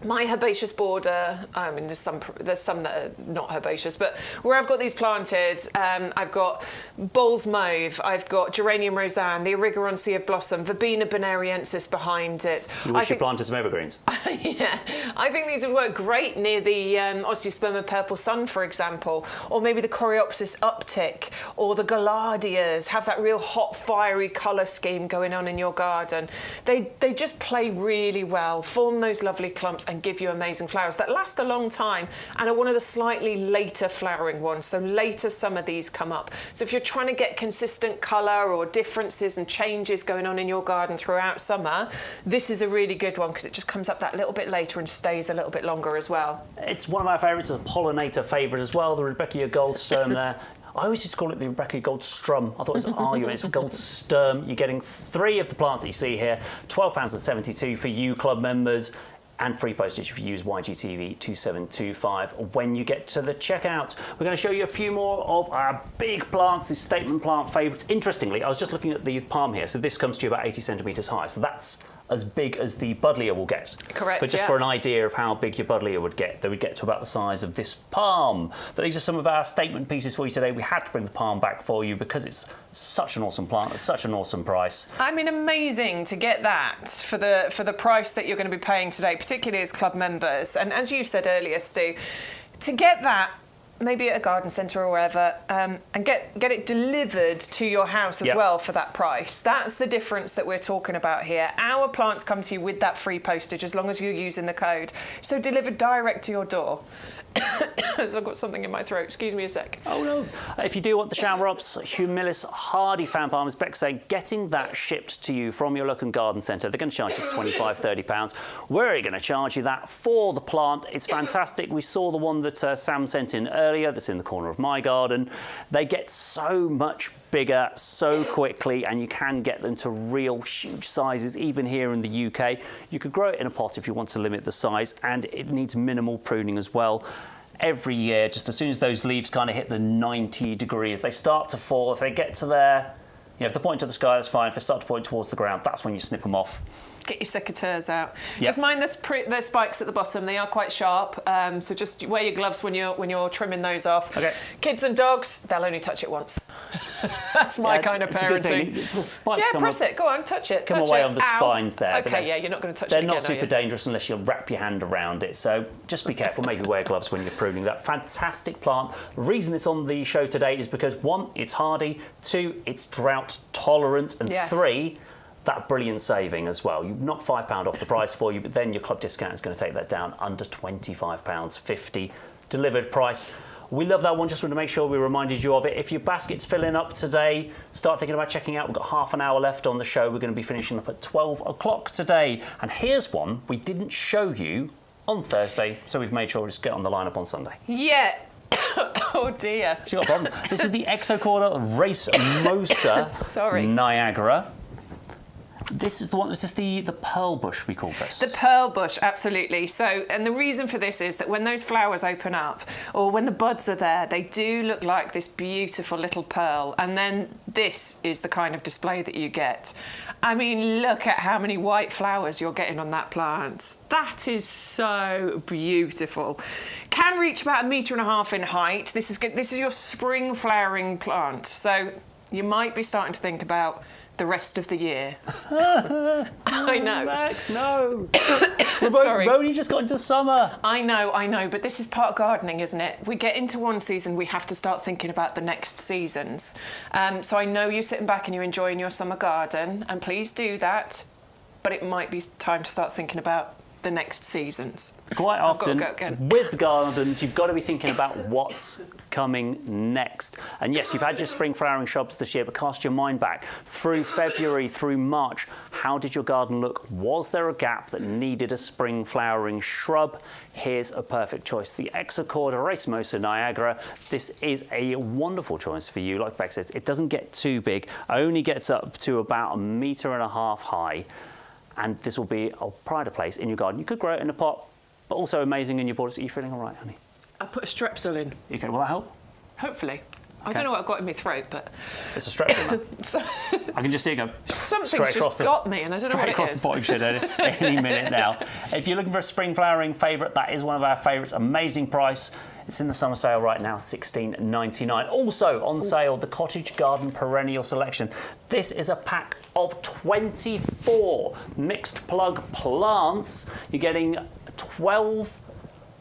My herbaceous border, I mean, there's some that are not herbaceous, but where I've got these planted, I've got Bull's Mauve, I've got Geranium Roseanne, the Erigeron Sea of Blossom, Verbena bonariensis behind it. So you wish you planted some evergreens? Yeah, I think these would work great near the Osteospermum Purple Sun, for example, or maybe the Coreopsis uptick, or the Gaillardias, have that real hot, fiery colour scheme going on in your garden. They just play really well, form those lovely clumps, and give you amazing flowers that last a long time and are one of the slightly later flowering ones. So later some of these come up. So if you're trying to get consistent colour or differences and changes going on in your garden throughout summer, this is a really good one because it just comes up that little bit later and stays a little bit longer as well. It's one of my favourites, a pollinator favourite as well, the Rebecca Goldsturm there. I always used to call it the Rebecca Goldstrum. I thought it was an argument. It's Goldsturm. You're getting 3 of the plants that you see here, £12.72 for you club members, and free postage if you use YGTV 2725 when you get to the checkout. We're going to show you a few more of our big plants, these statement plant favourites. Interestingly, I was just looking at the palm here, so this comes to you about 80 centimetres high, so that's as big as the Budleia will get. Correct, But just for an idea of how big your Budleia would get, they would get to about the size of this palm. But these are some of our statement pieces for you today. We had to bring the palm back for you because it's such an awesome plant at such an awesome price. I mean, amazing to get that for the price that you're going to be paying today, particularly as club members. And as you said earlier, Stu, to get that maybe at a garden centre or wherever, and get it delivered to your house as well for that price. That's the difference that we're talking about here. Our plants come to you with that free postage as long as you're using the code. So delivered direct to your door. So I've got something in my throat. Excuse me a sec. Oh no. If you do want the shower ups, humilis, hardy fan palm, as Beck's saying, getting that shipped to you from your local garden centre, they're going to charge you £25, £30. We're going to charge you that for the plant. It's fantastic. We saw the one that Sam sent in earlier that's in the corner of my garden. They get so much bigger so quickly, and you can get them to real huge sizes even here in the UK. You could grow it in a pot if you want to limit the size, and it needs minimal pruning as well. Every year, just as soon as those leaves kind of hit the 90 degrees, they start to fall. If they get to there, you know, if they point to the sky, that's fine. If they start to point towards the ground, that's when you snip them off. Get your secateurs out. Yep. Just mind the spikes at the bottom. They are quite sharp, so just wear your gloves when you're trimming those off. Okay. Kids and dogs, they'll only touch it once. That's my kind of parenting. Press it. Go on, touch it. Come away on the spines there. Okay, yeah, you're not going to touch it again, they're not super dangerous unless you wrap your hand around it. So just be careful. Maybe wear gloves when you're pruning that fantastic plant. The reason it's on the show today is because 1, it's hardy, 2, it's drought tolerant, and 3, that brilliant saving as well. You've knocked £5 off the price for you, but then your club discount is going to take that down under £25.50 delivered price. We love that one. Just want to make sure we reminded you of it. If your basket's filling up today, start thinking about checking out. We've got half an hour left on the show. We're going to be finishing up at 12 o'clock today. And here's one we didn't show you on Thursday, so we've made sure we just get on the lineup on Sunday. Yeah. Oh dear. She's got a problem. This is the Exocorda Racemosa Niagara. This is the one. This is the pearl bush, we call this. The pearl bush, absolutely. So, and the reason for this is that when those flowers open up, or when the buds are there, they do look like this beautiful little pearl. And then this is the kind of display that you get. I mean, look at how many white flowers you're getting on that plant. That is so beautiful. Can reach about 1.5 meters in height. This is your spring flowering plant. So you might be starting to think about the rest of the year. I know. Max, no. Sorry. We've only just got into summer. I know, but this is part of gardening, isn't it? We get into one season, we have to start thinking about the next seasons. So I know you're sitting back and you're enjoying your summer garden, and please do that, but it might be time to start thinking about the next seasons. Quite often, with gardens, you've got to be thinking about what's coming next. And yes, you've had your spring flowering shrubs this year, but cast your mind back through February, through March. How did your garden look? Was there a gap that needed a spring flowering shrub? Here's a perfect choice. The Exocorda Racemosa Niagara. This is a wonderful choice for you. Like Beck says, it doesn't get too big, only gets up to about 1.5 meters high. And this will be a pride of place in your garden. You could grow it in a pot, but also amazing in your borders. Are you feeling all right, honey? I put a Strepsil in. Okay, will that help? Hopefully. I don't know what I've got in my throat, but... It's a Strepsil. I can just see it go Something's just got me, and I don't know what it is. Straight across the potting shed any minute now. If you're looking for a spring flowering favourite, that is one of our favourites. Amazing price. It's in the summer sale right now, $16.99. Also on sale, the Cottage Garden Perennial Selection. This is a pack of 24 mixed plug plants. You're getting 12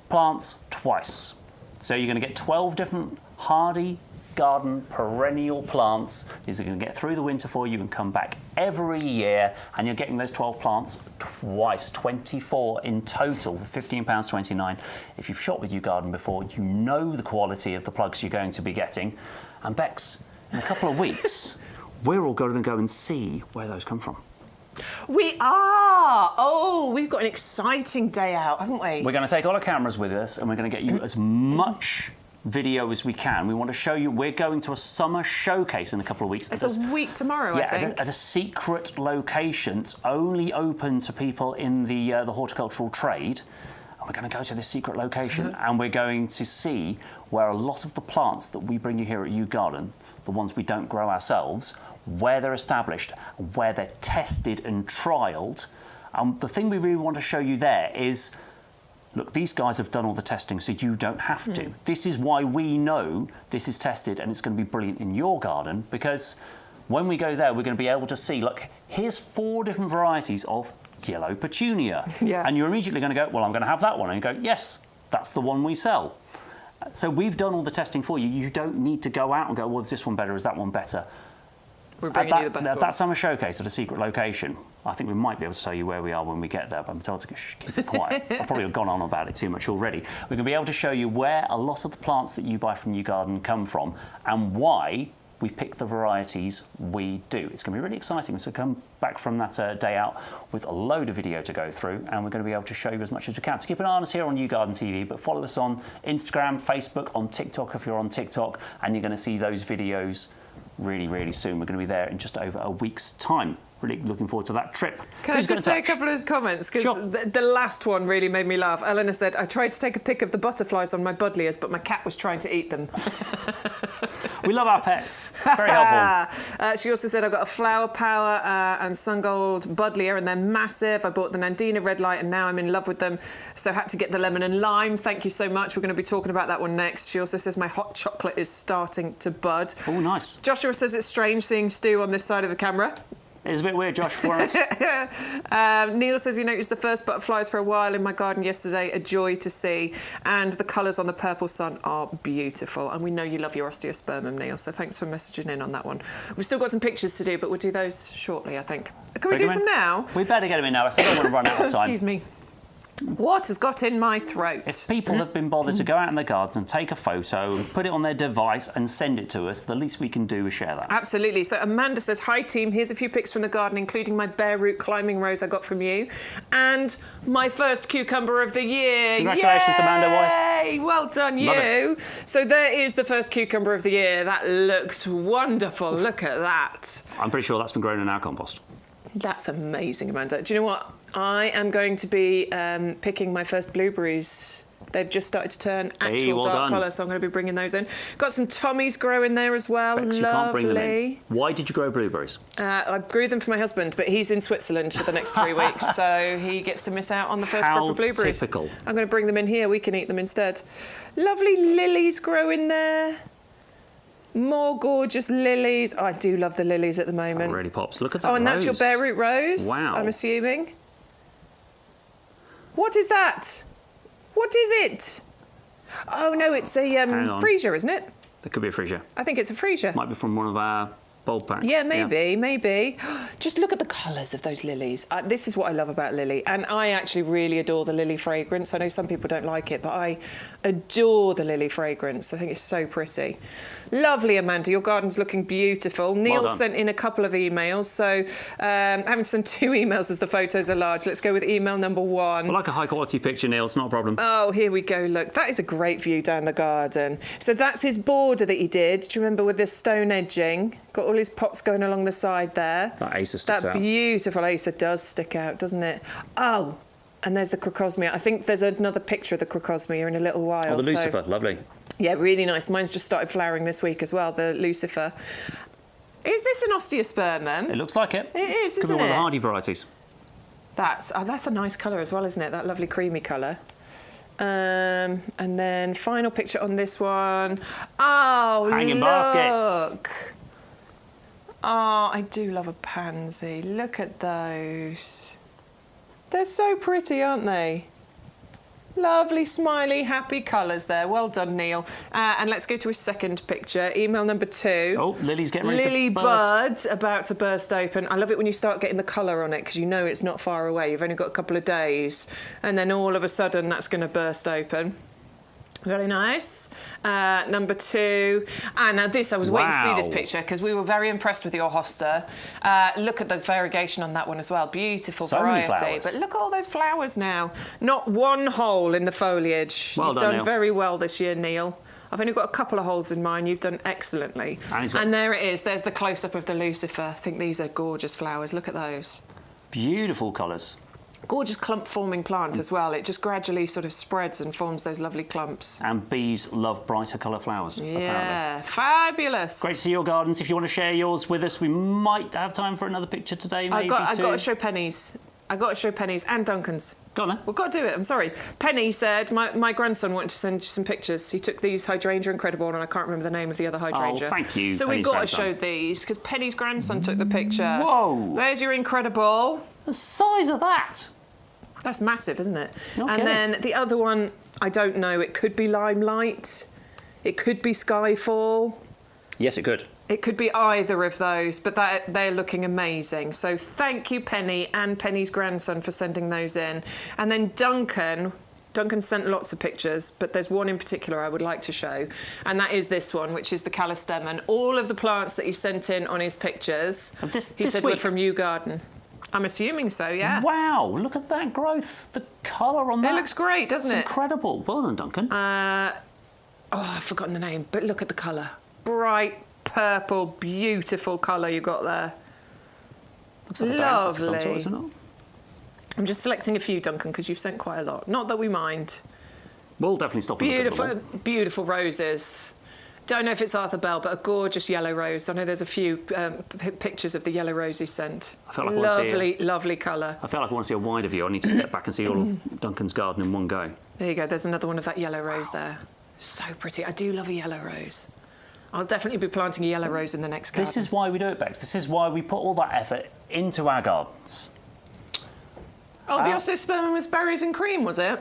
plants twice. So you're going to get 12 different hardy garden perennial plants. These are going to get through the winter for you and come back every year, and you're getting those 12 plants twice, 24 in total for £15.29. If you've shopped with YouGarden before, you know the quality of the plugs you're going to be getting. And Bex, in a couple of weeks, we're all going to go and see where those come from. We are! Oh, we've got an exciting day out, haven't we? We're going to take all our cameras with us, and we're going to get you as much video as we can. We want to show you, we're going to a summer showcase in a couple of weeks. It's a week tomorrow, I think. At a secret location. It's only open to people in the horticultural trade. And we're going to go to this secret location and we're going to see where a lot of the plants that we bring you here at YouGarden, the ones we don't grow ourselves, where they're established, where they're tested and trialled. The thing we really want to show you there is, look, these guys have done all the testing, so you don't have to. This is why we know this is tested and it's going to be brilliant in your garden, because when we go there, we're going to be able to see, look, here's 4 different varieties of yellow petunia. And you're immediately going to go, well, I'm going to have that one. And you go, yes, that's the one we sell. So we've done all the testing for you. You don't need to go out and go, well, is this one better, is that one better? We're bringing you the best At one. that summer showcase at a secret location, I think we might be able to tell you where we are when we get there, but I'm told to keep it quiet. I've probably gone on about it too much already. We're going to be able to show you where a lot of the plants that you buy from YouGarden come from and why we pick the varieties we do. It's going to be really exciting. So come back from that day out with a load of video to go through, and we're going to be able to show you as much as we can. So keep an eye on us here on YouGarden TV, but follow us on Instagram, Facebook, on TikTok if you're on TikTok, and you're going to see those videos really, really soon. We're going to be there in just over a week's time. Really looking forward to that trip. Can I just say a couple of comments? Because Sure. the last one really made me laugh. Eleanor said, I tried to take a pic of the butterflies on my Budleias, but my cat was trying to eat them. We love our pets. Very helpful. She also said, I've got a Flower Power and Sun Gold Budleia, and they're massive. I bought the Nandina Red Light, and now I'm in love with them. So had to get the lemon and lime. Thank you so much. We're going to be talking about that one next. She also says, my hot chocolate is starting to bud. Oh, nice. Joshua says it's strange seeing Stu on this side of the camera. It's a bit weird, Josh, for us. Neil says he noticed the first butterflies for a while in my garden yesterday. A joy to see. And the colours on the purple sun are beautiful. And we know you love your osteospermum, Neil, so thanks for messaging in on that one. We've still got some pictures to do, but we'll do those shortly, I think. Can we do some now? We better get them in now. I don't want to run out of time. Excuse me. What has got in my throat? If people have been bothered to go out in their gardens and take a photo and put it on their device and send it to us, the least we can do is share that. Absolutely. So Amanda says, hi team, here's a few pics from the garden, including my bare root climbing rose I got from you, and my first cucumber of the year. Congratulations, Yay! Amanda Weiss. Well done, Love you. So there is the first cucumber of the year. That looks wonderful. Look at that. I'm pretty sure that's been grown in our compost. That's amazing, Amanda. Do you know what? I am going to be picking my first blueberries. They've just started to turn actual well dark done. colour, so I'm going to be bringing those in. Got some Tommies growing there as well. Bet you can't bring them in. Why did you grow blueberries? I grew them for my husband, but he's in Switzerland for the next 3 weeks, so he gets to miss out on the first crop of blueberries. Typical. I'm going to bring them in here. We can eat them instead. Lovely lilies growing there. More gorgeous lilies. Oh, I do love the lilies at the moment. That really pops. Look at that. Oh, and that's your rose. bare root rose. Wow. I'm assuming. What is that? What is it? Oh no, it's a freesia, isn't it? That could be a freesia. I think it's a freesia. Might be from one of our bulb packs. Yeah, maybe. Just look at the colours of those lilies. This is what I love about lily. And I actually really adore the lily fragrance. I know some people don't like it, but I adore the lily fragrance. I think it's so pretty. Lovely, Amanda. Your garden's looking beautiful. Neil sent in a couple of emails. So having to send 2 emails as the photos are large. Let's go with email number 1. I like a high quality picture, Neil. It's not a problem. Oh, here we go. Look, that is a great view down the garden. So that's his border that he did. Do you remember with this stone edging? Got all his pots going along the side there. That acer sticks out. That beautiful acer does stick out, doesn't it? Oh, and there's the crocosmia. I think there's another picture of the crocosmia in a little while. Oh, the Lucifer. Lovely. Yeah, really nice. Mine's just started flowering this week as well, the Lucifer. Is this an osteospermum? It looks like it. It is, Could isn't be one of it? the hardy varieties. That's a nice colour as well, isn't it? That lovely creamy colour. And then final picture on this one. Oh, Hanging look. baskets. Oh, I do love a pansy. Look at those. They're so pretty, aren't they? Lovely, smiley, happy colours there. Well done, Neil. And let's go to his second picture. Email number 2. Oh, Lily's getting ready Lily to burst. bud about to burst open. I love it when you start getting the colour on it because you know it's not far away. You've only got a couple of days. And then all of a sudden that's going to burst open. Very nice. Number 2. And now this, I was waiting to see this picture because we were very impressed with your hosta. Look at the variegation on that one as well. Beautiful So many variety. flowers. But look at all those flowers now. Not one hole in the foliage. Well You've done, done Neil. very well this year, Neil. I've only got a couple of holes in mine. You've done excellently. And there it is. There's the close-up of the Lucifer. I think these are gorgeous flowers. Look at those. Beautiful colours. Gorgeous clump-forming plant as well. It just gradually sort of spreads and forms those lovely clumps. And bees love brighter colour flowers, apparently. Yeah, fabulous. Great to see your gardens. If you want to share yours with us, we might have time for another picture today, maybe. I've got to show Penny's. I've got to show Penny's and Duncan's. Go on then. We've got to do it, I'm sorry. Penny said, my grandson wanted to send you some pictures. He took these hydrangea incredible, and I can't remember the name of the other hydrangea. Oh, thank you, So Penny's we've got grandson. to show these, because Penny's grandson took the picture. Whoa. There's your incredible. The size of that. That's massive, isn't it? You're and kidding. then the other one, I don't know, it could be Limelight. It could be Skyfall. Yes, it could. It could be either of those, but they're looking amazing. So thank you, Penny, and Penny's grandson for sending those in. And then Duncan sent lots of pictures, but there's one in particular I would like to show, and that is this one, which is the Callistemon. All of the plants that he sent in on his pictures, he said were from YouGarden. I'm assuming so, yeah. Wow, look at that growth. The colour on that. It looks great, doesn't it? It's incredible. Well done, Duncan. I've forgotten the name, but look at the colour. Bright purple, beautiful colour you got there. Looks like lovely. A some sort, isn't it? I'm just selecting a few, Duncan, because you've sent quite a lot. Not that we mind. We'll definitely stop. Beautiful, beautiful roses. Don't know if it's Arthur Bell, but a gorgeous yellow rose. I know there's a few pictures of the yellow rose he sent. I feel like lovely colour. I feel like I want to see a wider view. I need to step back and see all of Duncan's garden in one go. There you go. There's another one of that yellow rose there. So pretty. I do love a yellow rose. I'll definitely be planting a yellow rose in the next garden. This is why we do it, Bex. This is why we put all that effort into our gardens. Oh, the Osteospermum was berries and cream, was it?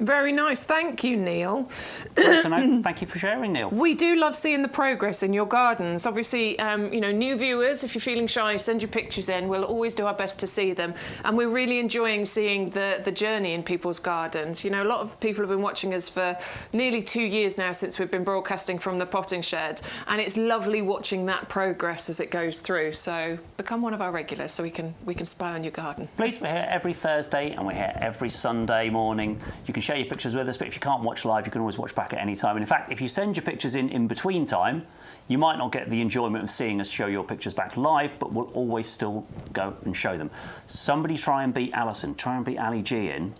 Very nice. Thank you, Neil. Great to know. Thank you for sharing, Neil. We do love seeing the progress in your gardens. Obviously, you know, new viewers, if you're feeling shy, send your pictures in. We'll always do our best to see them. And we're really enjoying seeing the journey in people's gardens. You know, a lot of people have been watching us for nearly 2 years now since we've been broadcasting from the potting shed. And it's lovely watching that progress as it goes through. So become one of our regulars so we can spy on your garden. Please, we're here every Thursday and we're here every Sunday morning. You can share your pictures with us, but if you can't watch live, you can always watch back at any time. And in fact, if you send your pictures in between time, you might not get the enjoyment of seeing us show your pictures back live, but we'll always still go and show them. Somebody try and beat Alison, try and beat Ali G in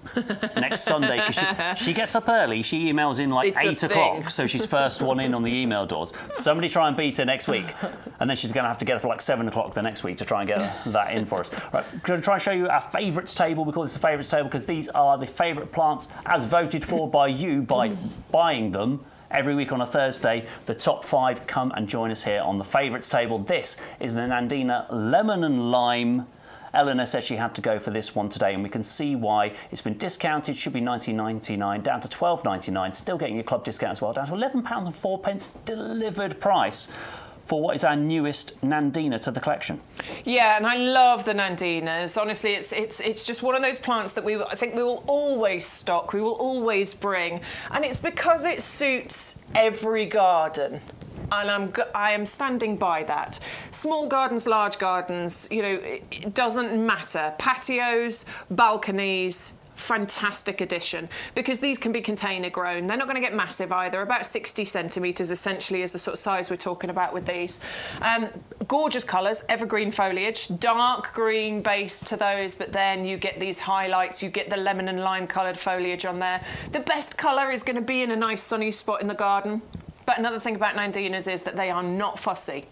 next Sunday, because she gets up early, she emails in like 8 o'clock, so she's first one in on the email doors. Somebody try and beat her next week, and then she's going to have to get up at like 7 o'clock the next week to try and get that in for us. Right, we're going to try and show you our favourites table. We call this the favourites table because these are the favourite plants as voted for by you by buying them. Every week on a Thursday, the top 5 come and join us here on the favourites table. This is the Nandina Lemon and Lime. Eleanor said she had to go for this one today, and we can see why. It's been discounted, should be $19.99, down to $12.99, still getting your club discount as well, down to £11.04 delivered price for what is our newest Nandina to the collection. Yeah, and I love the Nandinas. Honestly, it's just one of those plants that I think we will always stock, we will always bring, and it's because it suits every garden. And I am standing by that. Small gardens, large gardens, you know, it doesn't matter. Patios, balconies, fantastic addition, because these can be container grown. They're not going to get massive either, about 60 centimetres essentially is the sort of size we're talking about with these. Gorgeous colours, evergreen foliage, dark green base to those, but then you get these highlights, you get the lemon and lime coloured foliage on there. The best colour is going to be in a nice sunny spot in the garden, but another thing about Nandinas is that they are not fussy.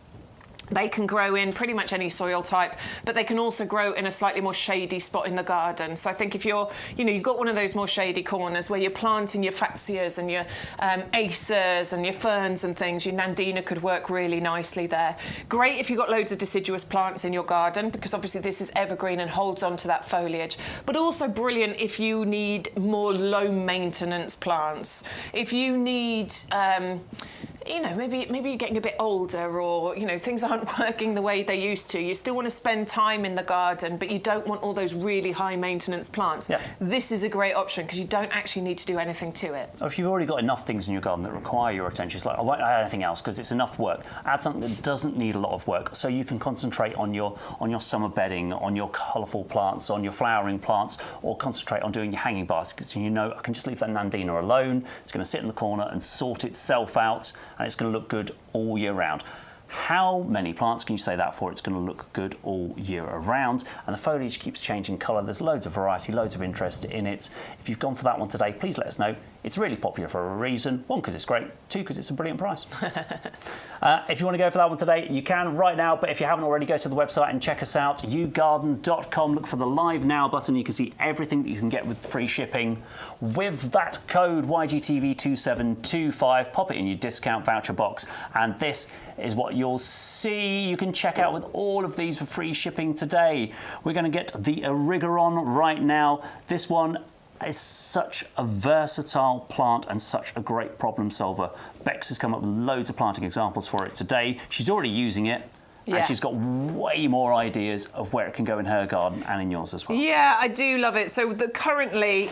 They can grow in pretty much any soil type, but they can also grow in a slightly more shady spot in the garden. So I think if you've got one of those more shady corners where you're planting your Faxias and your Acers and your ferns and things, your Nandina could work really nicely there. Great if you've got loads of deciduous plants in your garden, because obviously this is evergreen and holds on to that foliage, but also brilliant if you need more low maintenance plants. If you need, you know, maybe you're getting a bit older, or, you know, things aren't working the way they used to. You still want to spend time in the garden, but you don't want all those really high maintenance plants. Yeah. This is a great option because you don't actually need to do anything to it. Or if you've already got enough things in your garden that require your attention, it's like, I won't add anything else because it's enough work. Add something that doesn't need a lot of work, so you can concentrate on your summer bedding, on your colourful plants, on your flowering plants, or concentrate on doing your hanging baskets. You know, I can just leave that Nandina alone. It's going to sit in the corner and sort itself out, and it's going to look good all year round. How many plants can you say that for? It's going to look good all year around, and the foliage keeps changing colour. There's loads of variety, loads of interest in it. If you've gone for that one today, please let us know. It's really popular for a reason. 1, because it's great. 2, because it's a brilliant price. If you want to go for that one today, you can right now, but if you haven't already, go to the website and check us out, yougarden.com. Look for the Live Now button. You can see everything that you can get with free shipping. With that code YGTV2725, pop it in your discount voucher box, and this is what you'll see. You can check out with all of these for free shipping today. We're going to get the Erigeron right now. This one, It's such a versatile plant and such a great problem solver. Bex has come up with loads of planting examples for it today. She's already using it. Yeah. And she's got way more ideas of where it can go in her garden and in yours as well. Yeah, I do love it. So currently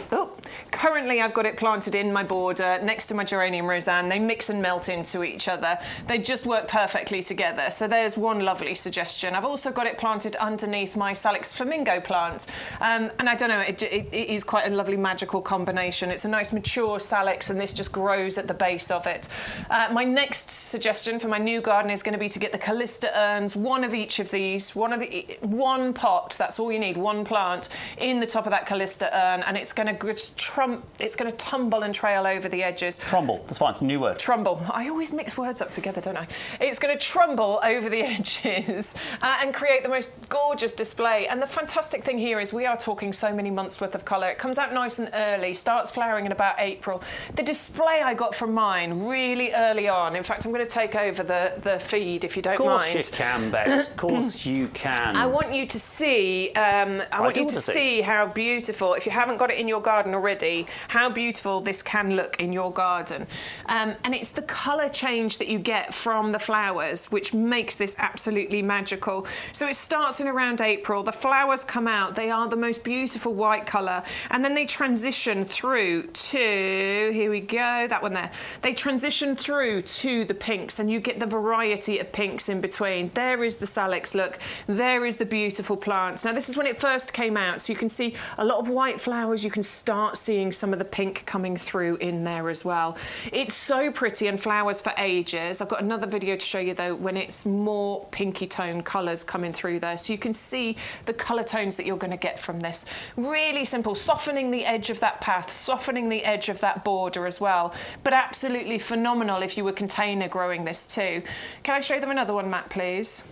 I've got it planted in my border next to my geranium roseanne. They mix and melt into each other. They just work perfectly together. So there's one lovely suggestion. I've also got it planted underneath my Salix flamingo plant. And I don't know, it is quite a lovely magical combination. It's a nice mature Salix and this just grows at the base of it. My next suggestion for my new garden is going to be to get the Callistemon, one of each of these, one pot, that's all you need, one plant in the top of that Callista urn, and it's going to tumble and trail over the edges. Trumble, that's fine, it's a new word. Trumble. I always mix words up together, don't I? It's going to trumble over the edges and create the most gorgeous display. And the fantastic thing here is we are talking so many months worth of colour. It comes out nice and early, starts flowering in about April. The display I got from mine really early on. In fact, I'm going to take over the feed if you don't mind. Of course you can, Bex. Of course you can. I want you to see. I want you to see how beautiful. If you haven't got it in your garden already, how beautiful this can look in your garden. And it's the colour change that you get from the flowers which makes this absolutely magical. So it starts in around April. The flowers come out. They are the most beautiful white colour, and then they transition through to, here we go, that one there. They transition through to the pinks, and you get the variety of pinks in between. There is the Salix, look. There is the beautiful plant. Now, this is when it first came out, so you can see a lot of white flowers. You can start seeing some of the pink coming through in there as well. It's so pretty and flowers for ages. I've got another video to show you, though, when it's more pinky tone colours coming through there, so you can see the colour tones that you're going to get from this. Really simple, softening the edge of that path, softening the edge of that border as well, but absolutely phenomenal if you were container growing this too. Can I show them another one, Matt, please?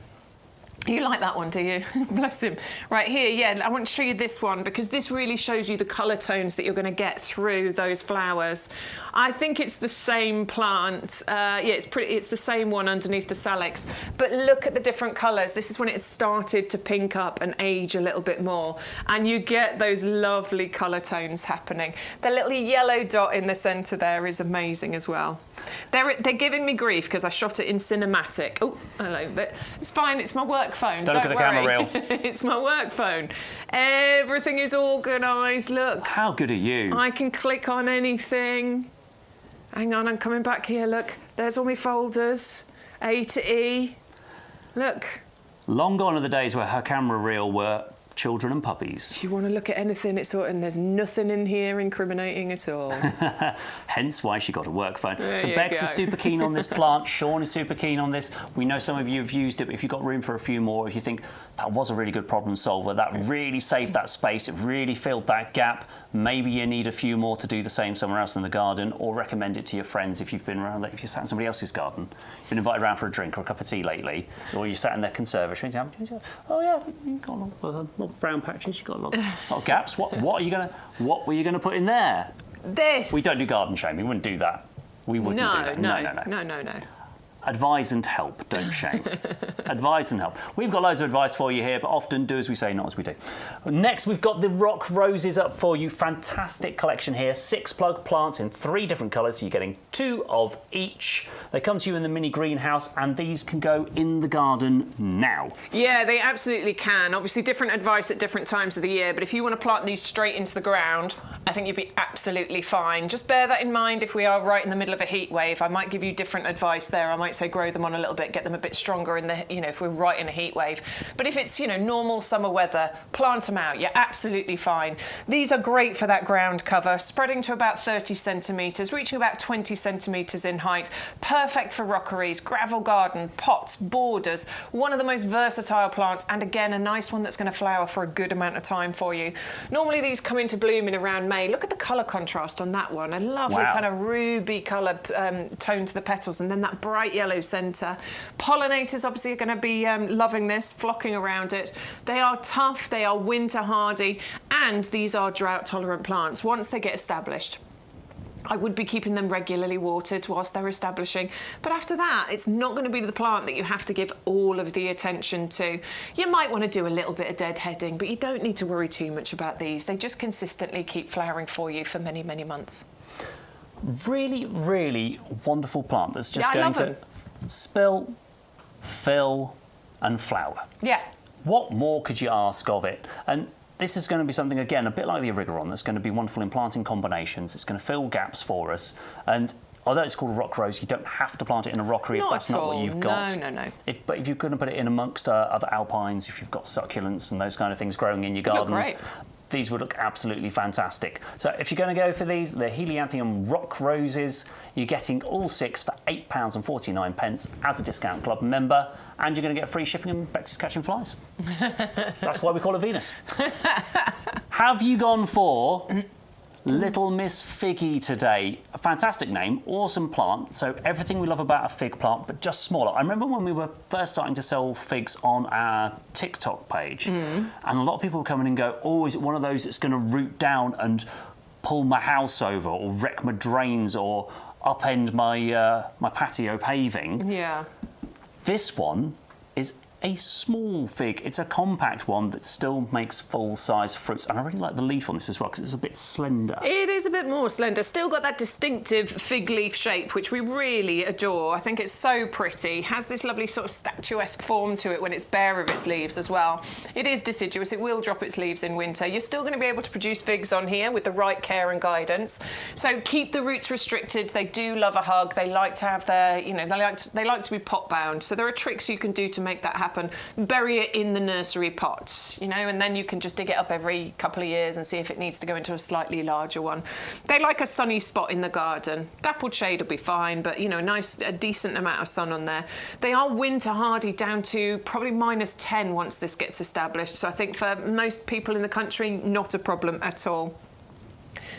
You like that one, do you? Bless him. Right here, yeah, I want to show you this one because this really shows you the colour tones that you're going to get through those flowers. I think it's the same plant. Yeah, it's the same one underneath the Salix. But look at the different colours. This is when it started to pink up and age a little bit more. And you get those lovely colour tones happening. The little yellow dot in the centre there is amazing as well. They're giving me grief because I shot it in cinematic. Oh, hello. It's fine, it's my work phone. Don't look at the camera reel. It's my work phone. Everything is organised, look. How good are you? I can click on anything. Hang on, I'm coming back here, look. There's all my folders, A to E. Look. Long gone are the days where her camera reel were children and puppies. If you want to look at anything, it's all, and there's nothing in here incriminating at all. Hence why she got a work phone. There So Bex is super keen on this plant. Sean is super keen on this. We know some of you have used it, but if you've got room for a few more, if you think that was a really good problem solver, that really saved that space, it really filled that gap, maybe you need a few more to do the same somewhere else in the garden, or recommend it to your friends if you've been around, if you sat in somebody else's garden, you've been invited around for a drink or a cup of tea lately, or you sat in their conservatory and oh yeah, you've got a lot of brown patches, you've got a lot of gaps. What were you gonna put in there? This. We don't do garden shaming, we wouldn't do that. We wouldn't do that. No. Advise and help, don't shame. Advise and help. We've got loads of advice for you here, but often do as we say, not as we do. Next, we've got the rock roses up for you. Fantastic collection here. 6 plug plants in 3 different colours, so you're getting 2 of each. They come to you in the mini greenhouse, and these can go in the garden now. Yeah, they absolutely can. Obviously, different advice at different times of the year, but if you want to plant these straight into the ground, I think you'd be absolutely fine. Just bear that in mind if we are right in the middle of a heat wave. I might give you different advice there. I might say grow them on a little bit, get them a bit stronger in the, if we're right in a heat wave. But if it's, normal summer weather, plant them out. You're absolutely fine. These are great for that ground cover, spreading to about 30 centimetres, reaching about 20 centimetres in height. Perfect for rockeries, gravel garden, pots, borders. One of the most versatile plants, and again, a nice one that's going to flower for a good amount of time for you. Normally these come into bloom in around May. Look at the colour contrast on that one. A lovely kind of ruby colour tone to the petals, and then that bright yellow centre. Pollinators obviously are going to be loving this, flocking around it. They are tough, they are winter hardy, and these are drought tolerant plants once they get established. I would be keeping them regularly watered whilst they're establishing. But after that, it's not going to be the plant that you have to give all of the attention to. You might want to do a little bit of deadheading, but you don't need to worry too much about these. They just consistently keep flowering for you for many, many months. Really, really wonderful plant that's just going to spill, fill and flower. Yeah. What more could you ask of it? And this is going to be something, again, a bit like the Erigeron, that's going to be wonderful in planting combinations. It's going to fill gaps for us. And although it's called a rock rose, you don't have to plant it in a rockery if that's not what you've got. No. But if you're going to put it in amongst other alpines, if you've got succulents and those kind of things growing in your garden, great. These would look absolutely fantastic. So if you're going to go for these, the Helianthemum rock roses, you're getting all 6 for £8.49 as a discount club member, and you're going to get free shipping and Betsy's catching flies. That's why we call it Venus. Have you gone for Little Miss Figgy today? A fantastic name, awesome plant. So everything we love about a fig plant, but just smaller. I remember when we were first starting to sell figs on our TikTok page, and a lot of people would come in and go, oh, is it one of those that's going to root down and pull my house over or wreck my drains or upend my, my patio paving? Yeah. This one is a small fig. It's a compact one that still makes full-size fruits. And I really like the leaf on this as well because it's a bit slender. It is a bit more slender. Still got that distinctive fig leaf shape, which we really adore. I think it's so pretty. Has this lovely sort of statuesque form to it when it's bare of its leaves as well. It is deciduous. It will drop its leaves in winter. You're still going to be able to produce figs on here with the right care and guidance. So keep the roots restricted. They do love a hug. They like to have their, you know, they like to be pot bound. So there are tricks you can do to make that happen. Bury it in the nursery pot, you know, and then you can just dig it up every couple of years and see if it needs to go into a slightly larger one. They like a sunny spot in the garden. Dappled shade will be fine, but, you know, a decent amount of sun on there. They are winter hardy down to probably -10 once this gets established. So I think for most people in the country, not a problem at all.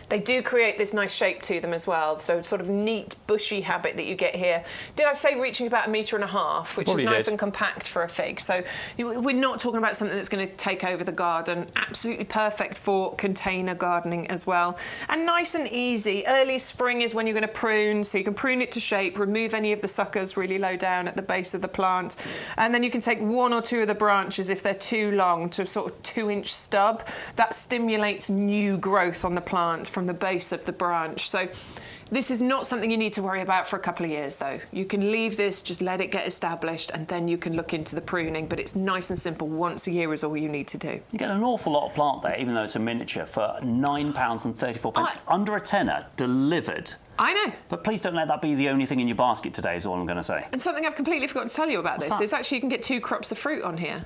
They do create this nice shape to them as well, so sort of neat, bushy habit that you get here. Did I say reaching about 1.5 metres, which is nice and compact for a fig? So we're not talking about something that's going to take over the garden. Absolutely perfect for container gardening as well. And nice and easy. Early spring is when you're going to prune, so you can prune it to shape, remove any of the suckers really low down at the base of the plant, and then you can take 1 or 2 of the branches if they're too long to a sort of 2-inch stub. That stimulates new growth on the plant from the base of the branch. So this is not something you need to worry about for a couple of years though. You can leave this, just let it get established, and then you can look into the pruning, but it's nice and simple. Once a year is all you need to do. You get an awful lot of plant there, even though it's a miniature, for £9.34, under a tenner, delivered. I know. But please don't let that be the only thing in your basket today, is all I'm going to say. And something I've completely forgotten to tell you about this is actually you can get 2 crops of fruit on here.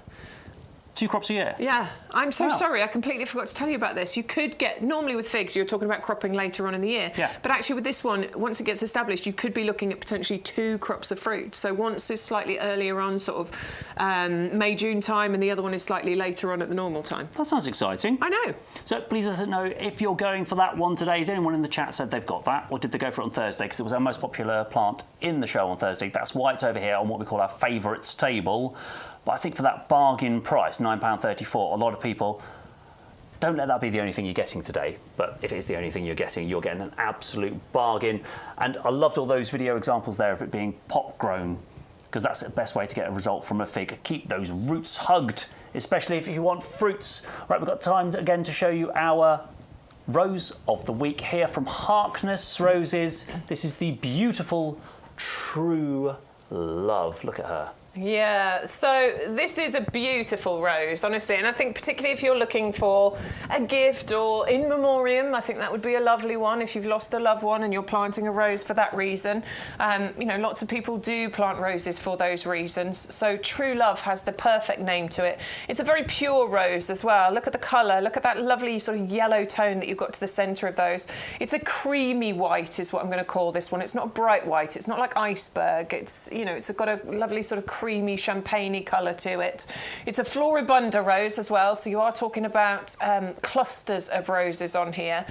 2 crops a year? Yeah, I'm so sorry, I completely forgot to tell you about this. You could get, normally with figs, you're talking about cropping later on in the year. Yeah. But actually with this one, once it gets established, you could be looking at potentially 2 crops of fruit. So once is slightly earlier on, sort of May, June time, and the other one is slightly later on at the normal time. That sounds exciting. I know. So please let us know if you're going for that one today. Has anyone in the chat said they've got that, or did they go for it on Thursday? Because it was our most popular plant in the show on Thursday. That's why it's over here on what we call our favourites table. But I think for that bargain price, £9.34, a lot of people, don't let that be the only thing you're getting today. But if it is the only thing you're getting an absolute bargain. And I loved all those video examples there of it being pot grown, because that's the best way to get a result from a fig. Keep those roots hugged, especially if you want fruits. Right, we've got time again to show you our rose of the week here from Harkness Roses. This is the beautiful True Love. Look at her. Yeah, so this is a beautiful rose, honestly, and I think particularly if you're looking for a gift or in memoriam, I think that would be a lovely one if you've lost a loved one and you're planting a rose for that reason. You know, lots of people do plant roses for those reasons, so True Love has the perfect name to it. It's a very pure rose as well. Look at the colour, look at that lovely sort of yellow tone that you've got to the centre of those. It's a creamy white is what I'm going to call this one. It's not bright white, it's not like iceberg, it's, you know, it's got a lovely sort of creamy champagne-y colour to it. It's a floribunda rose as well, so you are talking about clusters of roses on here.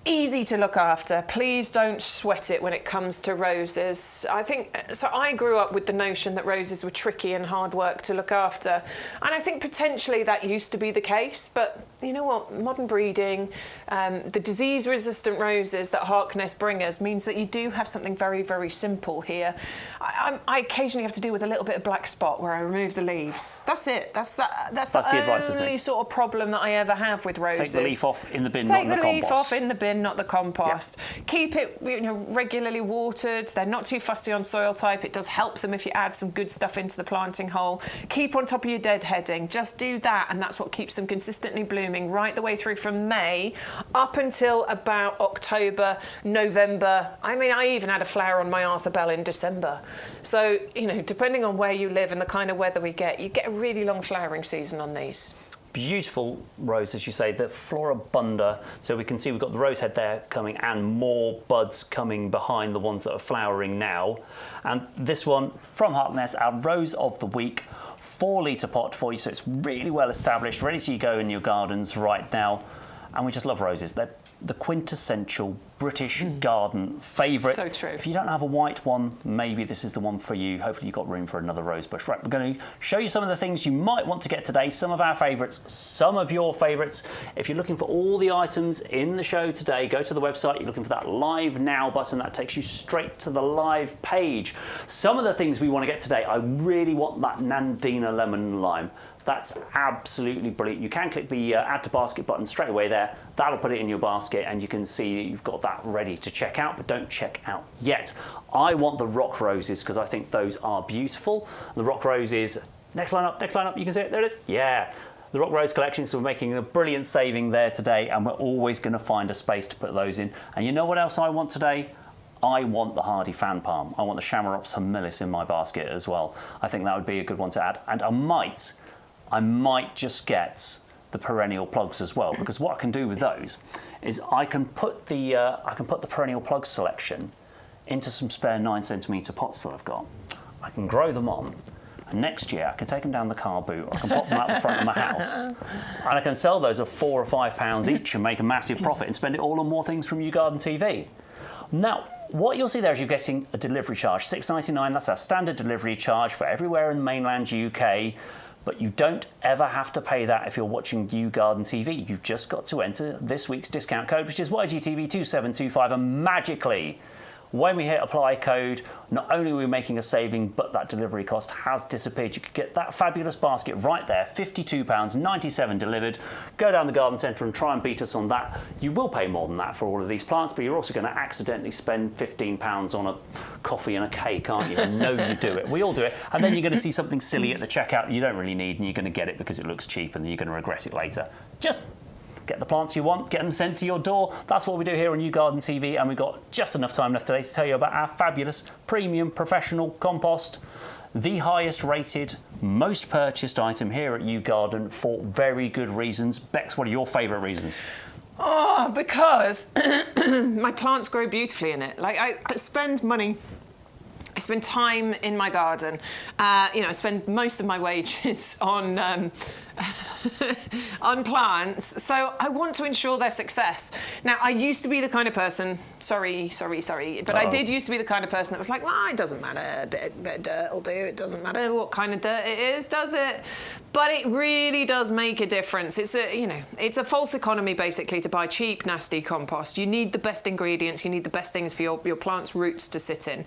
Easy to look after. Please don't sweat it when it comes to roses. I think, so I grew up with the notion that roses were tricky and hard work to look after. And I think potentially that used to be the case, but you know what? Modern breeding, the disease-resistant roses that Harkness bring us means that you do have something very, very simple here. I occasionally have to deal with a little bit of black spot where I remove the leaves. That's it. That's the advice, isn't it? only sort of problem that I ever have with roses. Take the leaf off in the bin, not in the compost. Take the leaf off in the bin, not the compost. Yep. Keep it, you know, regularly watered. They're not too fussy on soil type. It does help them if you add some good stuff into the planting hole. Keep on top of your deadheading. Just do that, and that's what keeps them consistently blooming right the way through from May up until about October, November. I mean, I even had a flower on my Arthur Bell in December. So, you know, depending on where you live and the kind of weather we get, you get a really long flowering season on these. Beautiful rose, as you say, the floribunda. So we can see we've got the rose head there coming and more buds coming behind the ones that are flowering now. And this one from Harkness, our rose of the week, 4 litre pot for you, so it's really well established, ready to go in your gardens right now. And we just love roses. They're the quintessential British garden favourite. So true. If you don't have a white one, maybe this is the one for you. Hopefully you've got room for another rose bush. Right, we're going to show you some of the things you might want to get today, some of our favourites, some of your favourites. If you're looking for all the items in the show today, go to the website, you're looking for that Live Now button, that takes you straight to the live page. Some of the things we want to get today, I really want that Nandina lemon and lime. That's absolutely brilliant. You can click the add to basket button straight away there. That'll put it in your basket and you can see you've got that ready to check out, but don't check out yet. I want the rock roses because I think those are beautiful. The rock roses, next line up, you can see it, there it is. Yeah, the rock rose collection, so we're making a brilliant saving there today and we're always going to find a space to put those in. And you know what else I want today? I want the hardy fan palm. I want the Chamaerops humilis in my basket as well. I think that would be a good one to add. And I might just get the perennial plugs as well, because what I can do with those is I can put the perennial plug selection into some spare 9cm pots that I've got. I can grow them on, and next year I can take them down the car boot, or I can pop them out the front of my house, and I can sell those at £4 or £5 each and make a massive profit and spend it all on more things from YouGarden TV. Now, what you'll see there is you're getting a delivery charge, £6.99. That's our standard delivery charge for everywhere in mainland UK. But you don't ever have to pay that if you're watching YouGarden TV. You've just got to enter this week's discount code, which is YGTV2725, and magically, when we hit apply code, not only are we making a saving, but that delivery cost has disappeared. You could get that fabulous basket right there, £52.97 delivered. Go down the garden centre and try and beat us on that. You will pay more than that for all of these plants, but you're also going to accidentally spend £15 on a coffee and a cake, aren't you? And no, you do it. We all do it. And then you're going to see something silly at the checkout that you don't really need, and you're going to get it because it looks cheap, and then you're going to regret it later. Just get the plants you want, get them sent to your door. That's what we do here on YouGarden TV, and we've got just enough time left today to tell you about our fabulous premium professional compost, the highest rated, most purchased item here at YouGarden for very good reasons. Bex, what are your favourite reasons? Oh, because my plants grow beautifully in it. Like, I spend money, I spend time in my garden. You know, I spend most of my wages on on plants, so I want to ensure their success. Now, I used to be the kind of person, sorry, but I did used to be the kind of person that was like, well, it doesn't matter, a bit of dirt will do, it doesn't matter what kind of dirt it is, does it? But it really does make a difference. It's a, you know, it's a false economy basically to buy cheap, nasty compost. You need the best ingredients, you need the best things for your plant's roots to sit in.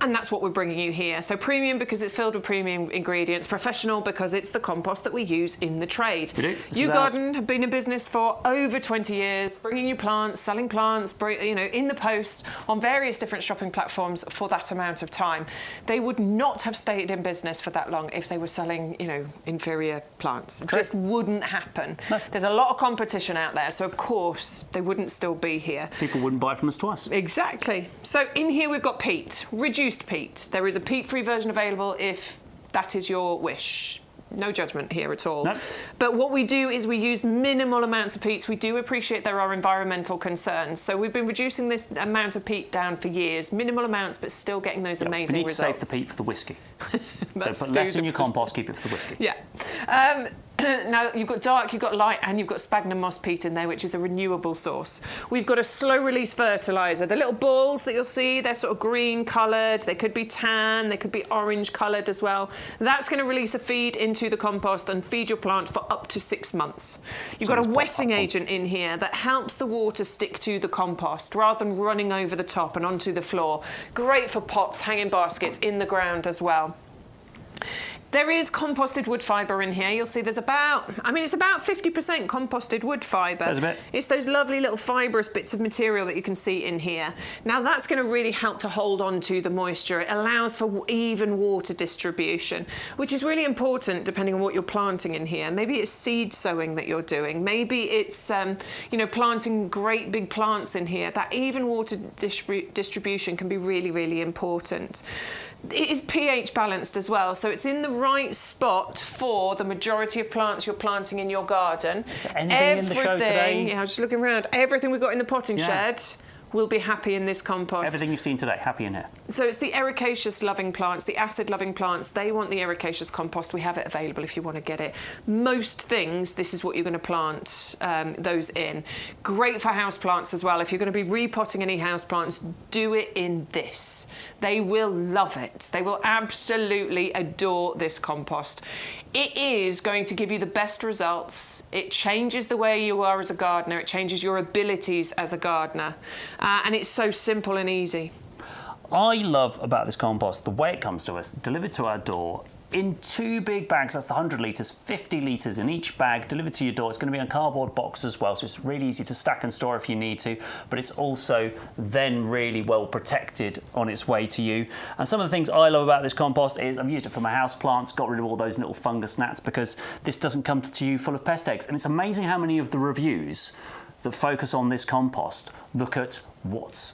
And that's what we're bringing you here. So premium because it's filled with premium ingredients, professional because it's the compost that we use in the trade. YouGarden have been in business for over 20 years, bringing you plants, selling plants, you know, in the post on various different shopping platforms for that amount of time. They would not have stayed in business for that long if they were selling, you know, inferior plants. It just wouldn't happen. No. There's a lot of competition out there, so of course they wouldn't still be here. People wouldn't buy from us twice. Exactly. So in here we've got peat, reduced peat. There is a peat-free version available if that is your wish. No judgment here at all. No. But what we do is we use minimal amounts of peats. We do appreciate there are environmental concerns. So we've been reducing this amount of peat down for years. Minimal amounts, but still getting those amazing results. We need to save the peat for the whiskey. So put less in your compost, keep it for the whiskey. Yeah. Now, you've got dark, you've got light, and you've got sphagnum moss peat in there, which is a renewable source. We've got a slow-release fertiliser. The little balls that you'll see, they're sort of green-coloured. They could be tan, they could be orange-coloured as well. That's going to release a feed into the compost and feed your plant for up to 6 months. You've got a wetting agent in here that helps the water stick to the compost rather than running over the top and onto the floor. Great for pots, hanging baskets, in the ground as well. There is composted wood fibre in here. You'll see there's about, it's about 50% composted wood fibre. There's a bit. It's those lovely little fibrous bits of material that you can see in here. Now that's going to really help to hold on to the moisture. It allows for even water distribution, which is really important depending on what you're planting in here. Maybe it's seed sowing that you're doing. Maybe it's, planting great big plants in here. That even water distribution can be really, really important. It is pH balanced as well, so it's in the right spot for the majority of plants you're planting in your garden. Is there anything in the show today? Yeah, I was just looking around. Everything we've got in the potting shed will be happy in this compost. Everything you've seen today, happy in here. So it's the ericaceous loving plants, the acid loving plants, they want the ericaceous compost. We have it available if you want to get it. Most things, this is what you're going to plant those in. Great for house plants as well. If you're going to be repotting any house plants, do it in this. They will love it. They will absolutely adore this compost. It is going to give you the best results. It changes the way you are as a gardener. It changes your abilities as a gardener. And it's so simple and easy. I love about this compost the way it comes to us, delivered to our door in 2 big bags. That's the 100 litres, 50 litres in each bag, delivered to your door. It's going to be in a cardboard box as well, so it's really easy to stack and store if you need to, but it's also then really well protected on its way to you. And some of the things I love about this compost is I've used it for my house plants, got rid of all those little fungus gnats because this doesn't come to you full of pest eggs. And it's amazing how many of the reviews that focus on this compost look at what's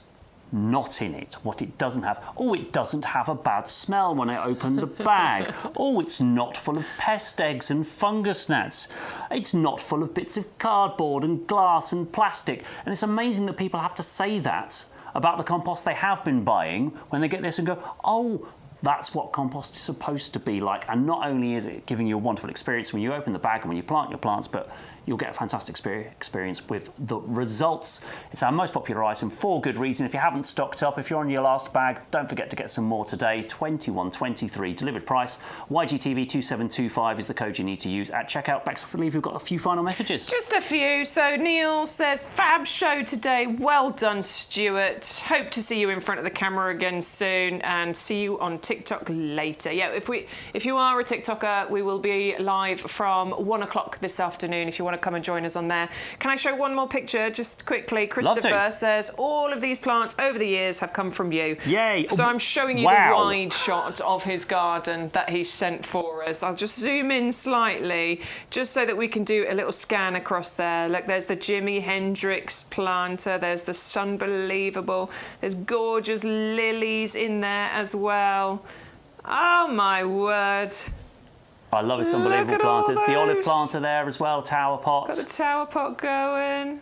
not in it, what it doesn't have. Oh, it doesn't have a bad smell when I open the bag. Oh, it's not full of pest eggs and fungus gnats. It's not full of bits of cardboard and glass and plastic. And it's amazing that people have to say that about the compost they have been buying when they get this and go, oh, that's what compost is supposed to be like. And not only is it giving you a wonderful experience when you open the bag and when you plant your plants, but you'll get a fantastic experience with the results. It's our most popular item for good reason. If you haven't stocked up, if you're on your last bag, don't forget to get some more today. $21.23 delivered price. YGTV2725 is the code you need to use at checkout. Bex, I believe we've got a few final messages. Just a few. So Neil says, fab show today. Well done, Stuart. Hope to see you in front of the camera again soon and see you on TikTok later. Yeah, if you are a TikToker, we will be live from 1 o'clock this afternoon if you want to come and join us on there. Can I show one more picture just quickly? Christopher says all of these plants over the years have come from you. Yay. So I'm showing you the wide shot of his garden that he sent for us. I'll just zoom in slightly just so that we can do a little scan across there. Look, there's the Jimi Hendrix planter, there's the Sunbelievable, there's gorgeous lilies in there as well. Oh my word. I love its unbelievable planters. The olive planter there as well, tower pot. Got the tower pot going.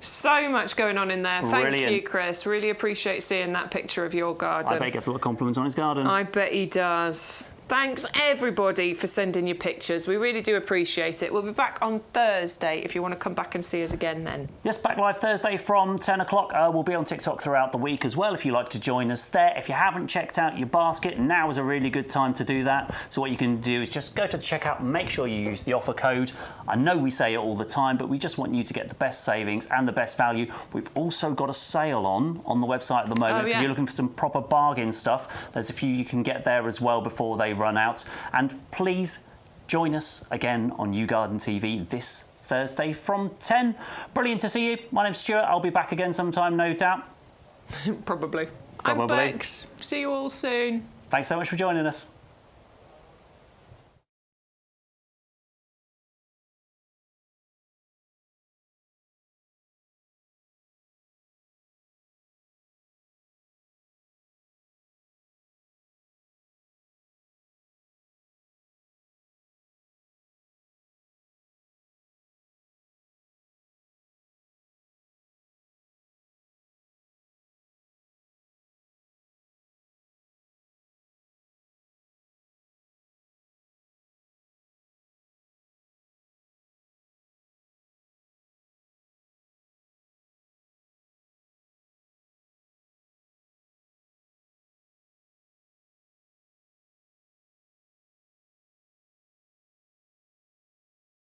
So much going on in there. Brilliant. Thank you, Chris. Really appreciate seeing that picture of your garden. I bet he gets a lot of compliments on his garden. I bet he does. Thanks, everybody, for sending your pictures. We really do appreciate it. We'll be back on Thursday if you want to come back and see us again then. Yes, back live Thursday from 10 o'clock. We'll be on TikTok throughout the week as well if you'd like to join us there. If you haven't checked out your basket, now is a really good time to do that. So what you can do is just go to the checkout and make sure you use the offer code. I know we say it all the time, but we just want you to get the best savings and the best value. We've also got a sale on the website at the moment. If you're looking for some proper bargain stuff, there's a few you can get there as well before they run out. And please join us again on YouGarden TV this Thursday from 10. Brilliant to see you. My name's Stuart. I'll be back again sometime, no doubt. Probably. I'm Bex. See you all soon. Thanks so much for joining us.